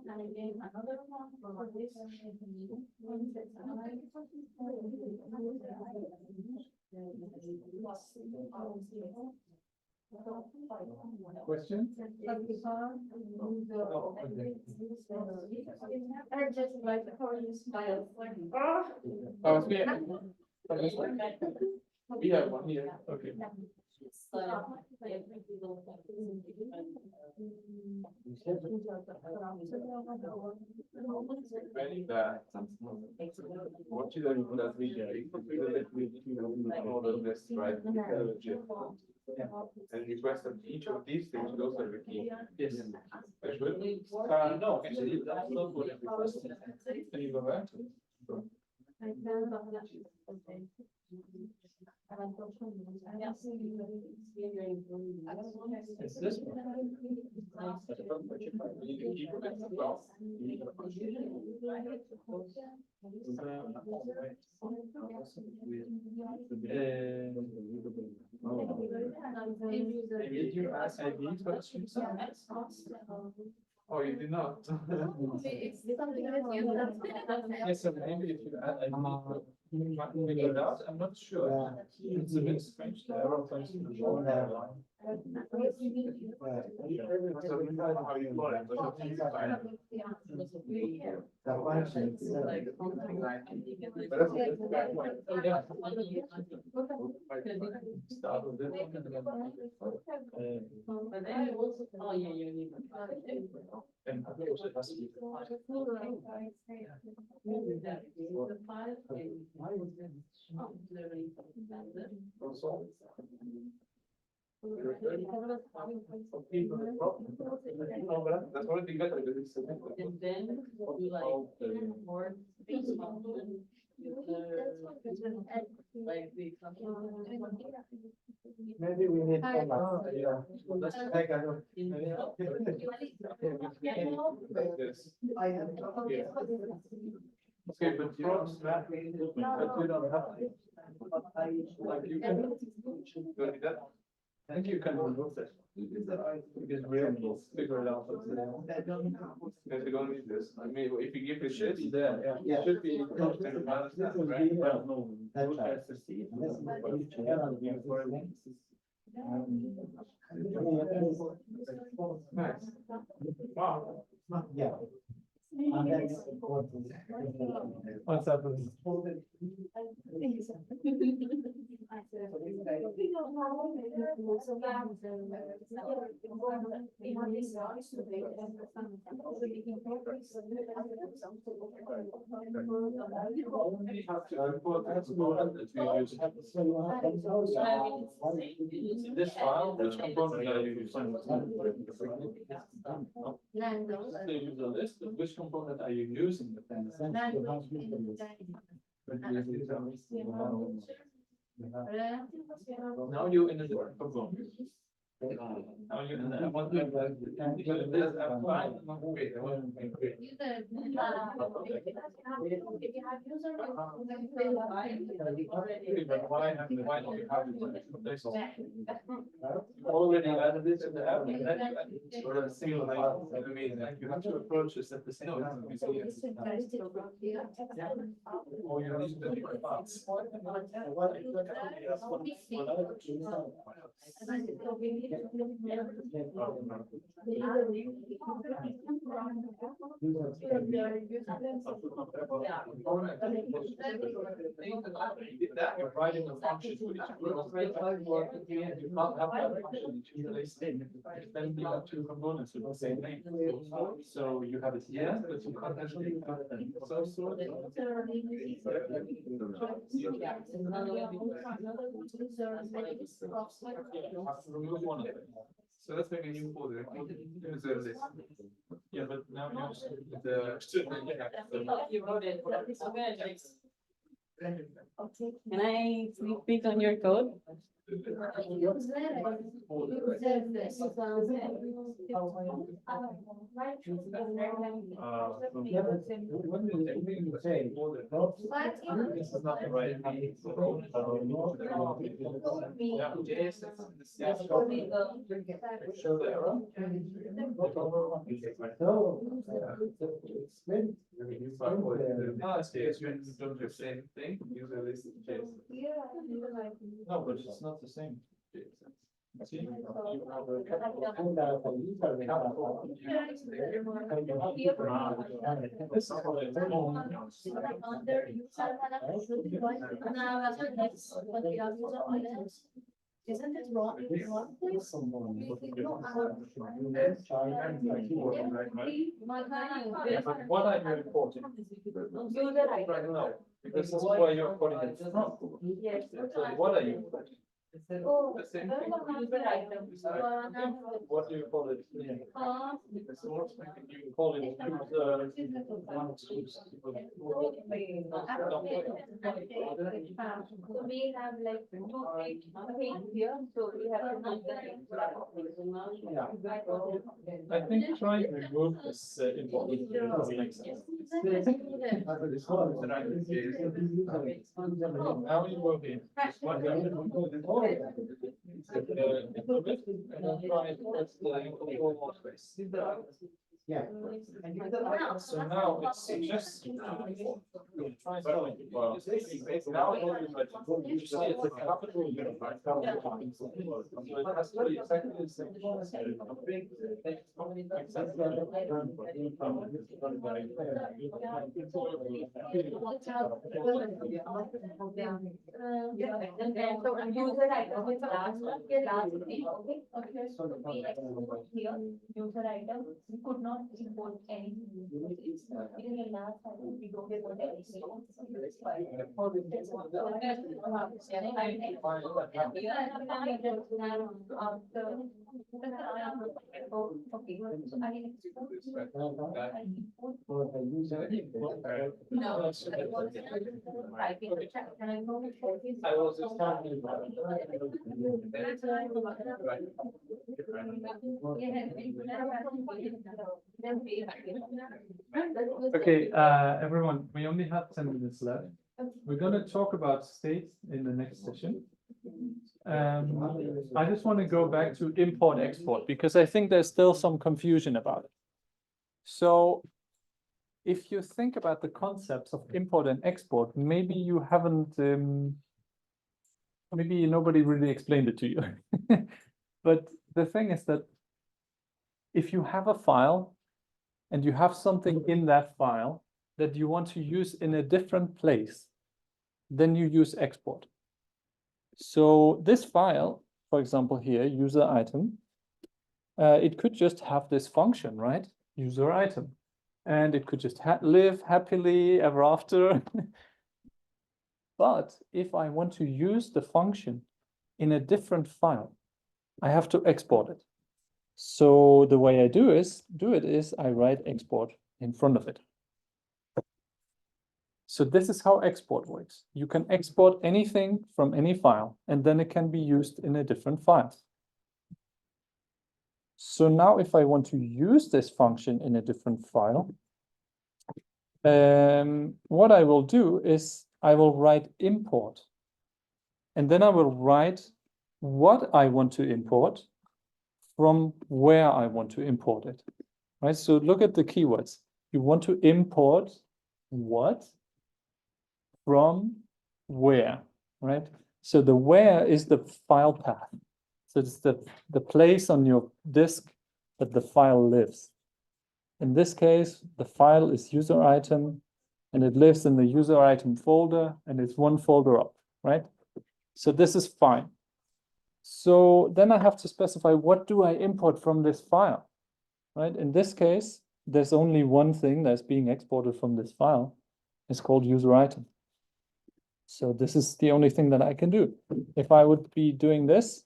And again, another one for this. Question? I just like how you smile. Oh, yeah. We have one here. Okay. Ready that. What you don't put as media, all of this, right? And request that each of these things goes to the key. Yes. That's good. No, actually, that's not what I requested. Can you go back? It's this one. You need to keep it as well. Did you ask ID questions? Oh, you did not. Yes, so maybe if you add ID, you might figure it out. I'm not sure. It's a bit strange. The error comes from the wrong line. Start with this one and then. Oh, yeah, you need. And of course it has to be. That's what you got. And then you like more space function. Like the. Maybe we need some, Yeah. let's take a. Like this. I have. Okay, but props, but we don't have. Like you can. Do you need that? I think you can remove this. Because we will figure it out. If you don't need this, I mean, if you give it Should this. be there, yeah. It should be. Nice. Wow. Yeah. What's happening? Only have to import that component that we use. In this file, which component are you using? They use a list of which component are you using? Now you're in a different program. Now you're in the one. There's a file. Wait, I want to make it. But why don't you have already added this in the app? Or a single file. I mean, you have to approach this at the same time. Or you need the different files. You're writing a function for each group. You can't have that function in two places. Then you have two components with the same name. So you have it here, but you can't actually have it in some sort. You have to remove one of them. So let's make a new folder. User list. Yeah, but now you Can I sneak peek on your code? This is not the right. Show the error. Don't the same thing. User list JSON. No, but it's not the same. See? Isn't it wrong? But what are you importing? Right now, because this is where you're putting it from. So what are you importing? The same thing. What do you call it? The source, you call it We have like 2 feet here, so we have I think trying to remove this important doesn't make sense. Now you work in. Yeah. So now it suggests try something. Now you see it's a capital unified. So it has to be exactly the same. user item is last thing, okay? So we export here, user item, we could not import anything. In the last item, we don't import anything. I was just talking about Okay, everyone, we only have 10 minutes left. We're going to talk about state in the next session. I just want to go back to import export because I think there's still some confusion about it. So if you think about the concepts of import and export, maybe you haven't, maybe nobody really explained it to you. But the thing is that if you have a file and you have something in that file that you want to use in a different place, then you use export. So this file, for example, here, user item, it could just have this function, right? User item. And it could just live happily ever after. But if I want to use the function in a different file, I have to export it. So the way I do it is I write export in front of it. So this is how export works. You can export anything from any file, and then it can be used in a different file. So now if I want to use this function in a different file, what I will do is I will write import. And then I will write what I want to import from where I want to import it. Right? So look at the keywords. You want to import what from where, right? So the where is the file path. So it's the place on your disk that the file lives. In this case, the file is user item, and it lives in the user item folder, and it's one folder up, right? So this is fine. So then I have to specify, what do I import from this file, right? In this case, there's only one thing that's being exported from this file. It's called user item. So this is the only thing that I can do. If I would be doing this,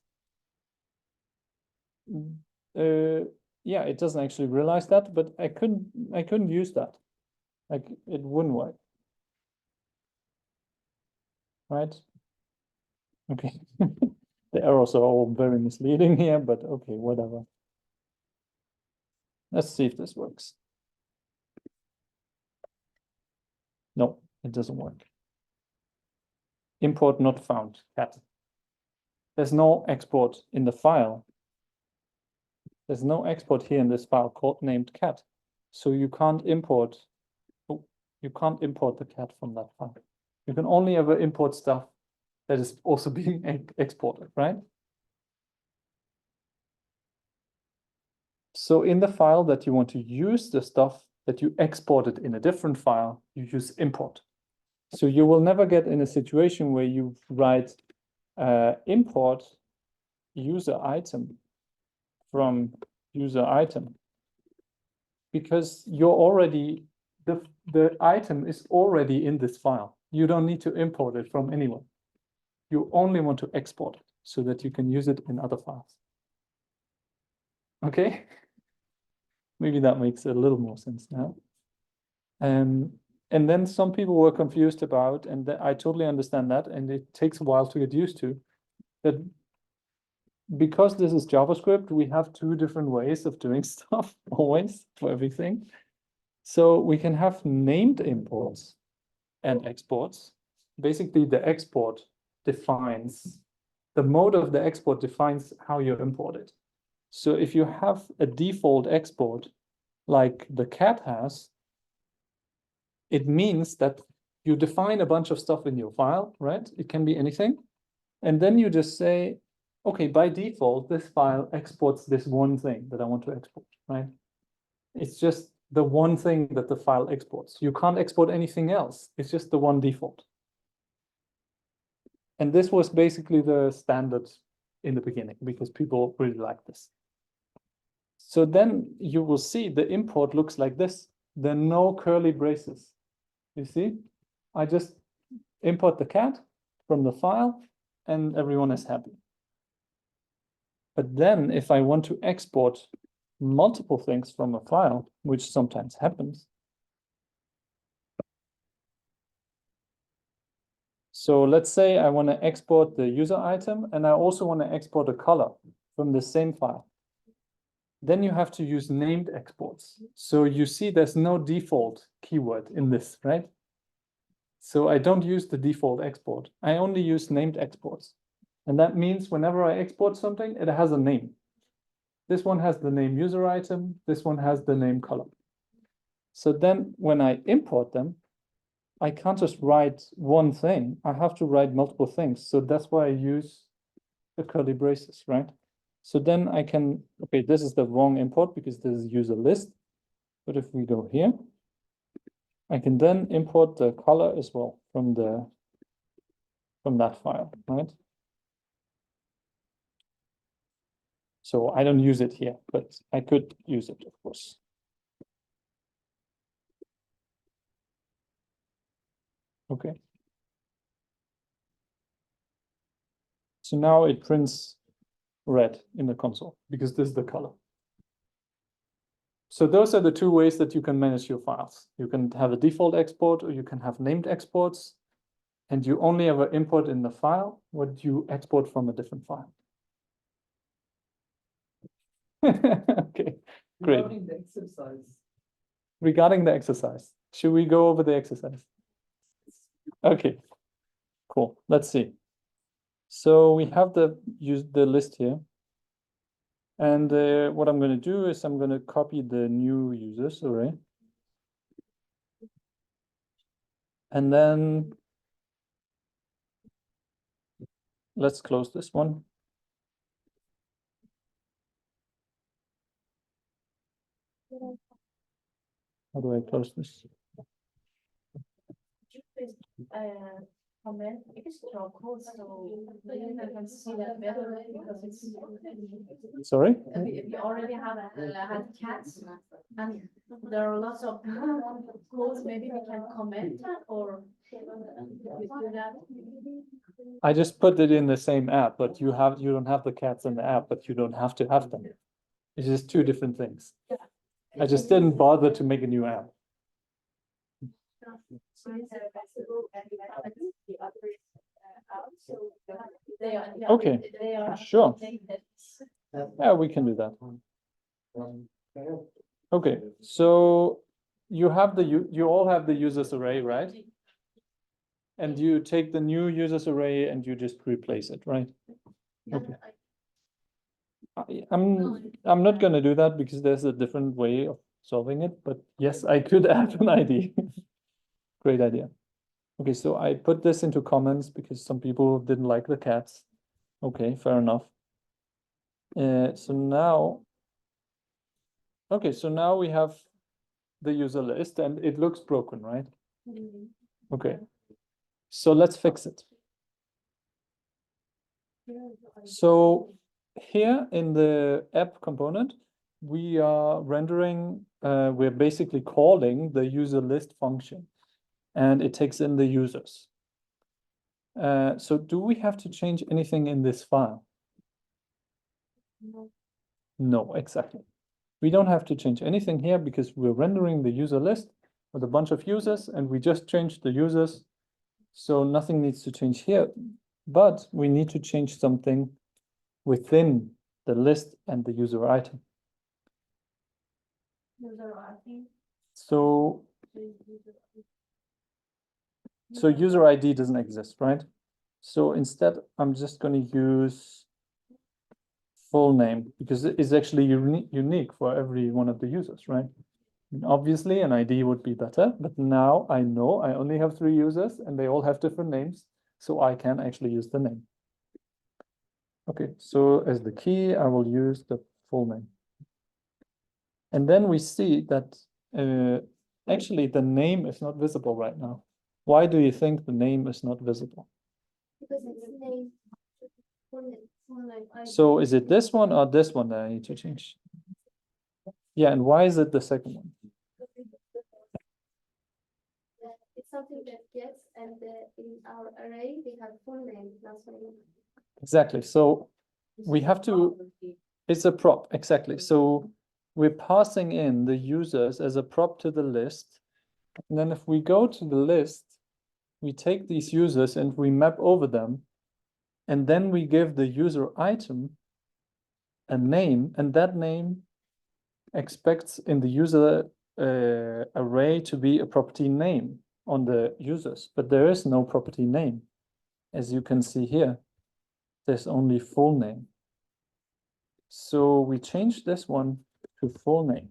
yeah, it doesn't actually realize that, but I couldn't use that. Like, it wouldn't work. Right? Okay. The errors are all very misleading here, but okay, whatever. Let's see if this works. No, it doesn't work. Import not found, cat. There's no export in the file. There's no export here in this file called named cat. So you can't import, you can't import the cat from that file. You can only ever import stuff that is also being exported, right? So in the file that you want to use the stuff that you exported in a different file, you use import. So you will never get in a situation where you write import user item from user item, because you're already, the item is already in this file. You don't need to import it from anywhere. You only want to export it so that you can use it in other files. Okay, maybe that makes a little more sense now. And then some people were confused about, and I totally understand that, and it takes a while to get used to, that because this is JavaScript, we have two different ways of doing stuff always for everything. So we can have named imports and exports. Basically, the export defines, the mode of the export defines how you import it. So if you have a default export like the cat has, it means that you define a bunch of stuff in your file, right? It can be anything. And then you just say, okay, by default, this file exports this one thing that I want to export, right? It's just the one thing that the file exports. You can't export anything else. It's just the one default. And this was basically the standard in the beginning because people really like this. So then you will see the import looks like this. There are no curly braces. You see, I just import the cat from the file and everyone is happy. But then if I want to export multiple things from a file, which sometimes happens. So let's say I want to export the user item and I also want to export a color from the same file. Then you have to use named exports. So you see there's no default keyword in this, right? So I don't use the default export. I only use named exports. And that means whenever I export something, it has a name. This one has the name user item. This one has the name color. So then when I import them, I can't just write one thing. I have to write multiple things. So that's why I use the curly braces, right? So then I can, okay, this is the wrong import because this is user list. But if we go here, I can then import the color as well from that file, right? So I don't use it here, but I could use it, of course. Okay. So now it prints red in the console because this is the color. So those are the two ways that you can manage your files. You can have a default export or you can have named exports. And you only ever import in the file what you export from a different file. Okay, great. Regarding the exercise, Regarding the exercise, should we go over the exercise? Okay, cool. Let's see. So we have the list here. And what I'm going to do is I'm going to copy the new users array. And then let's close this one. How do I close this? Comment extra code, so you can see that better because it's. Sorry? We already have had cats and there are lots of codes, maybe we can comment or we do that. I just put it in the same app, but you don't have the cats in the app, but you don't have to have them. It's just two different things. I just didn't bother to make a new app. Okay, sure. Yeah, we can do that. Okay, so you have you all have the users array, right? And you take the new users array and you just replace it, right? Okay. I'm not gonna do that because there's a different way of solving it, but yes, I could add an ID. Great idea. Okay, so I put this into comments because some people didn't like the cats. Okay, fair enough. So now, okay, so now we have the user list and it looks broken, right? Okay, so let's fix it. So here in the app component, we are rendering, we're basically calling the user list function and it takes in the users. So do we have to change anything in this file? No, exactly. We don't have to change anything here because we're rendering the user list with a bunch of users and we just changed the users. So nothing needs to change here, but we need to change something within the list and the user item. So user ID doesn't exist, right? So instead, I'm just going to use full name because it's actually unique for every one of the users, right? And obviously, an ID would be better, but now I know I only have 3 users and they all have different names, so I can actually use the name. Okay, so as the key, I will use the full name. And then we see that actually the name is not visible right now. Why do you think the name is not visible? Because it's name. So is it this one or this one that I need to change? Yeah, and why is it the second one? It's something that gets, and in our array we have full name, not full name. Exactly. So we have to, it's a prop, exactly. So we're passing in the users as a prop to the list. And then if we go to the list, we take these users and we map over them. And then we give the user item a name, and that name expects in the user array to be a property name on the users, but there is no property name. As you can see here, there's only full name. So we change this one to full name.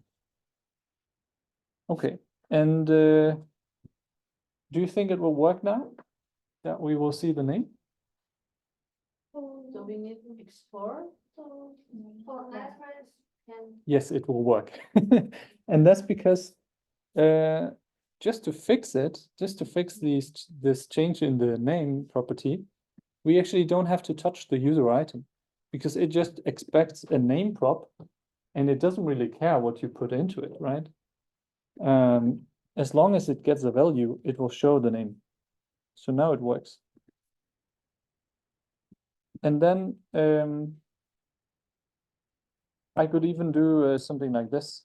Okay, and do you think it will work now that we will see the name? Do we need to export? For reference, can Yes, it will work. And that's because just to fix this change in the name property, we actually don't have to touch the user item because it just expects a name prop and it doesn't really care what you put into it, right? As long as it gets a value, it will show the name. So now it works. And then I could even do something like this.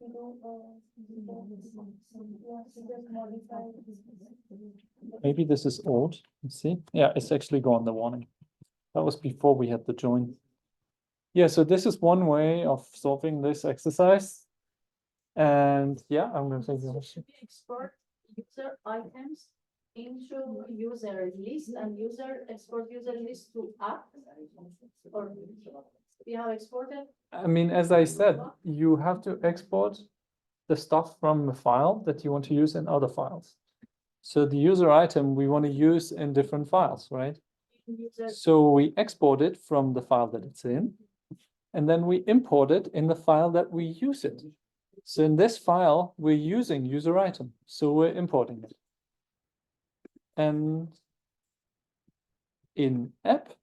you know, just modify. Maybe this is old. Let's see. Yeah, it's actually gone, the warning. That was before we had the join. Yeah, so this is one way of solving this exercise. And yeah, I'm going to take the question. Should we export user items into user list and export user list to app? Or we have exported? I mean, as I said, you have to export the stuff from a file that you want to use in other files. So the user item we want to use in different files, right? So we export it from the file that it's in, and then we import it in the file that we use it. So in this file, we're using user item, so we're importing it. And in app,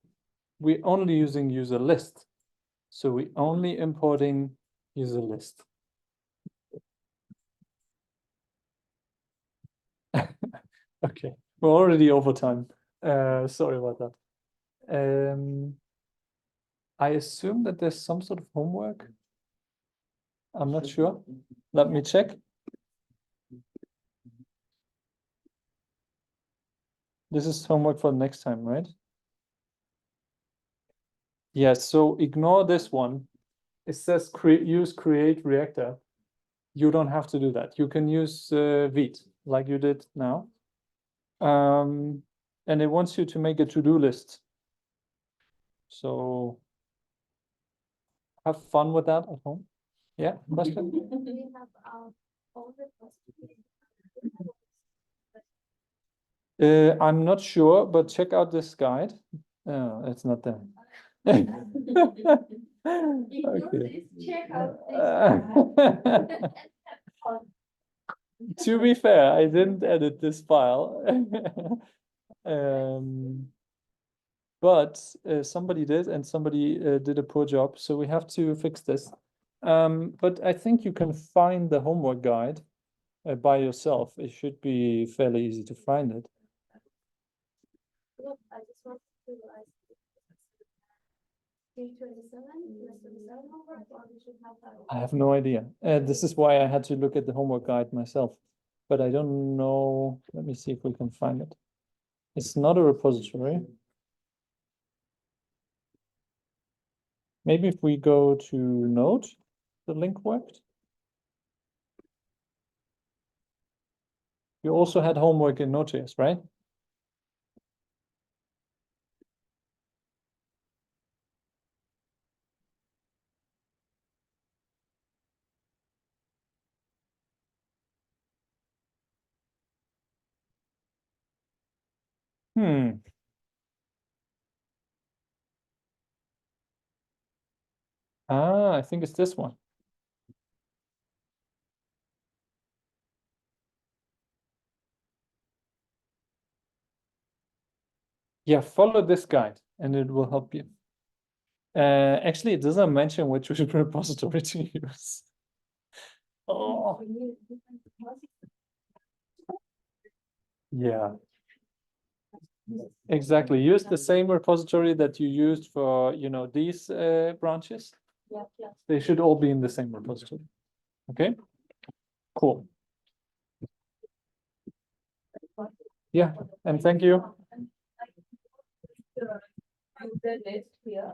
we're only using user list. So we're only importing user list. Okay, we're already over time. Sorry about that. I assume that there's some sort of homework. I'm not sure. Let me check. This is homework for next time, right? Yes, so ignore this one. It says use create reactor. You don't have to do that. You can use Vite like you did now. And it wants you to make a to-do list. So have fun with that at home. Yeah, question? We have all the I'm not sure, but check out this guide. Oh, it's not there. Okay. check out To be fair, I didn't edit this file. But somebody did, and somebody did a poor job, so we have to fix this. But I think you can find the homework guide by yourself. It should be fairly easy to find it. Look, I just want to ask. 327, homework, or we should have that? I have no idea. This is why I had to look at the homework guide myself, but I don't know. Let me see if we can find it. It's not a repository. Maybe if we go to Node, the link worked. You also had homework in Node.js, right? I think it's this one. Yeah, follow this guide and it will help you. Actually, it doesn't mention which repository to use. Oh, yeah. Exactly. Use the same repository that you used for, these branches. Yeah. They should all be in the same repository. Okay, cool. Yeah, and thank you. User list here.